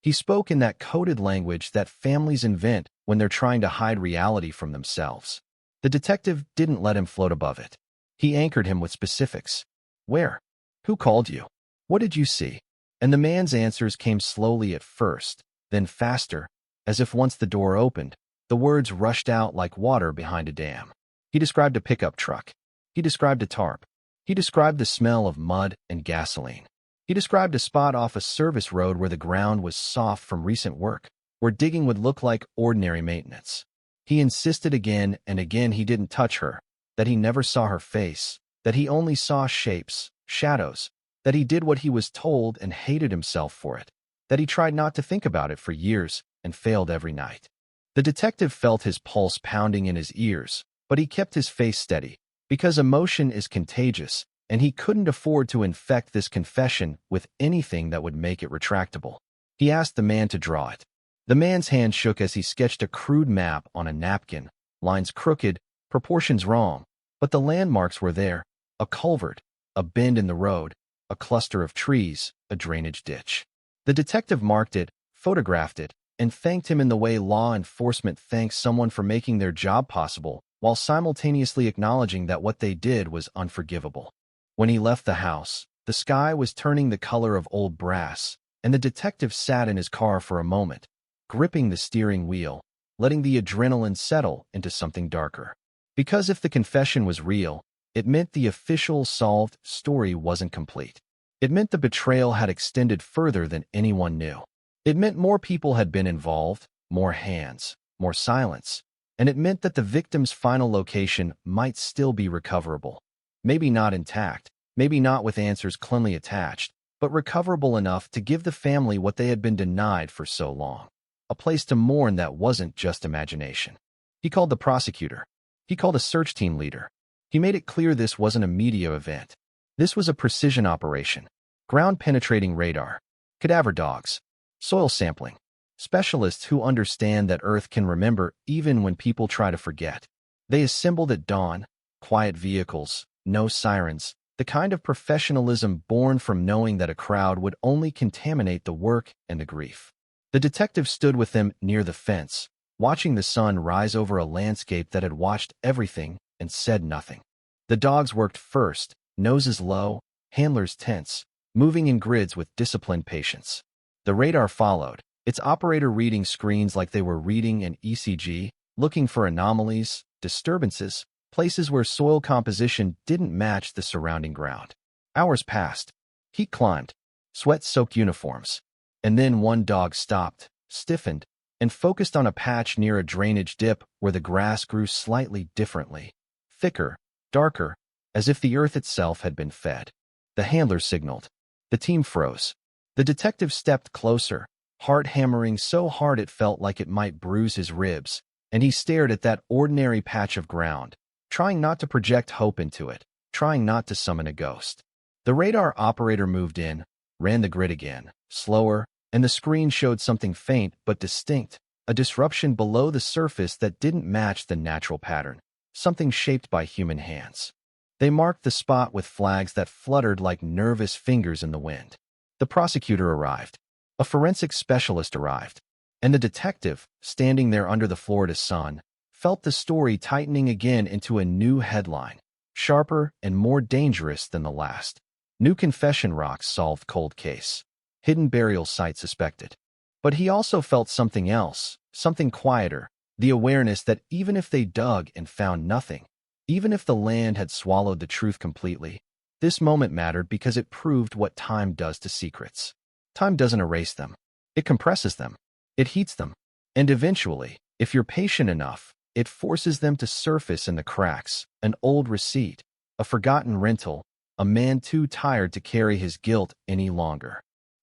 He spoke in that coded language that families invent when they're trying to hide reality from themselves. The detective didn't let him float above it. He anchored him with specifics. Where? Who called you? What did you see? And the man's answers came slowly at first, then faster, as if once the door opened, the words rushed out like water behind a dam. He described a pickup truck. He described a tarp. He described the smell of mud and gasoline. He described a spot off a service road where the ground was soft from recent work, where digging would look like ordinary maintenance. He insisted again and again he didn't touch her, that he never saw her face, that he only saw shapes, shadows, that he did what he was told and hated himself for it, that he tried not to think about it for years and failed every night. The detective felt his pulse pounding in his ears, but he kept his face steady, because emotion is contagious, and he couldn't afford to infect this confession with anything that would make it retractable. He asked the man to draw it. The man's hand shook as he sketched a crude map on a napkin, lines crooked, proportions wrong, but the landmarks were there: a culvert, a bend in the road, a cluster of trees, a drainage ditch. The detective marked it, photographed it, and thanked him in the way law enforcement thanks someone for making their job possible, while simultaneously acknowledging that what they did was unforgivable. When he left the house, the sky was turning the color of old brass, and the detective sat in his car for a moment, gripping the steering wheel, letting the adrenaline settle into something darker. Because if the confession was real, it meant the official solved story wasn't complete. It meant the betrayal had extended further than anyone knew. It meant more people had been involved, more hands, more silence, and it meant that the victim's final location might still be recoverable. Maybe not intact, maybe not with answers cleanly attached, but recoverable enough to give the family what they had been denied for so long. A place to mourn that wasn't just imagination. He called the prosecutor. He called a search team leader. He made it clear this wasn't a media event. This was a precision operation. Ground-penetrating radar, cadaver dogs, soil sampling, specialists who understand that Earth can remember even when people try to forget. They assembled at dawn, quiet vehicles, no sirens, the kind of professionalism born from knowing that a crowd would only contaminate the work and the grief. The detective stood with them near the fence, watching the sun rise over a landscape that had watched everything and said nothing. The dogs worked first, noses low, handlers tense, moving in grids with disciplined patience. The radar followed, its operator reading screens like they were reading an ECG, looking for anomalies, disturbances, places where soil composition didn't match the surrounding ground. Hours passed. Heat climbed, sweat-soaked uniforms. And then one dog stopped, stiffened, and focused on a patch near a drainage dip where the grass grew slightly differently, thicker, darker, as if the earth itself had been fed. The handler signaled. The team froze. The detective stepped closer, heart hammering so hard it felt like it might bruise his ribs, and he stared at that ordinary patch of ground, trying not to project hope into it, trying not to summon a ghost. The radar operator moved in, ran the grid again, slower, and the screen showed something faint but distinct, a disruption below the surface that didn't match the natural pattern, something shaped by human hands. They marked the spot with flags that fluttered like nervous fingers in the wind. The prosecutor arrived. A forensic specialist arrived. And the detective, standing there under the Florida sun, felt the story tightening again into a new headline, sharper and more dangerous than the last. New confession rocks solved cold case. Hidden burial site suspected. But he also felt something else, something quieter, the awareness that even if they dug and found nothing, even if the land had swallowed the truth completely, this moment mattered because it proved what time does to secrets. Time doesn't erase them. It compresses them. It heats them. And eventually, if you're patient enough, it forces them to surface in the cracks, an old receipt, a forgotten rental, a man too tired to carry his guilt any longer.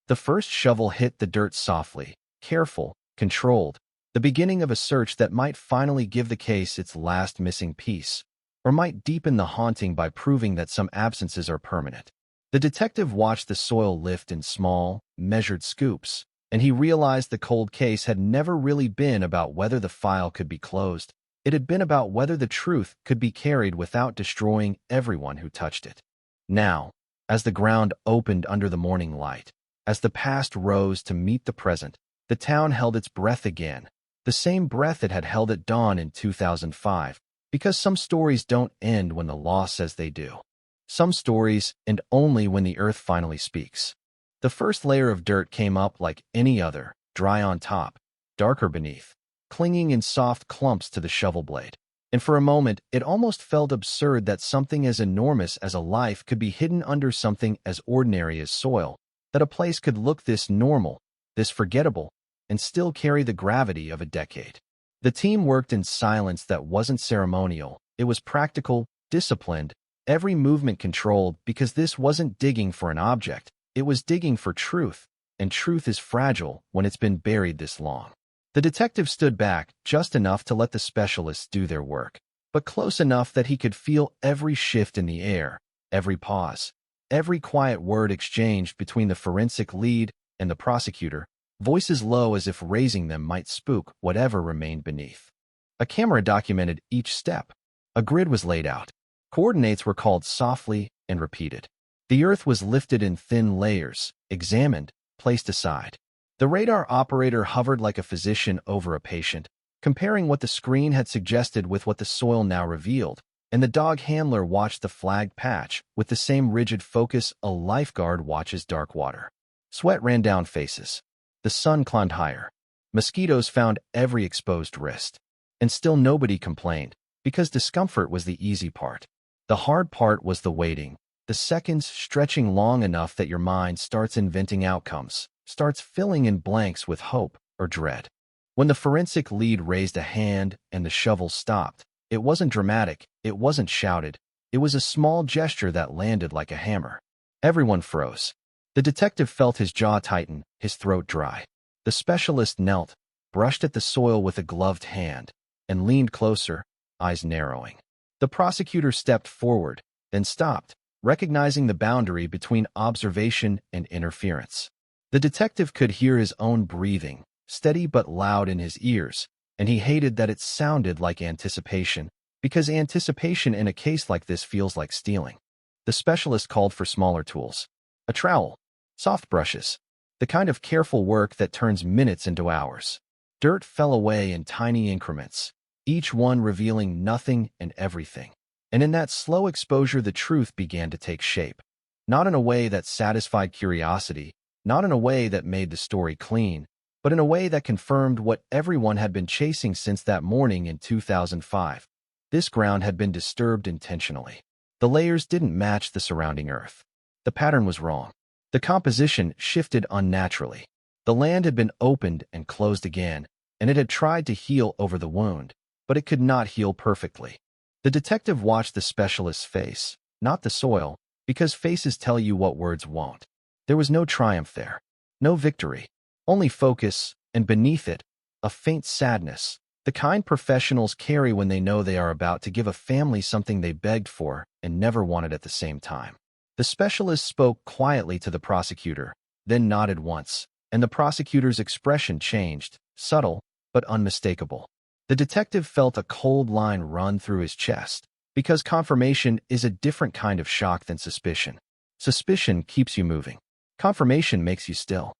The first shovel hit the dirt softly, careful, controlled, the beginning of a search that might finally give the case its last missing piece, or might deepen the haunting by proving that some absences are permanent. The detective watched the soil lift in small, measured scoops, and he realized the cold case had never really been about whether the file could be closed. It had been about whether the truth could be carried without destroying everyone who touched it. Now, as the ground opened under the morning light, as the past rose to meet the present, the town held its breath again, the same breath it had held at dawn in 2005, because some stories don't end when the law says they do. Some stories end only when the earth finally speaks. The first layer of dirt came up like any other, dry on top, darker beneath, clinging in soft clumps to the shovel blade. And for a moment, it almost felt absurd that something as enormous as a life could be hidden under something as ordinary as soil, that a place could look this normal, this forgettable, and still carry the gravity of a decade. The team worked in silence that wasn't ceremonial. It was practical, disciplined, every movement controlled, because this wasn't digging for an object. It was digging for truth, and truth is fragile when it's been buried this long. The detective stood back just enough to let the specialists do their work, but close enough that he could feel every shift in the air, every pause, every quiet word exchanged between the forensic lead and the prosecutor, voices low as if raising them might spook whatever remained beneath. A camera documented each step. A grid was laid out. Coordinates were called softly and repeated. The earth was lifted in thin layers, examined, placed aside. The radar operator hovered like a physician over a patient, comparing what the screen had suggested with what the soil now revealed, and the dog handler watched the flagged patch with the same rigid focus a lifeguard watches dark water. Sweat ran down faces. The sun climbed higher. Mosquitoes found every exposed wrist. And still nobody complained, because discomfort was the easy part. The hard part was the waiting, the seconds stretching long enough that your mind starts inventing outcomes, starts filling in blanks with hope or dread. When the forensic lead raised a hand and the shovel stopped, it wasn't dramatic, it wasn't shouted, it was a small gesture that landed like a hammer. Everyone froze. The detective felt his jaw tighten, his throat dry. The specialist knelt, brushed at the soil with a gloved hand, and leaned closer, eyes narrowing. The prosecutor stepped forward, then stopped, recognizing the boundary between observation and interference. The detective could hear his own breathing, steady but loud in his ears, and he hated that it sounded like anticipation, because anticipation in a case like this feels like stealing. The specialist called for smaller tools. A trowel, soft brushes, the kind of careful work that turns minutes into hours. Dirt fell away in tiny increments, each one revealing nothing and everything. And in that slow exposure, the truth began to take shape. Not in a way that satisfied curiosity, not in a way that made the story clean, but in a way that confirmed what everyone had been chasing since that morning in 2005. This ground had been disturbed intentionally. The layers didn't match the surrounding earth. The pattern was wrong. The composition shifted unnaturally. The land had been opened and closed again, and it had tried to heal over the wound, but it could not heal perfectly. The detective watched the specialist's face, not the soil, because faces tell you what words won't. There was no triumph there, no victory, only focus, and beneath it, a faint sadness, the kind professionals carry when they know they are about to give a family something they begged for and never wanted at the same time. The specialist spoke quietly to the prosecutor, then nodded once, and the prosecutor's expression changed, subtle but unmistakable. The detective felt a cold line run through his chest, because confirmation is a different kind of shock than suspicion. Suspicion keeps you moving. Confirmation makes you still.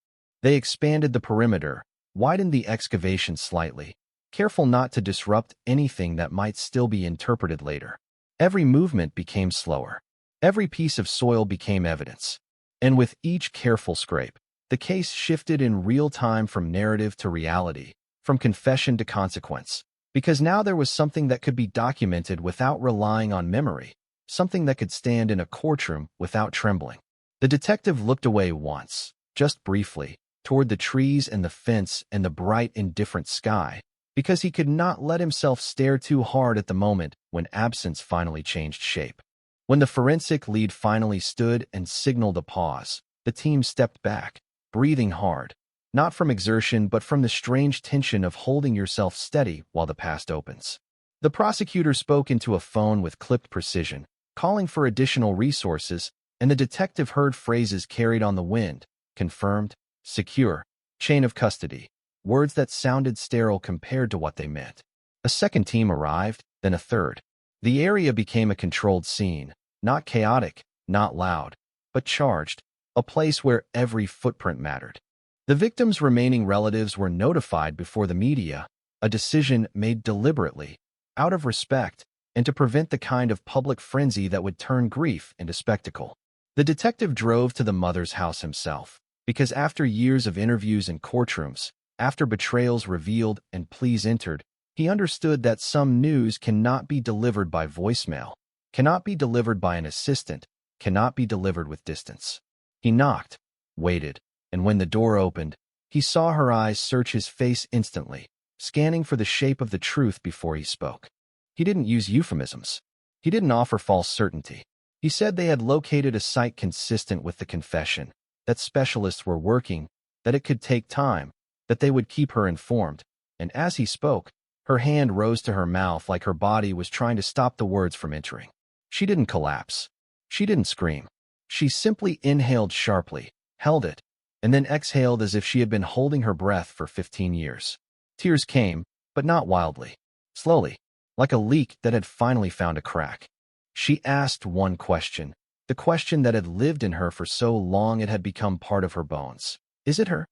They expanded the perimeter, widened the excavation slightly, careful not to disrupt anything that might still be interpreted later. Every movement became slower. Every piece of soil became evidence. And with each careful scrape, the case shifted in real time from narrative to reality, from confession to consequence, because now there was something that could be documented without relying on memory, something that could stand in a courtroom without trembling. The detective looked away once, just briefly, toward the trees and the fence and the bright, indifferent sky, because he could not let himself stare too hard at the moment when absence finally changed shape. When the forensic lead finally stood and signaled a pause, the team stepped back, breathing hard, not from exertion but from the strange tension of holding yourself steady while the past opens. The prosecutor spoke into a phone with clipped precision, calling for additional resources, and the detective heard phrases carried on the wind: confirmed, secure, chain of custody, words that sounded sterile compared to what they meant. A second team arrived, then a third. The area became a controlled scene, not chaotic, not loud, but charged, a place where every footprint mattered. The victims' remaining relatives were notified before the media, a decision made deliberately, out of respect, and to prevent the kind of public frenzy that would turn grief into spectacle. The detective drove to the mother's house himself, because after years of interviews in courtrooms, after betrayals revealed and pleas entered, he understood that some news cannot be delivered by voicemail, cannot be delivered by an assistant, cannot be delivered with distance. He knocked, waited, and when the door opened, he saw her eyes search his face instantly, scanning for the shape of the truth before he spoke. He didn't use euphemisms. He didn't offer false certainty. He said they had located a site consistent with the confession, that specialists were working, that it could take time, that they would keep her informed, and as he spoke, her hand rose to her mouth like her body was trying to stop the words from entering. She didn't collapse. She didn't scream. She simply inhaled sharply, held it, and then exhaled as if she had been holding her breath for 15 years. Tears came, but not wildly. Slowly, like a leak that had finally found a crack. She asked one question, the question that had lived in her for so long it had become part of her bones. Is it her?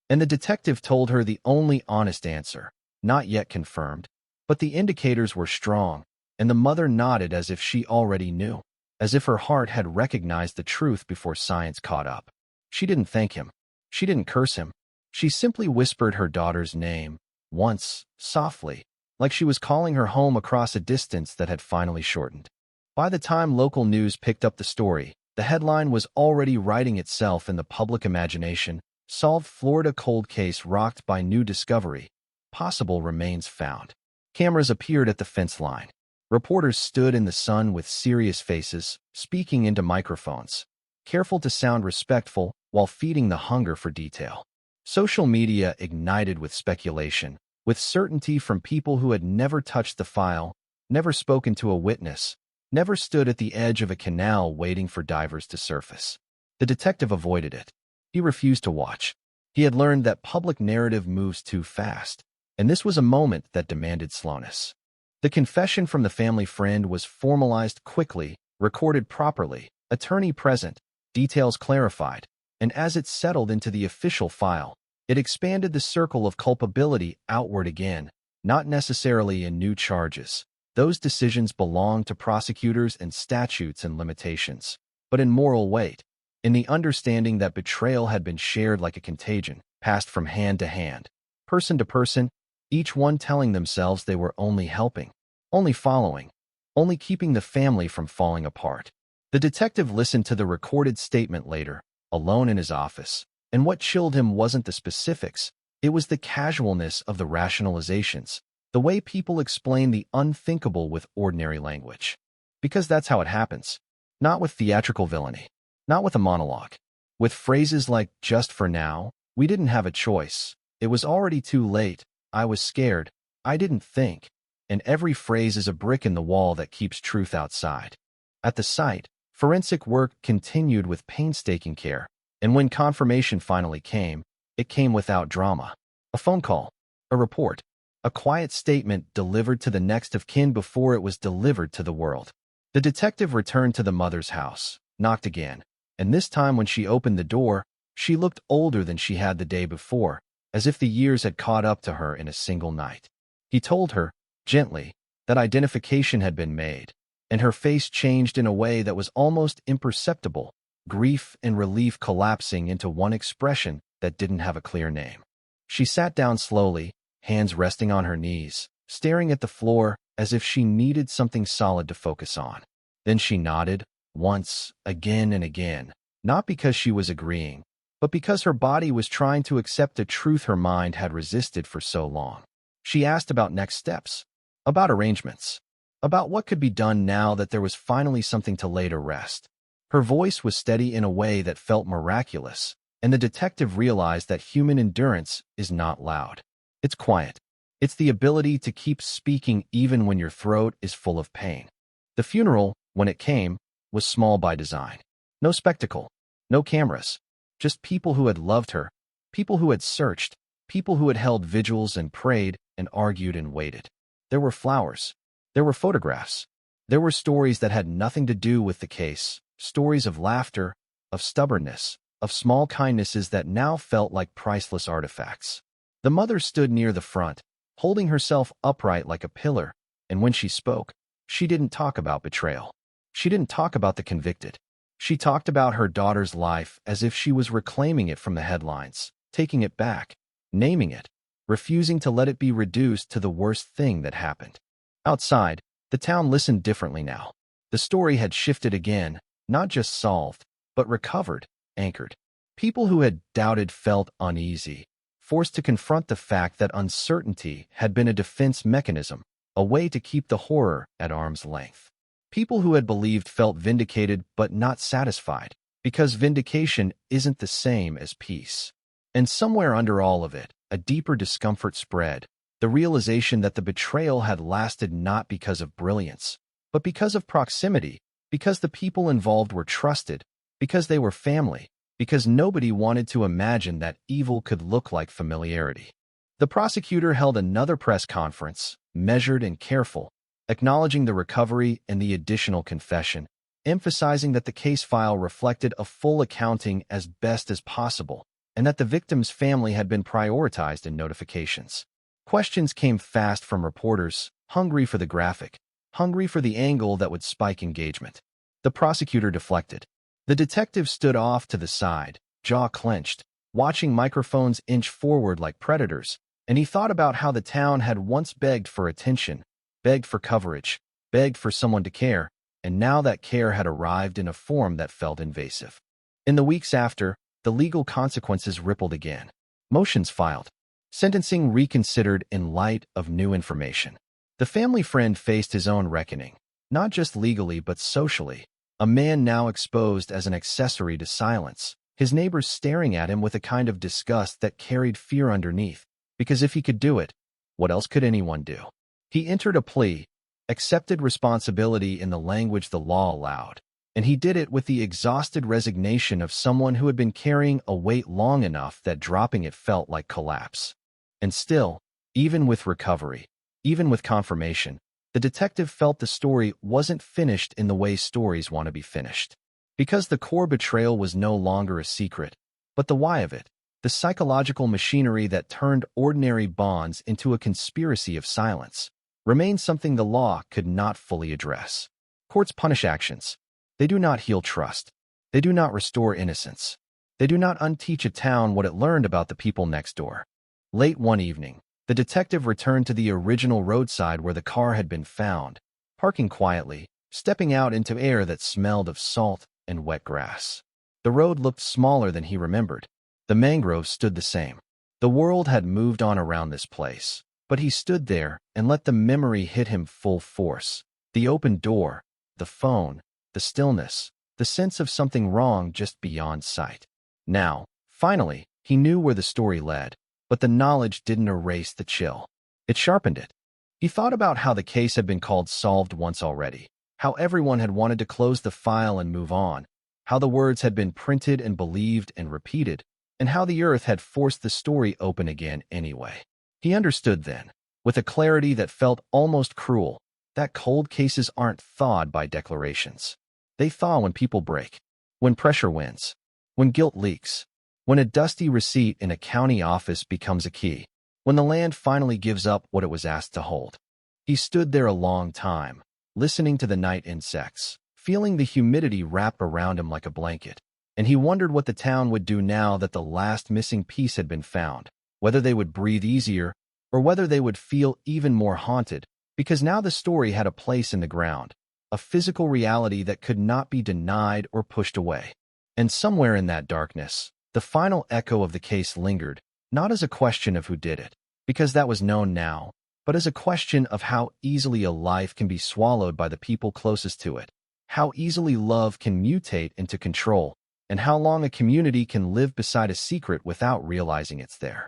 And the detective told her the only honest answer, not yet confirmed, but the indicators were strong, and the mother nodded as if she already knew, as if her heart had recognized the truth before science caught up. She didn't thank him. She didn't curse him. She simply whispered her daughter's name, once, softly, like she was calling her home across a distance that had finally shortened. By the time local news picked up the story, the headline was already writing itself in the public imagination: solved Florida cold case rocked by new discovery. Possible remains found. Cameras appeared at the fence line. Reporters stood in the sun with serious faces, speaking into microphones, careful to sound respectful while feeding the hunger for detail. Social media ignited with speculation, with certainty from people who had never touched the file, never spoken to a witness, never stood at the edge of a canal waiting for divers to surface. The detective avoided it. He refused to watch. He had learned that public narrative moves too fast, and this was a moment that demanded slowness. The confession from the family friend was formalized quickly, recorded properly, attorney present, details clarified, and as it settled into the official file, it expanded the circle of culpability outward again, not necessarily in new charges. Those decisions belong to prosecutors and statutes and limitations, but in moral weight, in the understanding that betrayal had been shared like a contagion, passed from hand to hand, person to person, each one telling themselves they were only helping, only following, only keeping the family from falling apart. The detective listened to the recorded statement later, alone in his office, and what chilled him wasn't the specifics, it was the casualness of the rationalizations, the way people explain the unthinkable with ordinary language. Because that's how it happens. Not with theatrical villainy. Not with a monologue. With phrases like, just for now, we didn't have a choice. It was already too late. I was scared. I didn't think. And every phrase is a brick in the wall that keeps truth outside. At the site, forensic work continued with painstaking care, and when confirmation finally came, it came without drama. A phone call, a report, a quiet statement delivered to the next of kin before it was delivered to the world. The detective returned to the mother's house, knocked again, and this time when she opened the door, she looked older than she had the day before, as if the years had caught up to her in a single night. He told her, gently, that identification had been made, and her face changed in a way that was almost imperceptible, grief and relief collapsing into one expression that didn't have a clear name. She sat down slowly, hands resting on her knees, staring at the floor as if she needed something solid to focus on. Then she nodded, once, again and again, not because she was agreeing, but because her body was trying to accept a truth her mind had resisted for so long. She asked about next steps, about arrangements, about what could be done now that there was finally something to lay to rest. Her voice was steady in a way that felt miraculous, and the detective realized that human endurance is not loud. It's quiet. It's the ability to keep speaking even when your throat is full of pain. The funeral, when it came, was small by design. No spectacle, no cameras, just people who had loved her, people who had searched, people who had held vigils and prayed and argued and waited. There were flowers. There were photographs. There were stories that had nothing to do with the case, stories of laughter, of stubbornness, of small kindnesses that now felt like priceless artifacts. The mother stood near the front, holding herself upright like a pillar, and when she spoke, she didn't talk about betrayal. She didn't talk about the convicted. She talked about her daughter's life as if she was reclaiming it from the headlines, taking it back, naming it, refusing to let it be reduced to the worst thing that happened. Outside, the town listened differently now. The story had shifted again, not just solved, but recovered, anchored. People who had doubted felt uneasy, forced to confront the fact that uncertainty had been a defense mechanism, a way to keep the horror at arm's length. People who had believed felt vindicated but not satisfied, because vindication isn't the same as peace. And somewhere under all of it, a deeper discomfort spread, the realization that the betrayal had lasted not because of brilliance, but because of proximity, because the people involved were trusted, because they were family, because nobody wanted to imagine that evil could look like familiarity. The prosecutor held another press conference, measured and careful, acknowledging the recovery and the additional confession, emphasizing that the case file reflected a full accounting as best as possible, and that the victim's family had been prioritized in notifications. Questions came fast from reporters, hungry for the graphic, hungry for the angle that would spike engagement. The prosecutor deflected. The detective stood off to the side, jaw clenched, watching microphones inch forward like predators, and he thought about how the town had once begged for attention, begged for coverage, begged for someone to care, and now that care had arrived in a form that felt invasive. In the weeks after, the legal consequences rippled again. Motions filed. Sentencing reconsidered in light of new information. The family friend faced his own reckoning, not just legally but socially. A man now exposed as an accessory to silence, his neighbors staring at him with a kind of disgust that carried fear underneath, because if he could do it, what else could anyone do? He entered a plea, accepted responsibility in the language the law allowed, and he did it with the exhausted resignation of someone who had been carrying a weight long enough that dropping it felt like collapse. And still, even with recovery, even with confirmation, the detective felt the story wasn't finished in the way stories want to be finished. Because the core betrayal was no longer a secret, but the why of it, the psychological machinery that turned ordinary bonds into a conspiracy of silence, remained something the law could not fully address. Courts punish actions. They do not heal trust. They do not restore innocence. They do not unteach a town what it learned about the people next door. Late one evening, the detective returned to the original roadside where the car had been found, parking quietly, stepping out into air that smelled of salt and wet grass. The road looked smaller than he remembered. The mangroves stood the same. The world had moved on around this place, but he stood there and let the memory hit him full force. The open door, the phone, the stillness, the sense of something wrong just beyond sight. Now, finally, he knew where the story led, but the knowledge didn't erase the chill. It sharpened it. He thought about how the case had been called solved once already, how everyone had wanted to close the file and move on, how the words had been printed and believed and repeated, and how the earth had forced the story open again anyway. He understood then, with a clarity that felt almost cruel, that cold cases aren't thawed by declarations. They thaw when people break, when pressure wins, when guilt leaks, when a dusty receipt in a county office becomes a key, when the land finally gives up what it was asked to hold. He stood there a long time, listening to the night insects, feeling the humidity wrap around him like a blanket, and he wondered what the town would do now that the last missing piece had been found, whether they would breathe easier or whether they would feel even more haunted, because now the story had a place in the ground, a physical reality that could not be denied or pushed away. And somewhere in that darkness, the final echo of the case lingered, not as a question of who did it, because that was known now, but as a question of how easily a life can be swallowed by the people closest to it, how easily love can mutate into control, and how long a community can live beside a secret without realizing it's there.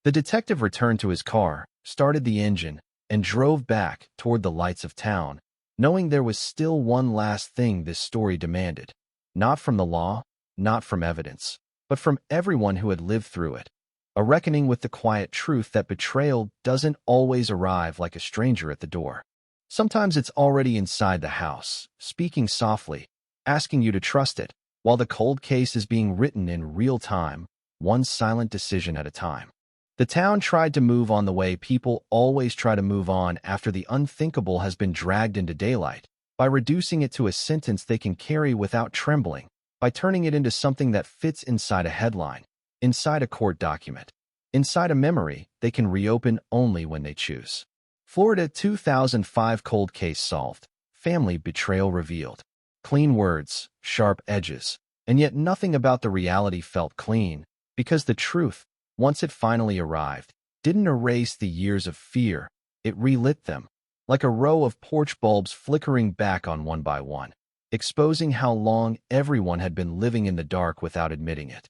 The detective returned to his car, started the engine, and drove back toward the lights of town, knowing there was still one last thing this story demanded, not from the law, not from evidence, but from everyone who had lived through it. A reckoning with the quiet truth that betrayal doesn't always arrive like a stranger at the door. Sometimes it's already inside the house, speaking softly, asking you to trust it, while the cold case is being written in real time, one silent decision at a time. The town tried to move on the way people always try to move on after the unthinkable has been dragged into daylight, by reducing it to a sentence they can carry without trembling, by turning it into something that fits inside a headline, inside a court document, inside a memory they can reopen only when they choose. Florida 2005 cold case solved, family betrayal revealed. Clean words, sharp edges, and yet nothing about the reality felt clean, because the truth, once it finally arrived, didn't erase the years of fear, it relit them, like a row of porch bulbs flickering back on one by one, exposing how long everyone had been living in the dark without admitting it.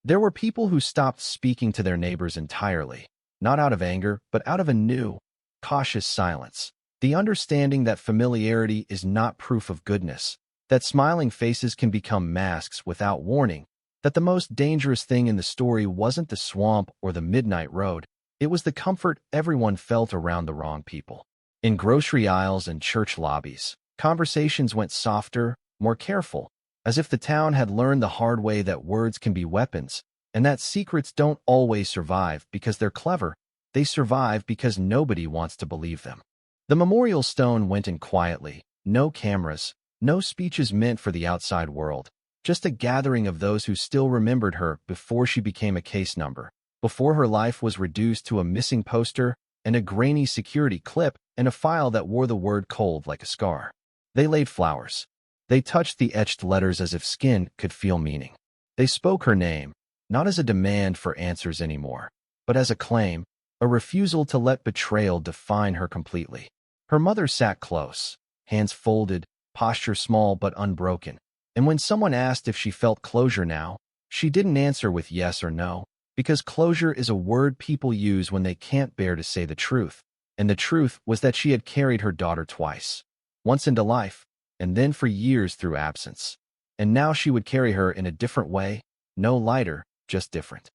There were people who stopped speaking to their neighbors entirely, not out of anger, but out of a new, cautious silence, the understanding that familiarity is not proof of goodness, that smiling faces can become masks without warning, that the most dangerous thing in the story wasn't the swamp or the midnight road, it was the comfort everyone felt around the wrong people. In grocery aisles and church lobbies, conversations went softer, more careful, as if the town had learned the hard way that words can be weapons, and that secrets don't always survive because they're clever, they survive because nobody wants to believe them. The memorial stone went in quietly, no cameras, no speeches meant for the outside world, just a gathering of those who still remembered her before she became a case number, before her life was reduced to a missing poster and a grainy security clip and a file that wore the word cold like a scar. They laid flowers. They touched the etched letters as if skin could feel meaning. They spoke her name, not as a demand for answers anymore, but as a claim, a refusal to let betrayal define her completely. Her mother sat close, hands folded, posture small but unbroken. And when someone asked if she felt closure now, she didn't answer with yes or no, because closure is a word people use when they can't bear to say the truth. And the truth was that she had carried her daughter twice, once into life, and then for years through absence. And now she would carry her in a different way, no lighter, just different.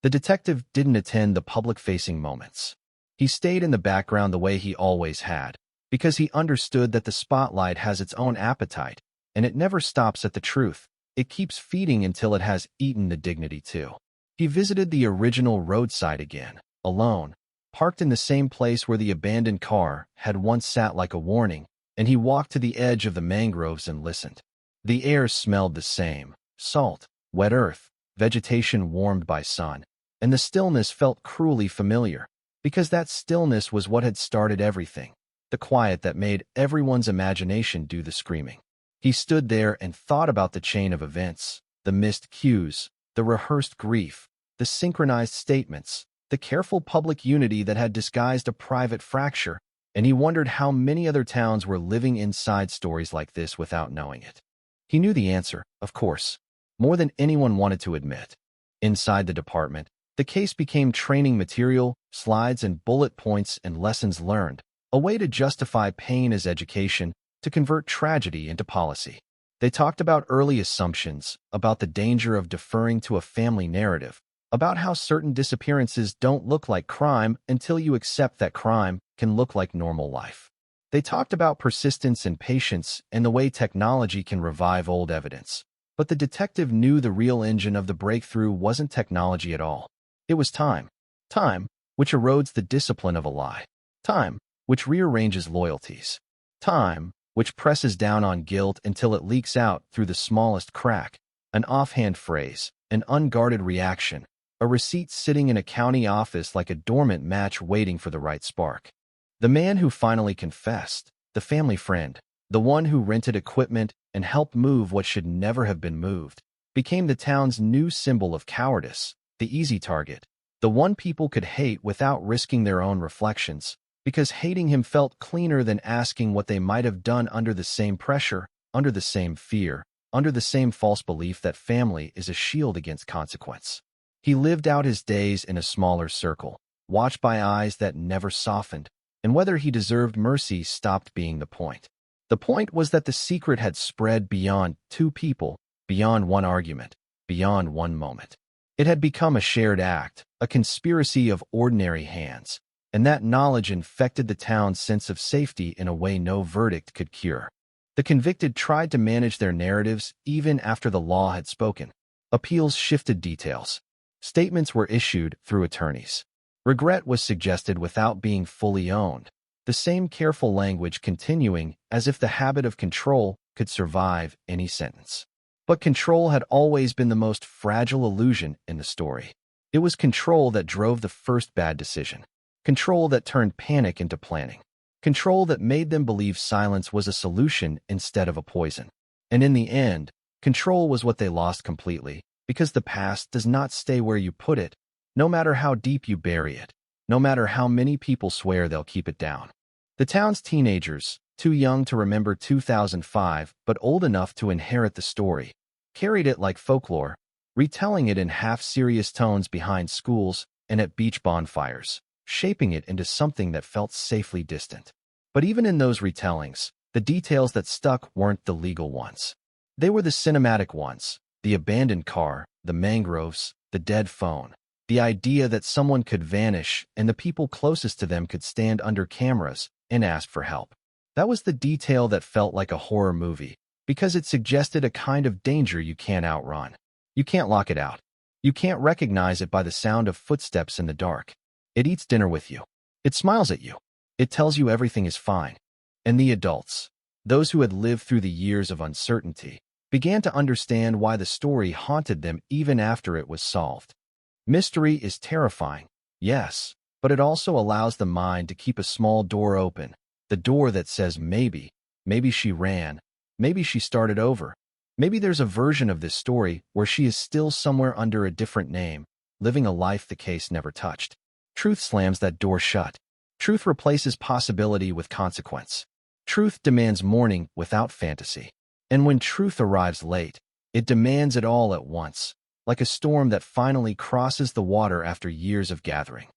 The detective didn't attend the public-facing moments. He stayed in the background the way he always had, because he understood that the spotlight has its own appetite, and it never stops at the truth. It keeps feeding until it has eaten the dignity too. He visited the original roadside again, alone, parked in the same place where the abandoned car had once sat like a warning, and he walked to the edge of the mangroves and listened. The air smelled the same, salt, wet earth, vegetation warmed by sun, and the stillness felt cruelly familiar, because that stillness was what had started everything, the quiet that made everyone's imagination do the screaming. He stood there and thought about the chain of events, the missed cues, the rehearsed grief, the synchronized statements, the careful public unity that had disguised a private fracture, and he wondered how many other towns were living inside stories like this without knowing it. He knew the answer, of course, more than anyone wanted to admit. Inside the department, the case became training material, slides and bullet points and lessons learned, a way to justify pain as education, to convert tragedy into policy. They talked about early assumptions, about the danger of deferring to a family narrative, about how certain disappearances don't look like crime until you accept that crime can look like normal life. They talked about persistence and patience and the way technology can revive old evidence. But the detective knew the real engine of the breakthrough wasn't technology at all. It was time. Time, which erodes the discipline of a lie. Time, which rearranges loyalties. Time, which presses down on guilt until it leaks out through the smallest crack, an offhand phrase, an unguarded reaction, a receipt sitting in a county office like a dormant match waiting for the right spark. The man who finally confessed, the family friend, the one who rented equipment and helped move what should never have been moved, became the town's new symbol of cowardice, the easy target, the one people could hate without risking their own reflections, because hating him felt cleaner than asking what they might have done under the same pressure, under the same fear, under the same false belief that family is a shield against consequence. He lived out his days in a smaller circle, watched by eyes that never softened, and whether he deserved mercy stopped being the point. The point was that the secret had spread beyond two people, beyond one argument, beyond one moment. It had become a shared act, a conspiracy of ordinary hands, and that knowledge infected the town's sense of safety in a way no verdict could cure. The convicted tried to manage their narratives even after the law had spoken. Appeals shifted details. Statements were issued through attorneys. Regret was suggested without being fully owned, the same careful language continuing as if the habit of control could survive any sentence. But control had always been the most fragile illusion in the story. It was control that drove the first bad decision. Control that turned panic into planning. Control that made them believe silence was a solution instead of a poison. And in the end, control was what they lost completely, because the past does not stay where you put it, no matter how deep you bury it, no matter how many people swear they'll keep it down. The town's teenagers, too young to remember 2005 but old enough to inherit the story, carried it like folklore, retelling it in half-serious tones behind schools and at beach bonfires, shaping it into something that felt safely distant. But even in those retellings, the details that stuck weren't the legal ones. They were the cinematic ones, the abandoned car, the mangroves, the dead phone, the idea that someone could vanish and the people closest to them could stand under cameras and ask for help. That was the detail that felt like a horror movie, because it suggested a kind of danger you can't outrun. You can't lock it out. You can't recognize it by the sound of footsteps in the dark. It eats dinner with you. It smiles at you. It tells you everything is fine. And the adults, those who had lived through the years of uncertainty, began to understand why the story haunted them even after it was solved. Mystery is terrifying, yes, but it also allows the mind to keep a small door open, the door that says maybe she ran, maybe she started over, maybe there's a version of this story where she is still somewhere under a different name, living a life the case never touched. Truth slams that door shut. Truth replaces possibility with consequence. Truth demands mourning without fantasy. And when truth arrives late, it demands it all at once, like a storm that finally crosses the water after years of gathering.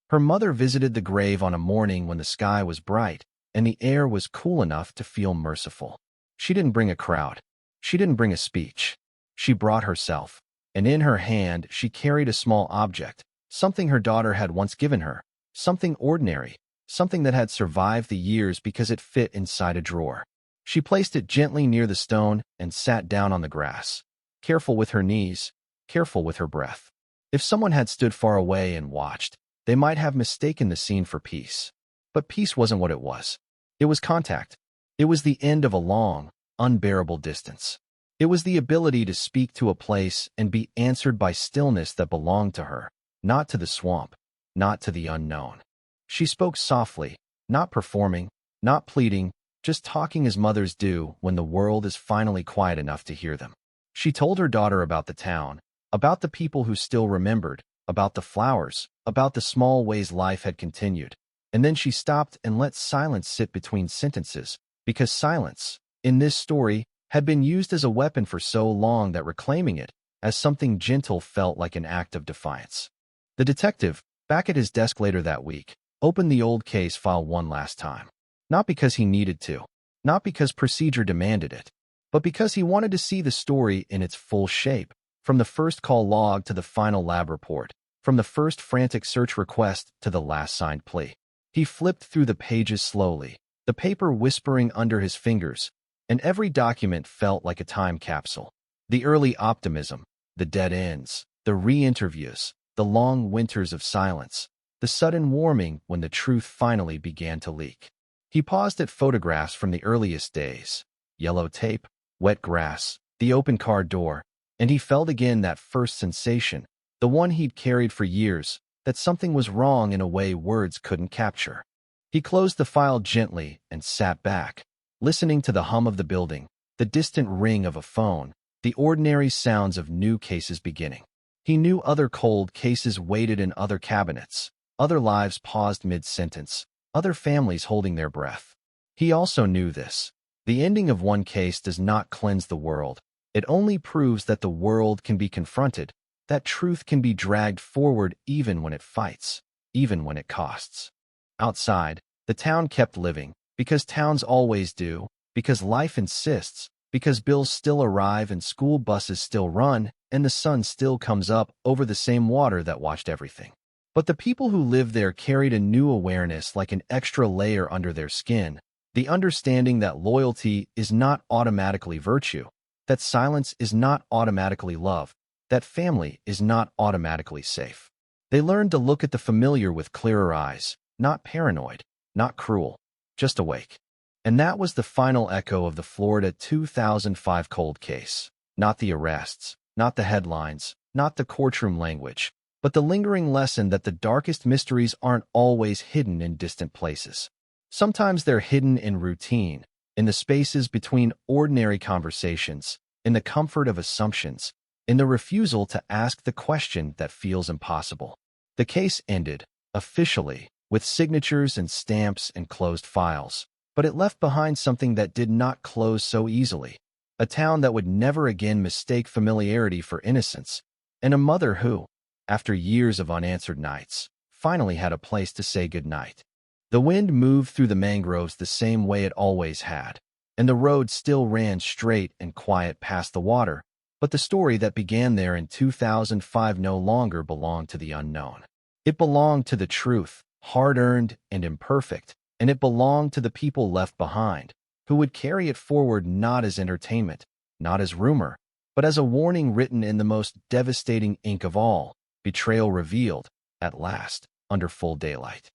Her mother visited the grave on a morning when the sky was bright and the air was cool enough to feel merciful. She didn't bring a crowd. She didn't bring a speech. She brought herself, and in her hand she carried a small object, something her daughter had once given her, something ordinary, something that had survived the years because it fit inside a drawer. She placed it gently near the stone and sat down on the grass, careful with her knees, careful with her breath. If someone had stood far away and watched, they might have mistaken the scene for peace. But peace wasn't what it was. It was contact. It was the end of a long, unbearable distance. It was the ability to speak to a place and be answered by stillness that belonged to her, not to the swamp, not to the unknown. She spoke softly, not performing, not pleading, just talking as mothers do when the world is finally quiet enough to hear them. She told her daughter about the town, about the people who still remembered, about the flowers, about the small ways life had continued. And then she stopped and let silence sit between sentences, because silence, in this story, had been used as a weapon for so long that reclaiming it as something gentle felt like an act of defiance. The detective, back at his desk later that week, opened the old case file one last time. Not because he needed to, not because procedure demanded it, but because he wanted to see the story in its full shape, from the first call log to the final lab report, from the first frantic search request to the last signed plea. He flipped through the pages slowly, the paper whispering under his fingers, and every document felt like a time capsule. The early optimism, the dead ends, the re-interviews, the long winters of silence, the sudden warming when the truth finally began to leak. He paused at photographs from the earliest days, yellow tape, wet grass, the open car door, and he felt again that first sensation, the one he'd carried for years, that something was wrong in a way words couldn't capture. He closed the file gently and sat back, listening to the hum of the building, the distant ring of a phone, the ordinary sounds of new cases beginning. He knew other cold cases waited in other cabinets, other lives paused mid-sentence, other families holding their breath. He also knew this. The ending of one case does not cleanse the world. It only proves that the world can be confronted, that truth can be dragged forward even when it fights, even when it costs. Outside, the town kept living, because towns always do, because life insists, because bills still arrive and school buses still run, and the sun still comes up over the same water that washed everything. But the people who lived there carried a new awareness like an extra layer under their skin, the understanding that loyalty is not automatically virtue, that silence is not automatically love, that family is not automatically safe. They learned to look at the familiar with clearer eyes, not paranoid, not cruel, just awake. And that was the final echo of the Florida 2005 cold case. Not the arrests, not the headlines, not the courtroom language, but the lingering lesson that the darkest mysteries aren't always hidden in distant places. Sometimes they're hidden in routine, in the spaces between ordinary conversations, in the comfort of assumptions, in the refusal to ask the question that feels impossible. The case ended, officially, with signatures and stamps and closed files, but it left behind something that did not close so easily. A town that would never again mistake familiarity for innocence, and a mother who, after years of unanswered nights, finally had a place to say goodnight. The wind moved through the mangroves the same way it always had, and the road still ran straight and quiet past the water, but the story that began there in 2005 no longer belonged to the unknown. It belonged to the truth, hard-earned and imperfect, and it belonged to the people left behind, who would carry it forward not as entertainment, not as rumor, but as a warning written in the most devastating ink of all, betrayal revealed, at last, under full daylight.